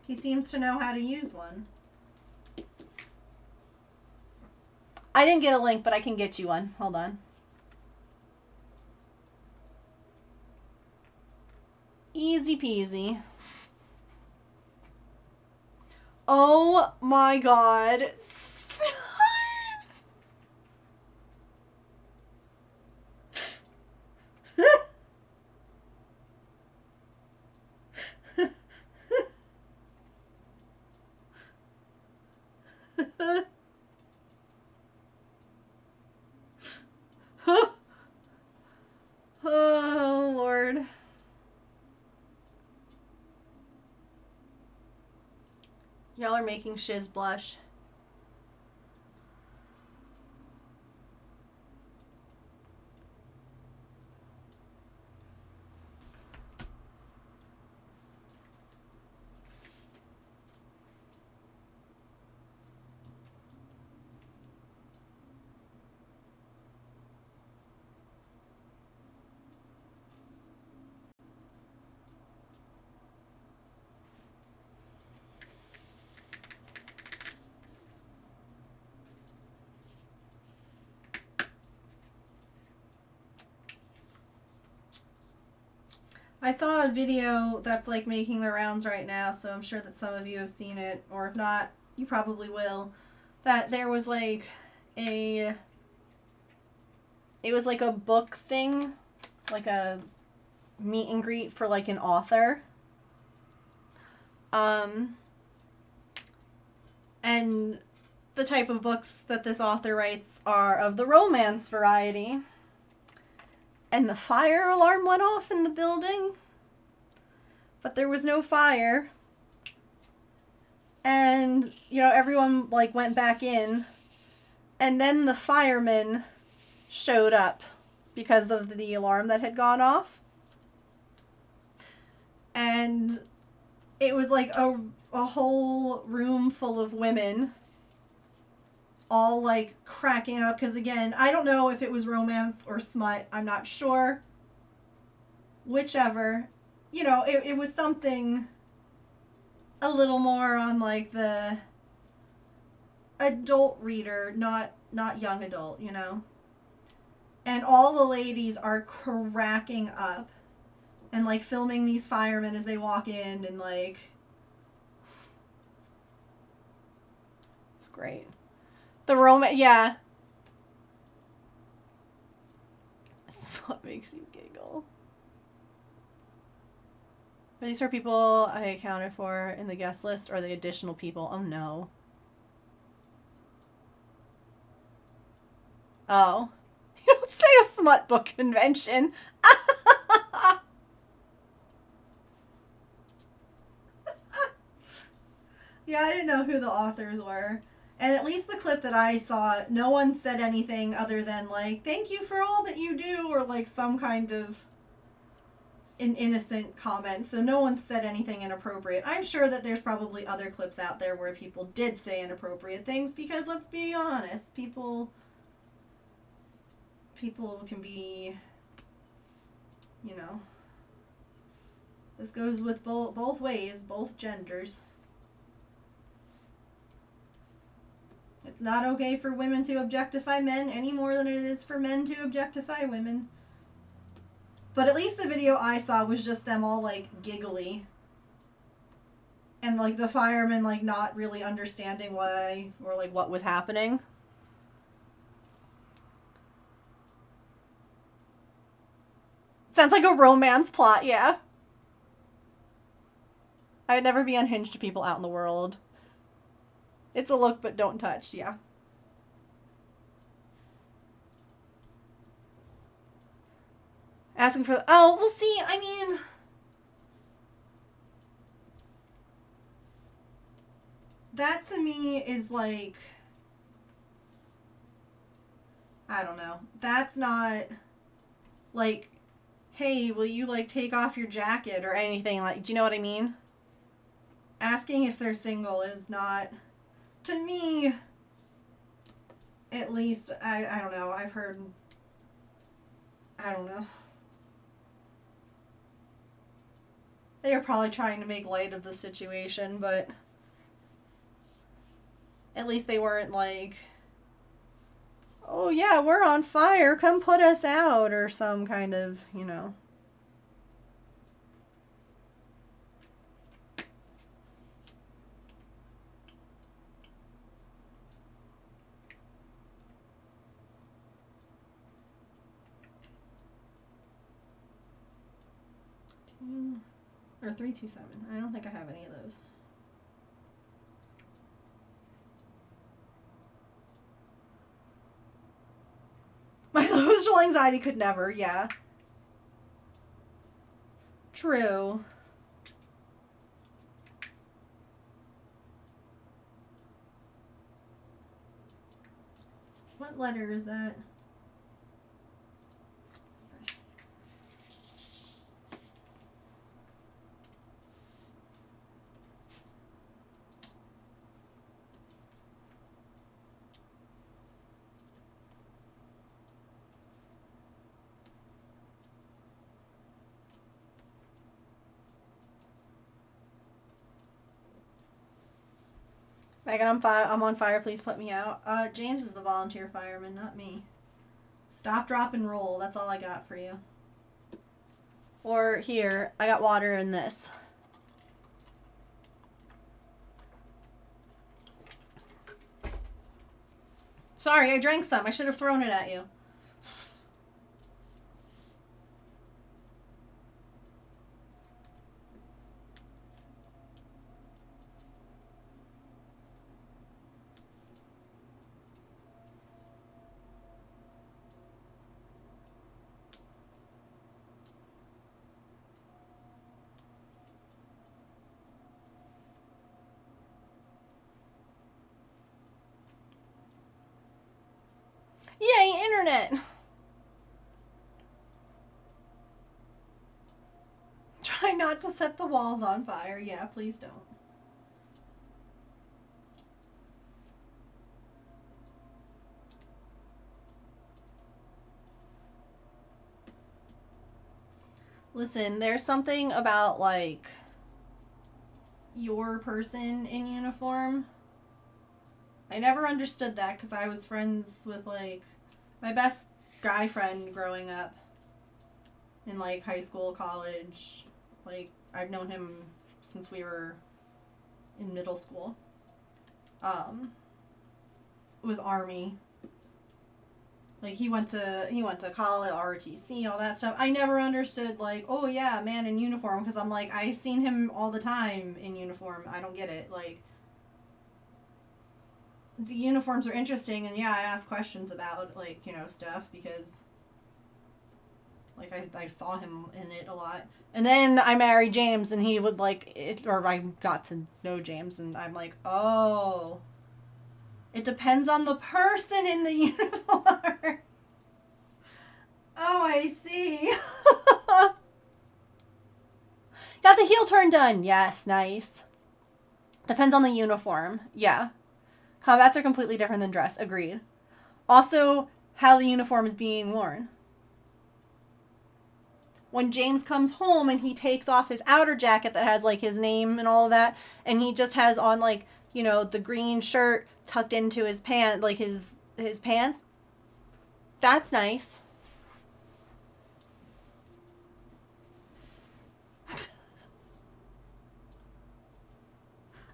He seems to know how to use one. I didn't get a link, but I can get you one. Hold on. Easy peasy. Oh my god. Oh, Lord. Y'all are making Shiz blush. I saw a video that's like making the rounds right now, so I'm sure that some of you have seen it, or if not, you probably will. That there was like it was like a book thing, like a meet and greet for like an author. And the type of books that this author writes are of the romance variety. And the fire alarm went off in the building. But there was no fire. And, you know, everyone, like, went back in. And then the firemen showed up because of the alarm that had gone off. And it was like a whole room full of women all like cracking up because, again, I don't know if it was romance or smut. I'm not sure. Whichever. You know, it was something a little more on like the adult reader, not young adult, you know. And all the ladies are cracking up and like filming these firemen as they walk in, and like it's great. The romance, yeah. This is what makes you giggle. These are people I accounted for in the guest list, or the additional people. Oh no. Oh. You don't say a smut book convention. Yeah, I didn't know who the authors were. And at least the clip that I saw, no one said anything other than like, thank you for all that you do, or like some kind of an innocent comment. So no one said anything inappropriate. I'm sure that there's probably other clips out there where people did say inappropriate things, because let's be honest, people can be, you know, this goes with both ways, both genders. It's not okay for women to objectify men any more than it is for men to objectify women. But at least the video I saw was just them all like giggly. And like the firemen like not really understanding why or like what was happening. Sounds like a romance plot, yeah. I'd never be unhinged to people out in the world. It's a look, but don't touch, yeah. Asking for, oh, well, see, I mean, that to me is like, I don't know. That's not like, hey, will you like take off your jacket or anything, like, do you know what I mean? Asking if they're single is not, to me, at least, I don't know, I've heard, I don't know. They are probably trying to make light of the situation, but at least they weren't like, oh yeah, we're on fire, come put us out, or some kind of, you know. Or 327. I don't think I have any of those. My social anxiety could never, yeah. True. What letter is that? Megan, I'm on fire. Please put me out. James is the volunteer fireman, not me. Stop, drop, and roll. That's all I got for you. Or here, I got water in this. Sorry, I drank some. I should have thrown it at you. internet. Try not to set the walls on fire. Yeah, please don't. Listen, there's something about, like, your person in uniform. I never understood that because I was friends with, like, my best guy friend growing up in, like, high school, college. Like, I've known him since we were in middle school. It was Army. Like, he went to college, ROTC, all that stuff. I never understood, like, oh yeah, man in uniform, because I'm like, I've seen him all the time in uniform. I don't get it. Like, the uniforms are interesting, and yeah, I ask questions about, like, you know, stuff, because, like, I saw him in it a lot. And then I married James, and he would, like, or I got to know James, and I'm like, oh, it depends on the person in the uniform. Oh, I see. Got the heel turn done. Yes, nice. Depends on the uniform. Yeah. Combats are completely different than dress. Agreed. Also, how the uniform is being worn. When James comes home and he takes off his outer jacket that has, like, his name and all of that, and he just has on, like, you know, the green shirt tucked into his pants, like, his pants, that's nice.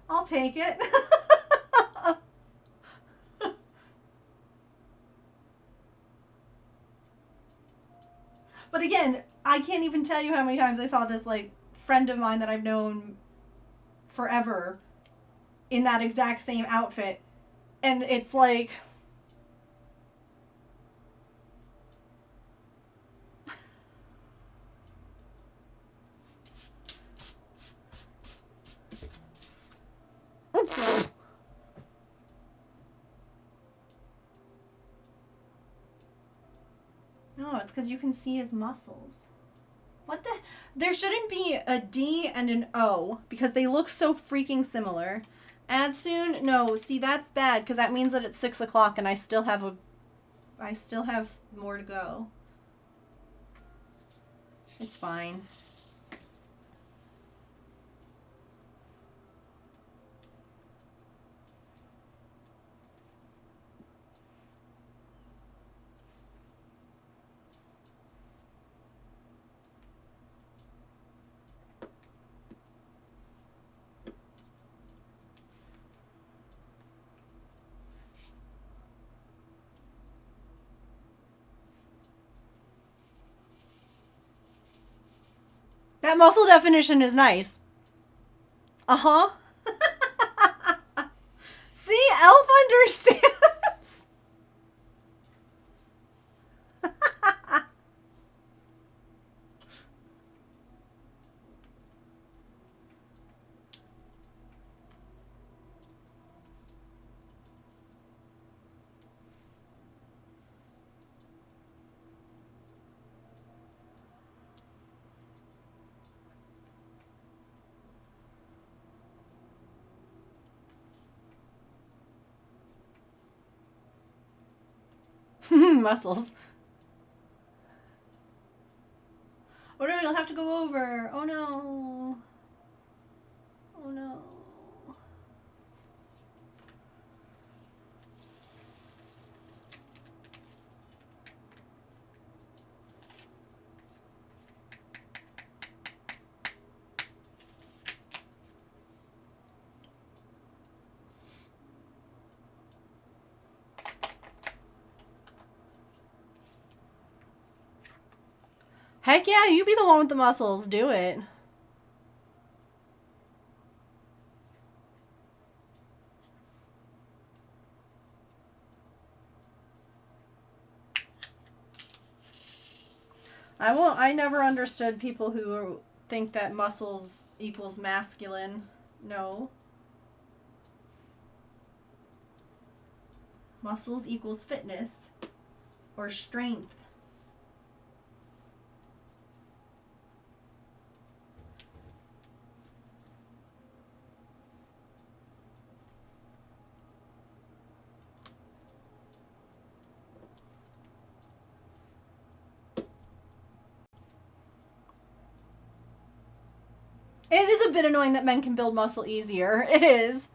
I'll take it. But again, I can't even tell you how many times I saw this, like, friend of mine that I've known forever in that exact same outfit. And it's like... No, it's because you can see his muscles. What the? There shouldn't be a D and an O because they look so freaking similar. Add soon? No, see, that's bad because that means that it's 6 o'clock and I still have more to go. It's fine. That muscle definition is nice. Uh-huh. See, Elf understands. Muscles. Oh no, you'll have to go over. Oh no. Oh no. Heck yeah, you be the one with the muscles. Do it. I never understood people who think that muscles equals masculine. No. Muscles equals fitness. or strength. It is a bit annoying that men can build muscle easier. It is.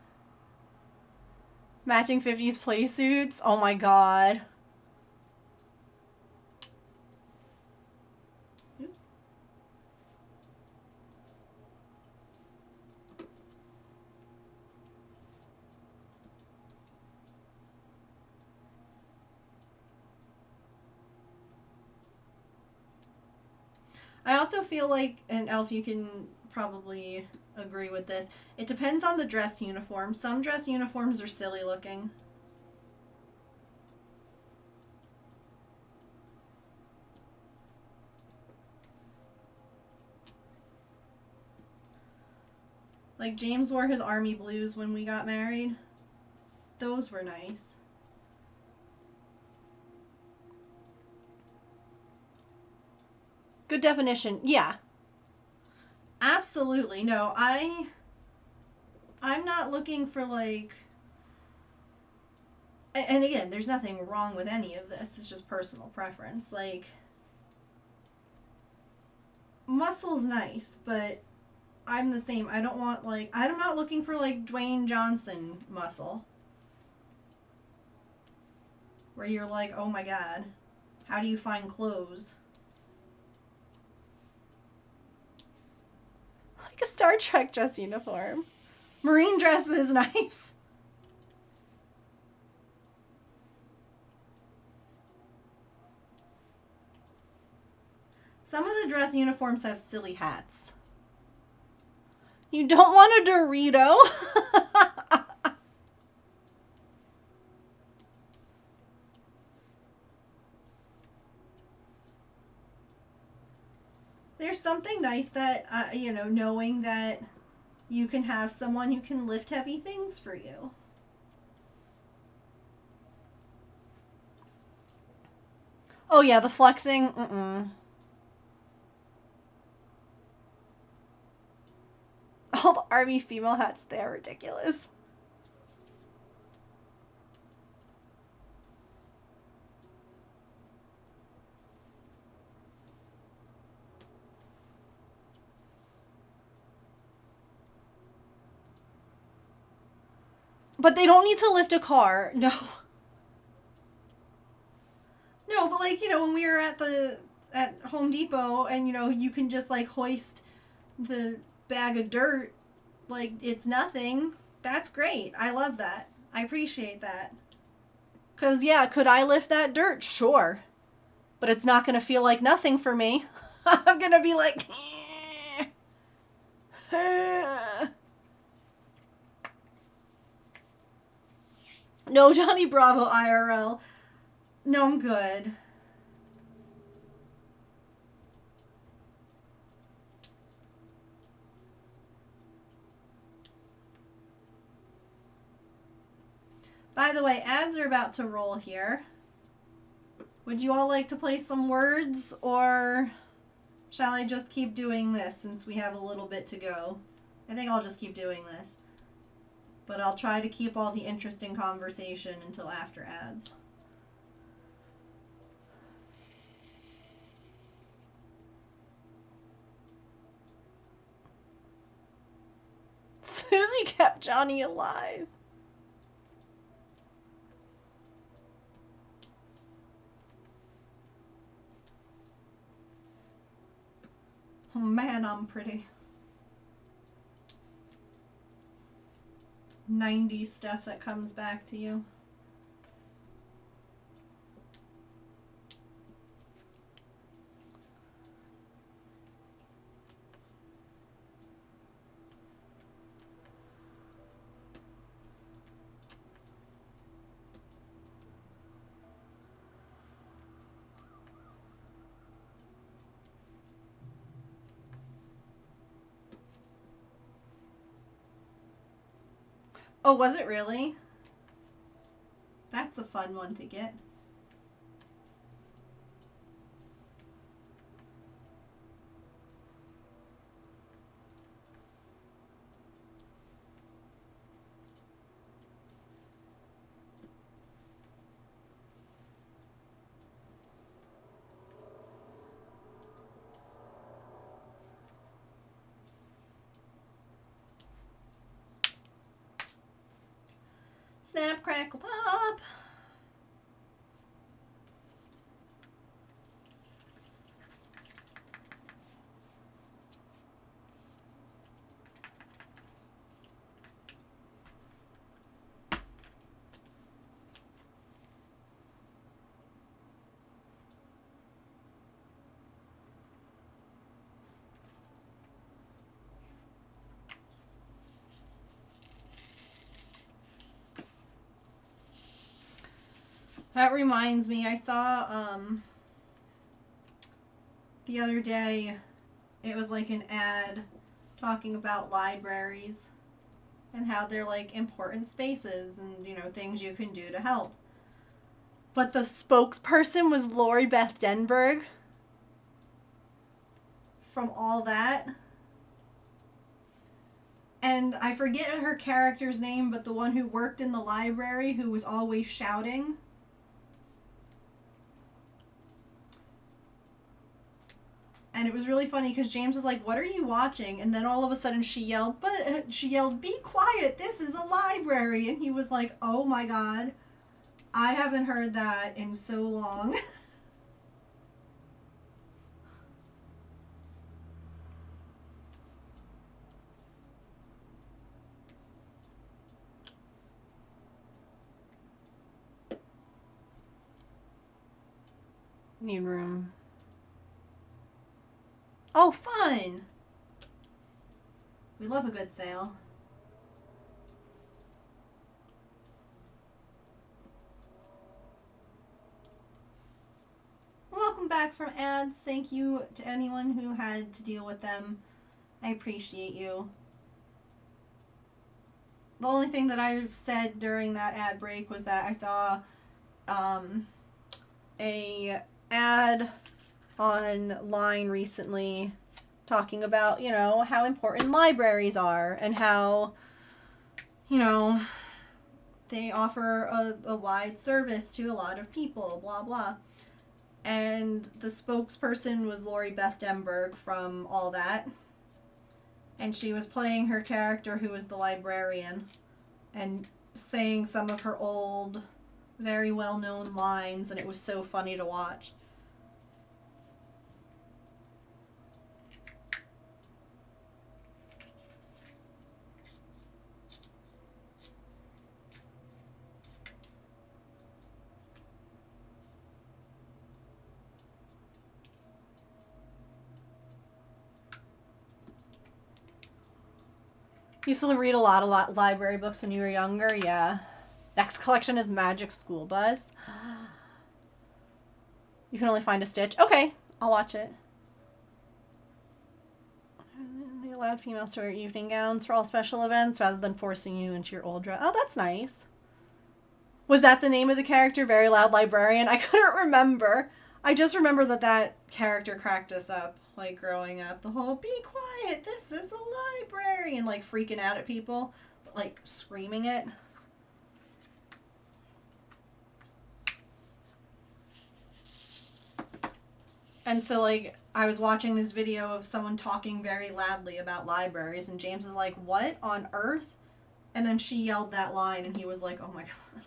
Matching 50s play suits. Oh my god. Oops. I also feel like, and Elf, you can probably agree with this, it depends on the dress uniform. Some dress uniforms are silly looking. Like James wore his army blues when we got married. Those were nice. Good definition. Yeah. Absolutely. No, I'm not looking for like, and again, there's nothing wrong with any of this. It's just personal preference. Like, muscle's nice, but I'm the same. I don't want like, I'm not looking for like Dwayne Johnson muscle. Where you're like, oh my god, how do you find clothes? Like a Star Trek dress uniform. Marine dress is nice. Some of the dress uniforms have silly hats. You don't want a Dorito? There's something nice that, you know, knowing that you can have someone who can lift heavy things for you. Oh yeah, the flexing, All the army female hats, they're ridiculous. But they don't need to lift a car. No. No, but like, you know, when we were at Home Depot and, you know, you can just like hoist the bag of dirt like it's nothing. That's great. I love that. I appreciate that. 'Cause yeah, could I lift that dirt? Sure. But it's not going to feel like nothing for me. I'm going to be like No, Johnny Bravo IRL. No, I'm good. By the way, ads are about to roll here. Would you all like to play some words, or shall I just keep doing this since we have a little bit to go? I think I'll just keep doing this. But I'll try to keep all the interesting conversation until after ads. Susie kept Johnny alive. Oh man, I'm pretty. 90s stuff that comes back to you. Oh, was it really? That's a fun one to get. Snap, crackle, pop. That reminds me, I saw the other day, it was like an ad talking about libraries and how they're like important spaces and, you know, things you can do to help. But the spokesperson was Lori Beth Denberg from All That. And I forget her character's name, but the one who worked in the library who was always shouting. And it was really funny because James was like, "What are you watching?" And then all of a sudden she yelled, "Be quiet, this is a library." And he was like, "Oh my God, I haven't heard that in so long." Need room. Oh, fun! We love a good sale. Welcome back from ads. Thank you to anyone who had to deal with them. I appreciate you. The only thing that I said during that ad break was that I saw a ad online recently talking about, you know, how important libraries are and how, you know, they offer a wide service to a lot of people, blah, blah. And the spokesperson was Lori Beth Denberg from All That. And she was playing her character who was the librarian and saying some of her old, very well-known lines, and it was so funny to watch. You used to read a lot of library books when you were younger? Yeah. Next collection is Magic School Bus. You can only find a Stitch. Okay, I'll watch it. They allowed females to wear evening gowns for all special events rather than forcing you into your old dress. Oh, that's nice. Was that the name of the character? Very Loud Librarian? I couldn't remember. I just remember that character cracked us up, like, growing up. The whole, "Be quiet, this is a library," and, like, freaking out at people, but, like, screaming it. And so, like, I was watching this video of someone talking very loudly about libraries, and James is like, "What on earth?" And then she yelled that line, and he was like, "Oh my God."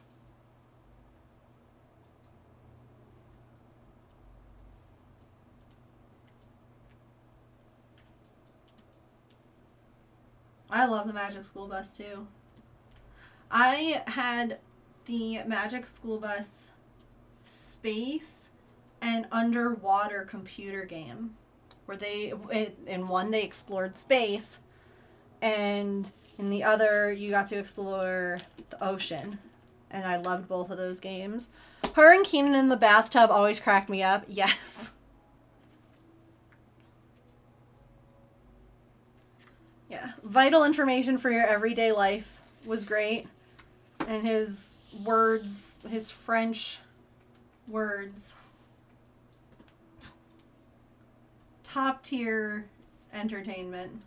I love the Magic School Bus, too. I had the Magic School Bus space and underwater computer game where in one they explored space and in the other you got to explore the ocean, and I loved both of those games. Her and Keenan in the bathtub always cracked me up. Yes. Yeah, vital information for your everyday life was great, and his words, his French words, top tier entertainment.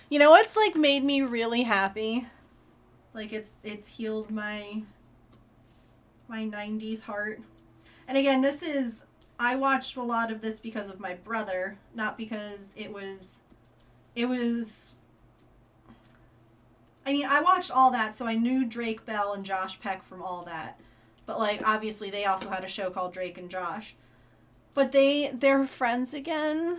You know what's like made me really happy? Like it's healed my 90s heart. And again, I watched a lot of this because of my brother, not because it was I mean, I watched all that, so I knew Drake Bell and Josh Peck from all that. But, like, obviously they also had a show called Drake and Josh. But they're friends again.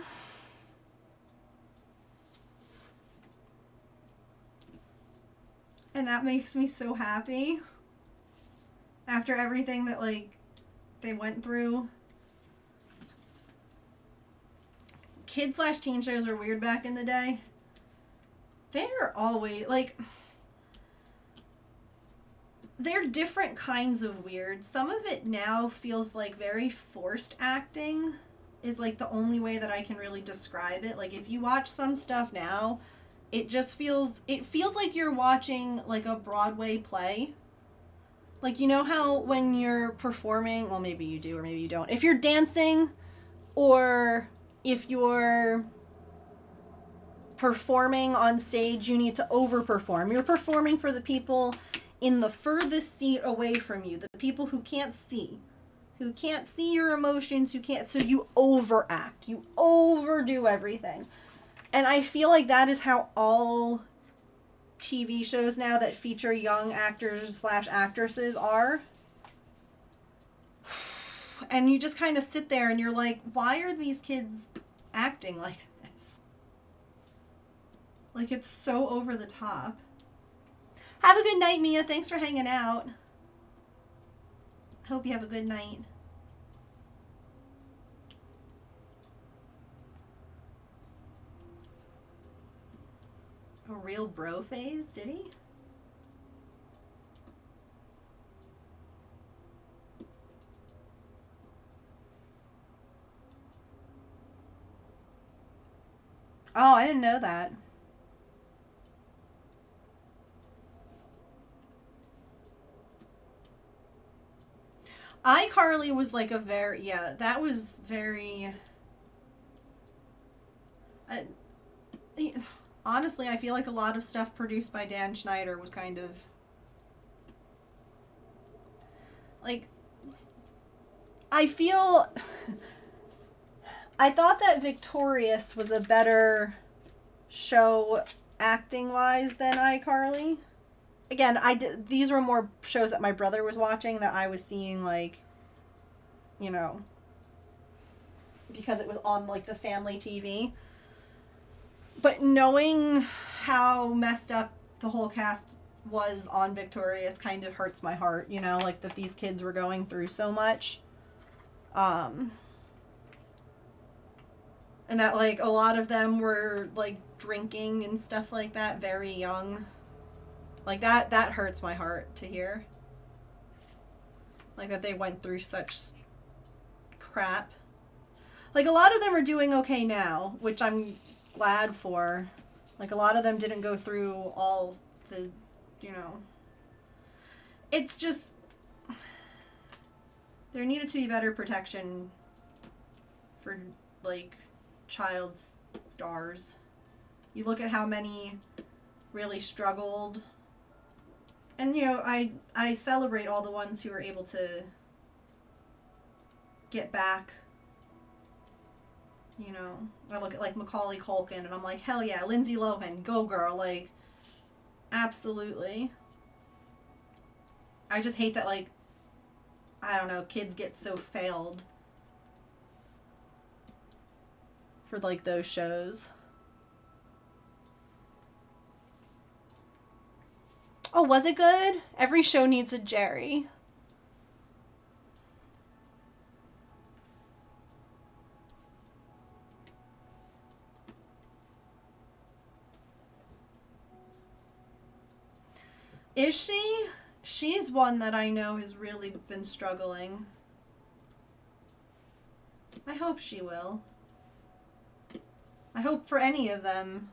And that makes me so happy. After everything that, like, they went through. Kid/teen shows were weird back in the day. They're always, like... They're different kinds of weird. Some of it now feels like very forced acting is like the only way that I can really describe it. Like if you watch some stuff now, it feels like you're watching like a Broadway play. Like you know how when you're performing, well maybe you do or maybe you don't. If you're dancing or if you're performing on stage, you need to overperform. You're performing for the people in the furthest seat away from you, the people who can't see your emotions, so you overact, you overdo everything. And I feel like that is how all TV shows now that feature young actors/actresses are. And you just kind of sit there and you're like, why are these kids acting like this? Like it's so over the top. Have a good night, Mia. Thanks for hanging out. Hope you have a good night. A real bro phase, did he? Oh, I didn't know that. iCarly was like a very, yeah, that was very, honestly, I feel like a lot of stuff produced by Dan Schneider was kind of, like, I thought that Victorious was a better show acting-wise than iCarly. Again, these were more shows that my brother was watching that I was seeing, like, you know, because it was on, like, the family TV. But knowing how messed up the whole cast was on Victorious kind of hurts my heart, you know, like, that these kids were going through so much. And that, like, a lot of them were, like, drinking and stuff like that very young. Like, that hurts my heart to hear. Like, that they went through such crap. Like, a lot of them are doing okay now, which I'm glad for. Like, a lot of them didn't go through all the, you know. It's just, there needed to be better protection for, like, child stars. You look at how many really struggled. And, you know, I celebrate all the ones who are able to get back. You know, I look at, like, Macaulay Culkin, and I'm like, hell yeah, Lindsay Lohan, go girl, like, absolutely. I just hate that, like, I don't know, kids get so failed for, like, those shows. Oh, was it good? Every show needs a Jerry. Is she? She's one that I know has really been struggling. I hope she will. I hope for any of them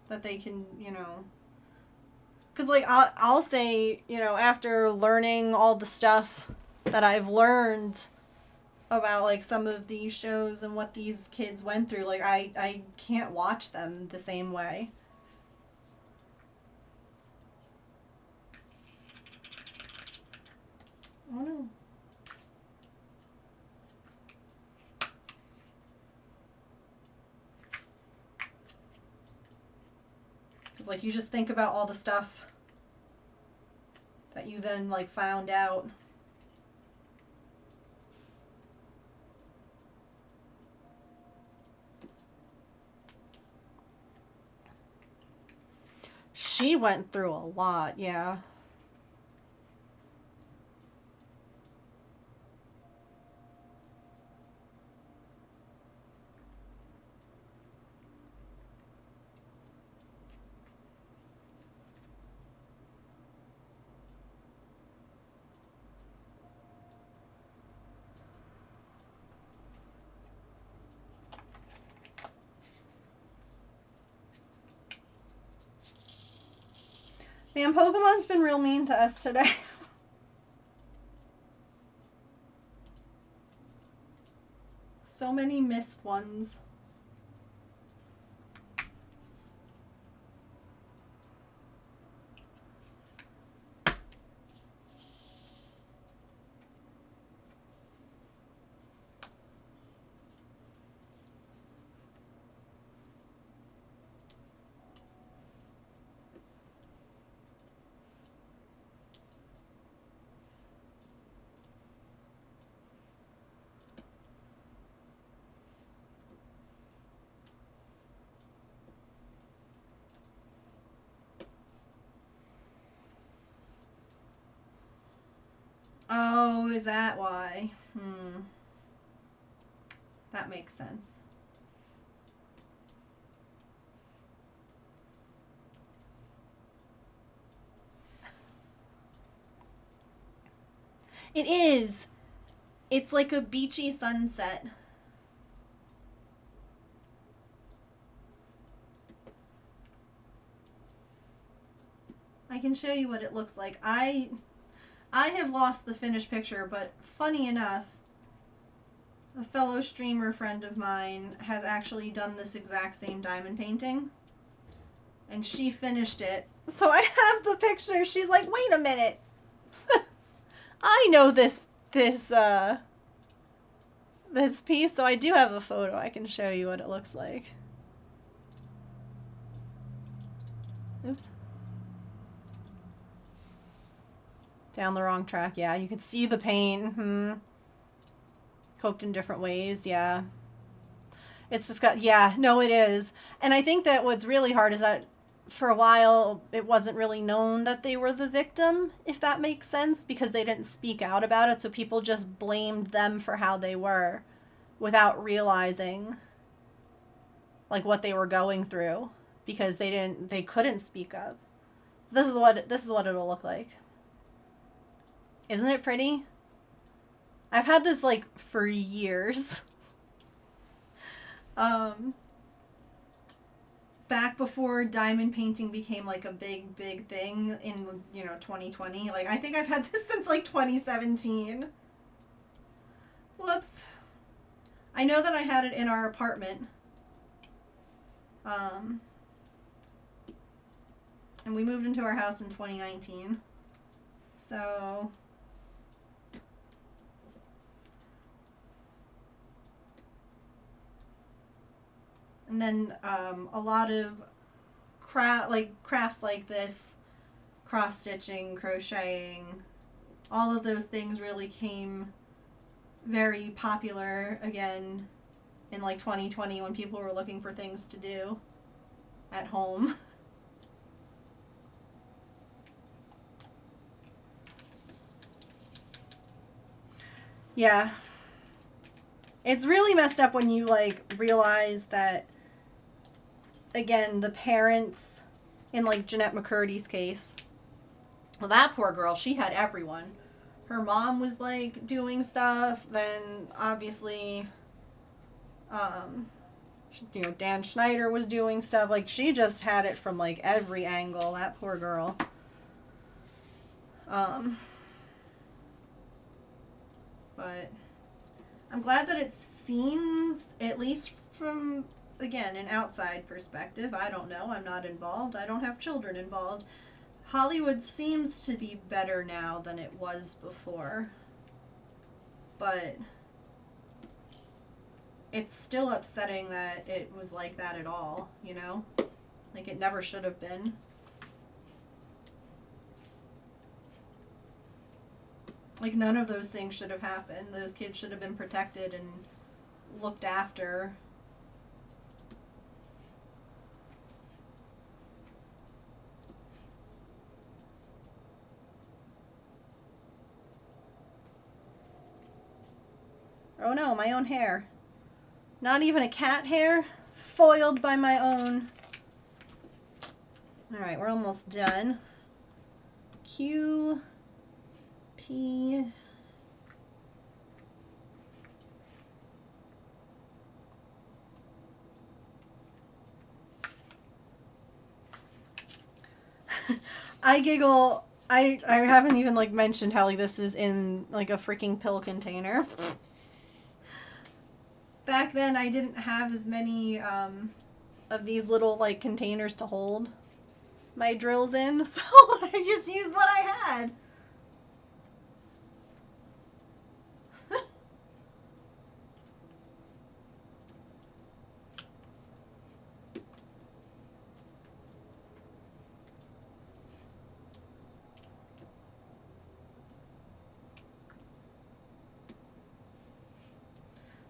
that they can, you know. Because, like, I'll say, you know, after learning all the stuff that I've learned about, like, some of these shows and what these kids went through, like, I can't watch them the same way. Oh, no. Because, like, you just think about all the stuff that you then, like, found out. She went through a lot, yeah. Man, Pokemon's been real mean to us today. So many missed ones. Oh, is that why? That makes sense. It is. It's like a beachy sunset. I can show you what it looks like. I have lost the finished picture, but funny enough, a fellow streamer friend of mine has actually done this exact same diamond painting. And she finished it. So I have the picture. She's like, wait a minute. I know this piece, so I do have a photo. I can show you what it looks like. Oops. Down the wrong track, yeah. You could see the paint. Coped in different ways, yeah. It's just got, yeah, no, it is. And I think that what's really hard is that for a while, it wasn't really known that they were the victim, if that makes sense, because they didn't speak out about it, so people just blamed them for how they were without realizing, like, what they were going through, because they couldn't speak up. This is what it'll look like. Isn't it pretty? I've had this, like, for years. Back before diamond painting became, like, a big thing in, 2020. Like, I think I've had this since, like, 2017. Whoops. I know that I had it in our apartment. And we moved into our house in 2019. So... And then a lot of crafts like this, cross-stitching, crocheting, all of those things really came very popular again in like 2020 when people were looking for things to do at home. Yeah. It's really messed up when you like realize that, again, the parents, in like Jeanette McCurdy's case, well, that poor girl, she had everyone. Her mom was like doing stuff, then obviously, Dan Schneider was doing stuff. Like, she just had it from like every angle, that poor girl. But I'm glad that it seems, at least from, again, an outside perspective, I don't know, I'm not involved, I don't have children involved, Hollywood seems to be better now than it was before. But it's still upsetting that it was like that at all, you know? Like, it never should have been. Like, none of those things should have happened. Those kids should have been protected and looked after. Oh no, my own hair. Not even a cat hair. Foiled by my own. Alright, we're almost done. Q, P, I giggle. I haven't even like mentioned how like this is in like a freaking pill container. Back then I didn't have as many of these little like containers to hold my drills in, so I just used what I had.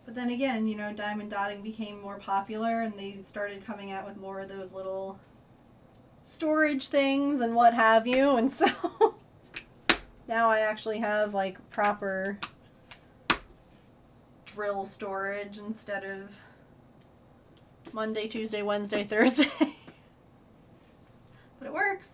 But then again, you know, diamond dotting became more popular and they started coming out with more of those little storage things and what have you, and so now I actually have like proper drill storage instead of Monday, Tuesday, Wednesday, Thursday. But it works.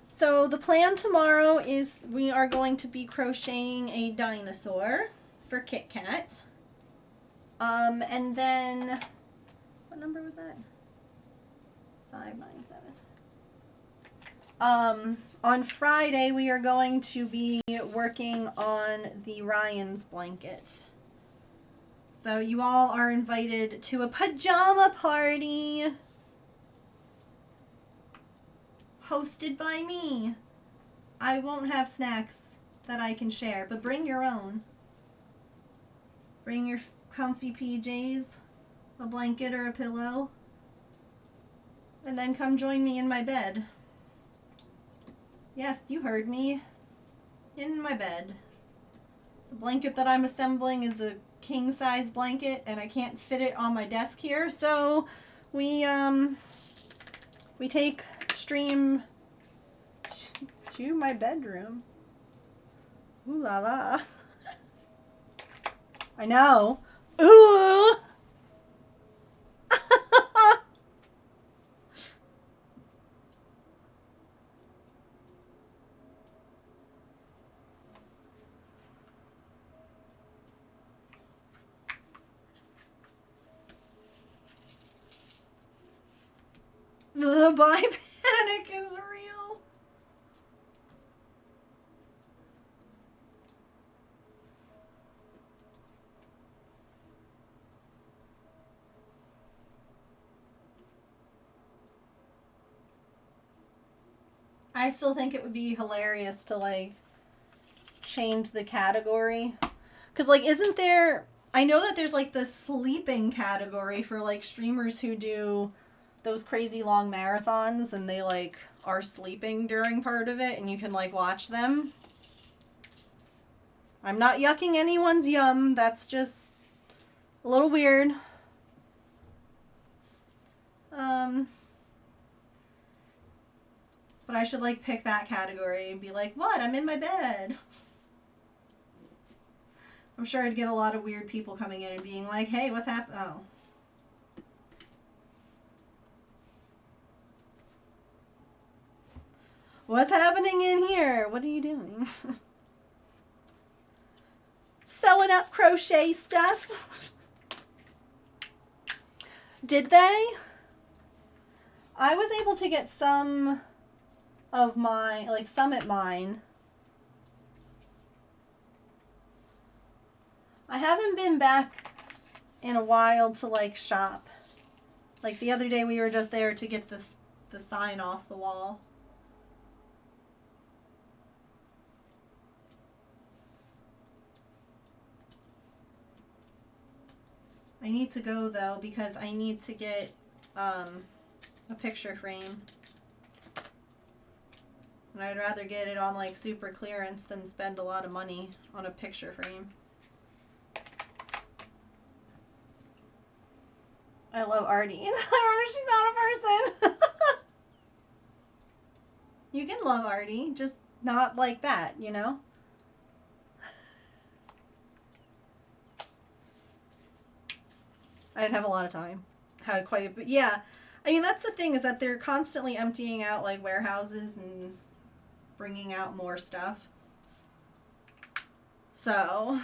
So the plan tomorrow is we are going to be crocheting a dinosaur for Kit Kat. And then, what number was that? 597. On Friday we are going to be working on the Ryan's blanket. So you all are invited to a pajama party hosted by me. I won't have snacks that I can share, but bring your own. Bring your comfy PJs, a blanket or a pillow, and then come join me in my bed. Yes, you heard me. In my bed. The blanket that I'm assembling is a king-size blanket, and I can't fit it on my desk here, so we take stream to my bedroom. Ooh la la. I know. Ooh. The buy panic is real. I still think it would be hilarious to like change the category. Cause like isn't there, I know that there's like the sleeping category for like streamers who do those crazy long marathons and they like are sleeping during part of it and you can like watch them. I'm not yucking anyone's yum, that's just a little weird. But I should like pick that category and be like, what? I'm in my bed. I'm sure I'd get a lot of weird people coming in and being like, hey, what's happening? Oh. What's happening in here? What are you doing? Sewing up crochet stuff. Did they? I was able to get some of my, like some at mine. I haven't been back in a while to like shop. Like the other day we were just there to get the sign off the wall. I need to go though because I need to get a picture frame. And I'd rather get it on like super clearance than spend a lot of money on a picture frame. I love Artie. She's not a person. You can love Artie, just not like that, you know? I didn't have a lot of time. Had quite a bit. Yeah. I mean, that's the thing is that they're constantly emptying out like warehouses and bringing out more stuff. So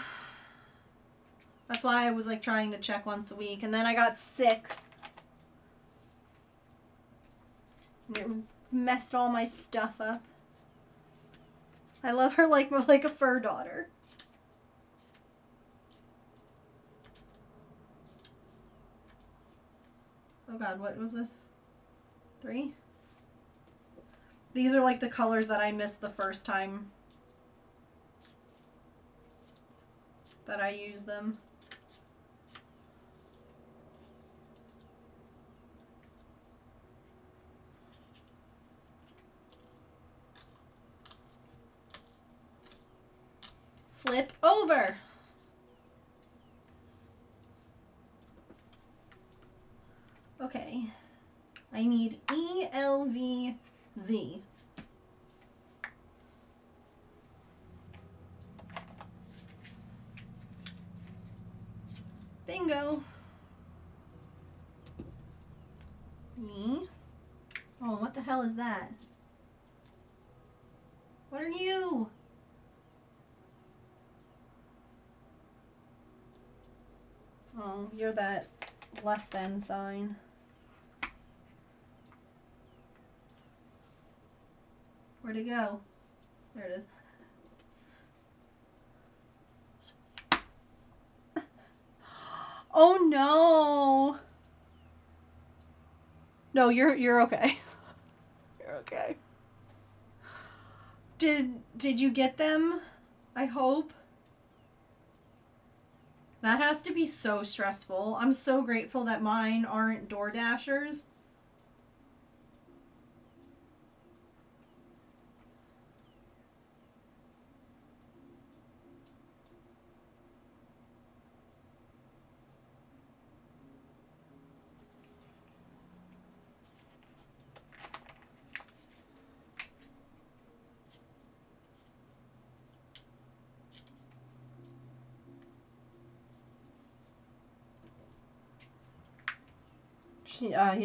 that's why I was like trying to check once a week. And then I got sick. And it messed all my stuff up. I love her like a fur daughter. Oh god, what was this? 3? These are like the colors that I missed the first time that I used them. Flip over. Okay. I need ELVZ. Bingo. Me. Oh, what the hell is that? What are you? Oh, you're that less than sign. Where'd it go? There it is. Oh no. No, you're okay. You're okay. Did you get them? I hope. That has to be so stressful. I'm so grateful that mine aren't Door Dashers.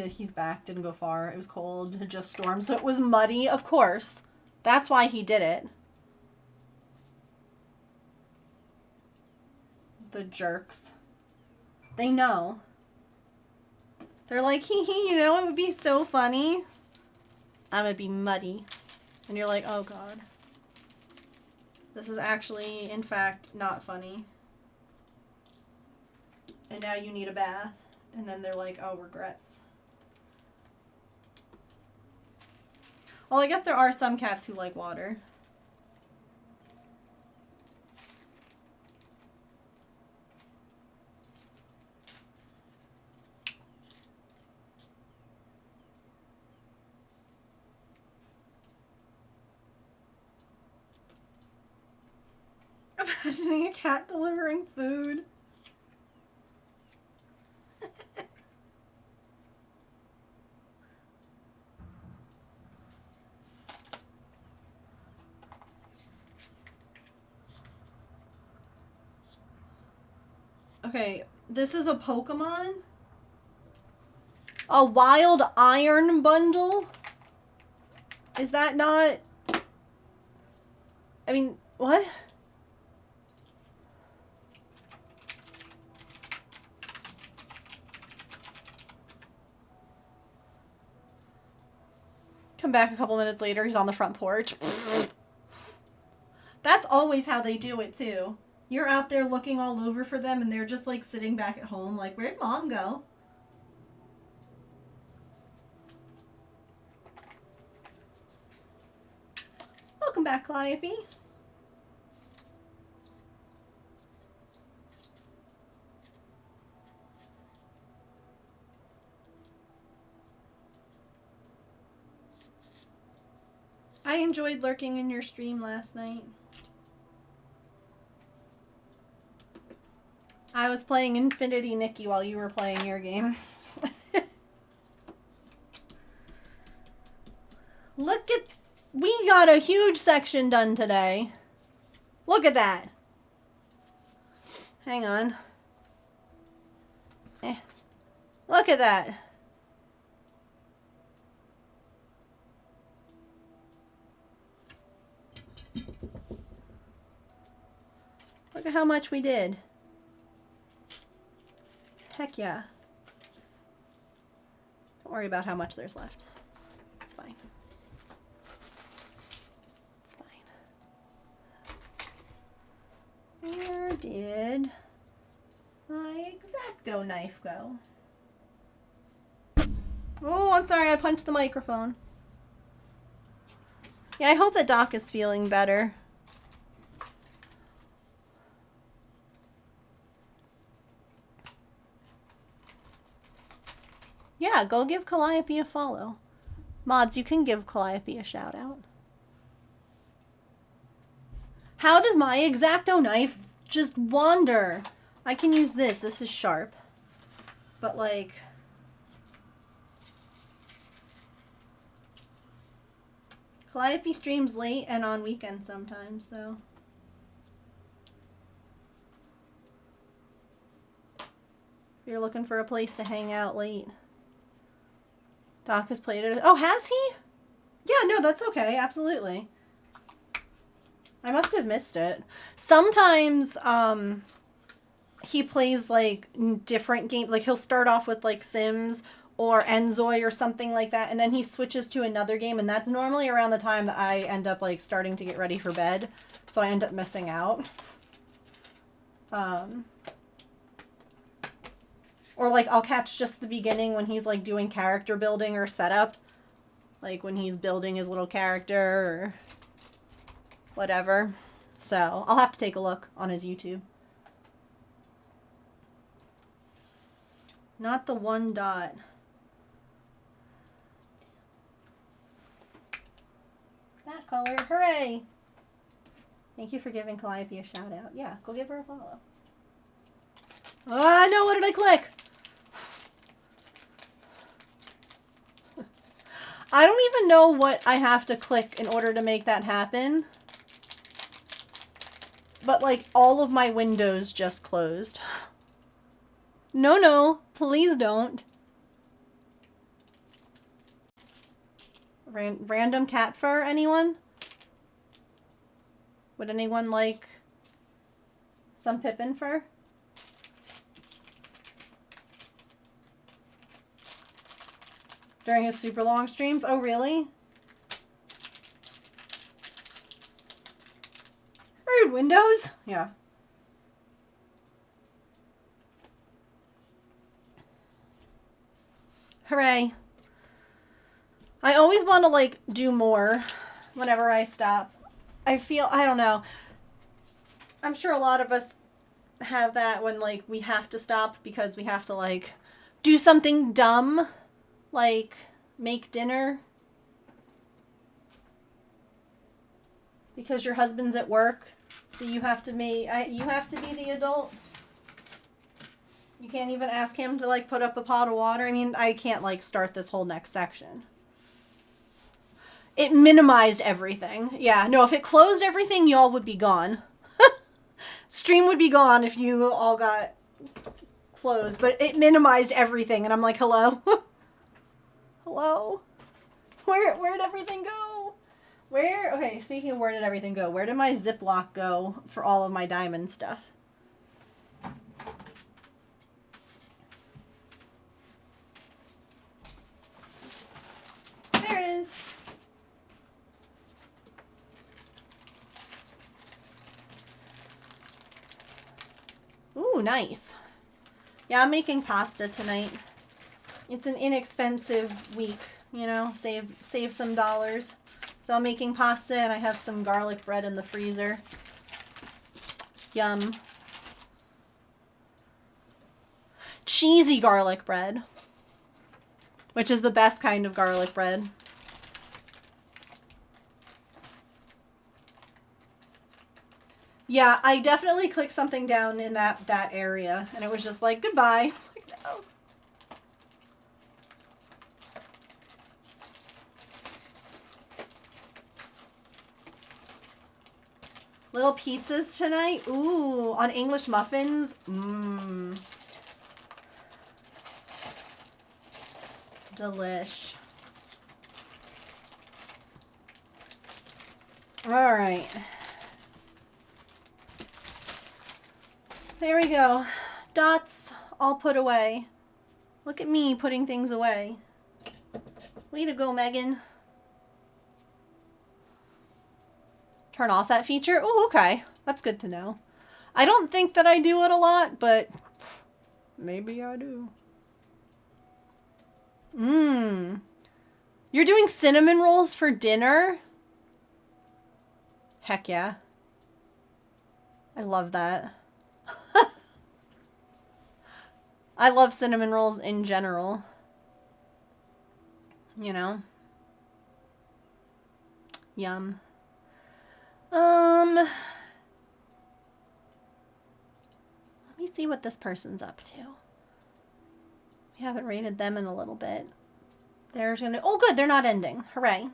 He's back. Didn't go far. It was cold. It just stormed, so it was muddy. Of course. That's why he did it. The jerks. They know. They're like, hee hee, you know, it would be so funny. I'm gonna be muddy. And you're like, oh god. This is actually, in fact, not funny. And now you need a bath. And then they're like, oh, regrets. Well, I guess there are some cats who like water. Imagining a cat delivering food. Okay, this is a Pokemon. A wild iron bundle? Is that not... I mean, what? Come back a couple minutes later, he's on the front porch. That's always how they do it, too. You're out there looking all over for them, and they're just, like, sitting back at home, like, where'd Mom go? Welcome back, Calliope. I enjoyed lurking in your stream last night. I was playing Infinity Nikki while you were playing your game. Look at... We got a huge section done today. Look at that. Hang on. Look at that. Look at how much we did. Heck yeah. Don't worry about how much there's left. It's fine. It's fine. Where did my X-Acto knife go? Oh, I'm sorry, I punched the microphone. Yeah, I hope that Doc is feeling better. Yeah, go give Calliope a follow. Mods, you can give Calliope a shout out. How does my X-Acto knife just wander? I can use this. This is sharp. But like... Calliope streams late and on weekends sometimes, so... If you're looking for a place to hang out late. Doc has played it. Oh, has he? Yeah, no, that's okay. Absolutely. I must have missed it. Sometimes, he plays, like, different games. Like, he'll start off with, like, Sims or Enzoy or something like that, and then he switches to another game, and that's normally around the time that I end up, like, starting to get ready for bed. So I end up missing out. Or, like, I'll catch just the beginning when he's, like, doing character building or setup. Like, when he's building his little character or whatever. So, I'll have to take a look on his YouTube. Not the one dot. That color. Hooray! Thank you for giving Calliope a shout out. Yeah, go give her a follow. Oh, no, what did I click? I don't even know what I have to click in order to make that happen. But, like, all of my windows just closed. No, no, please don't. Random cat fur, anyone? Would anyone like some Pippin fur? During his super long streams? Oh, really? Rude windows? Yeah. Hooray. I always want to, like, do more whenever I stop. I feel, I don't know. I'm sure a lot of us have that when, like, we have to stop because we have to, like, do something dumb. Like, make dinner. Because your husband's at work. So you have to be the adult. You can't even ask him to, like, put up a pot of water. I mean, I can't, like, start this whole next section. It minimized everything. Yeah, no, if it closed everything, y'all would be gone. Stream would be gone if you all got closed. But it minimized everything. And I'm like, hello? Hello? Where'd everything go? Okay, speaking of where did everything go, where did my Ziploc go for all of my diamond stuff? There it is. Ooh, nice. Yeah, I'm making pasta tonight. It's an inexpensive week, you know, save some dollars. So I'm making pasta and I have some garlic bread in the freezer. Yum. Cheesy garlic bread, which is the best kind of garlic bread. Yeah, I definitely clicked something down in that area, and it was just like, goodbye. Like, no. Little pizzas tonight? Ooh, on English muffins? Mmm. Delish. Alright. There we go. Dots all put away. Look at me putting things away. Way to go, Megan. Turn off that feature? Oh, okay. That's good to know. I don't think that I do it a lot, but maybe I do. Mmm. You're doing cinnamon rolls for dinner? Heck yeah. I love that. I love cinnamon rolls in general. You know? Yum. Let me see what this person's up to. We haven't rated them in a little bit. There's gonna, oh good, they're not ending. Hooray.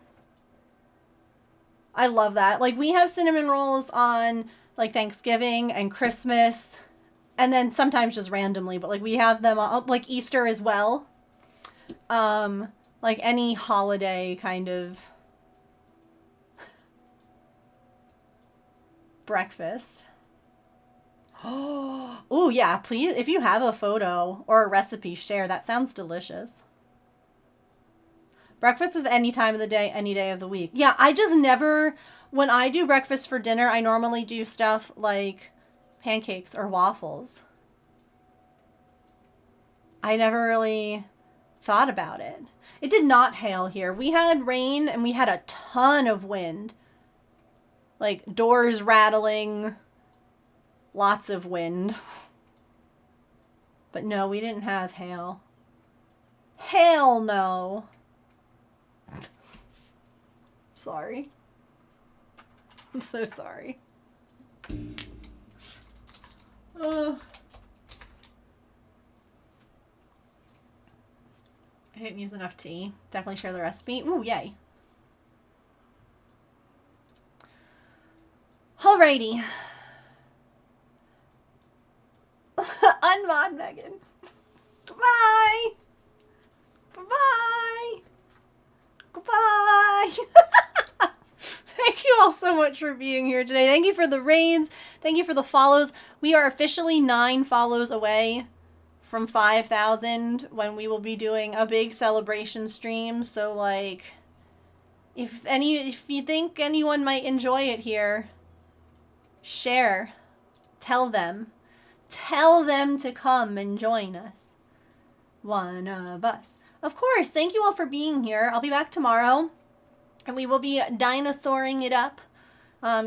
I love that. Like, we have cinnamon rolls on, like, Thanksgiving and Christmas, and then sometimes just randomly, but, like, we have them on, like, Easter as well. Like, any holiday kind of breakfast. Oh, yeah, please, if you have a photo or a recipe, share. That sounds delicious. Breakfast is any time of the day, any day of the week. Yeah, I just never, when I do breakfast for dinner, I normally do stuff like pancakes or waffles. I never really thought about it. It did not hail here. We had rain and we had a ton of wind. Like doors rattling, lots of wind. But no, we didn't have hail. Hell no. Sorry. I'm so sorry. I didn't use enough tea. Definitely share the recipe. Ooh, yay. Alrighty. Unmod Megan. Goodbye. Bye-bye. Goodbye. Thank you all so much for being here today. Thank you for the raids. Thank you for the follows. We are officially 9 follows away from 5,000 when we will be doing a big celebration stream. So, like, if you think anyone might enjoy it here, share. Tell them. Tell them to come and join us. One of us. Of course, thank you all for being here. I'll be back tomorrow, and we will be dinosauring it up.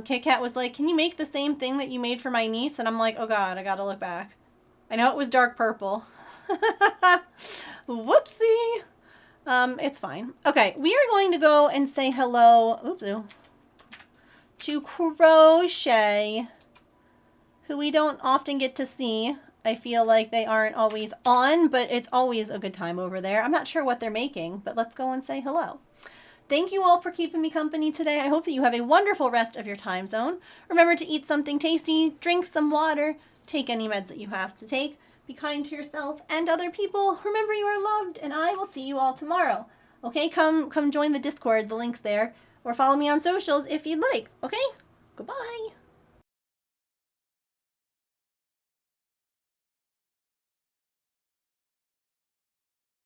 Kit Kat was like, can you make the same thing that you made for my niece? And I'm like, oh god, I gotta look back. I know it was dark purple. Whoopsie. It's fine. Okay, we are going to go and say hello, to Crochet, who we don't often get to see. I feel like they aren't always on, but it's always a good time over there. I'm not sure what they're making, but let's go and say hello. Thank you all for keeping me company today. I hope that you have a wonderful rest of your time zone. Remember to eat something tasty, drink some water, take any meds that you have to take. Be kind to yourself and other people. Remember you are loved, and I will see you all tomorrow. Okay, come join the Discord. The link's there. Or follow me on socials if you'd like. Okay? Goodbye.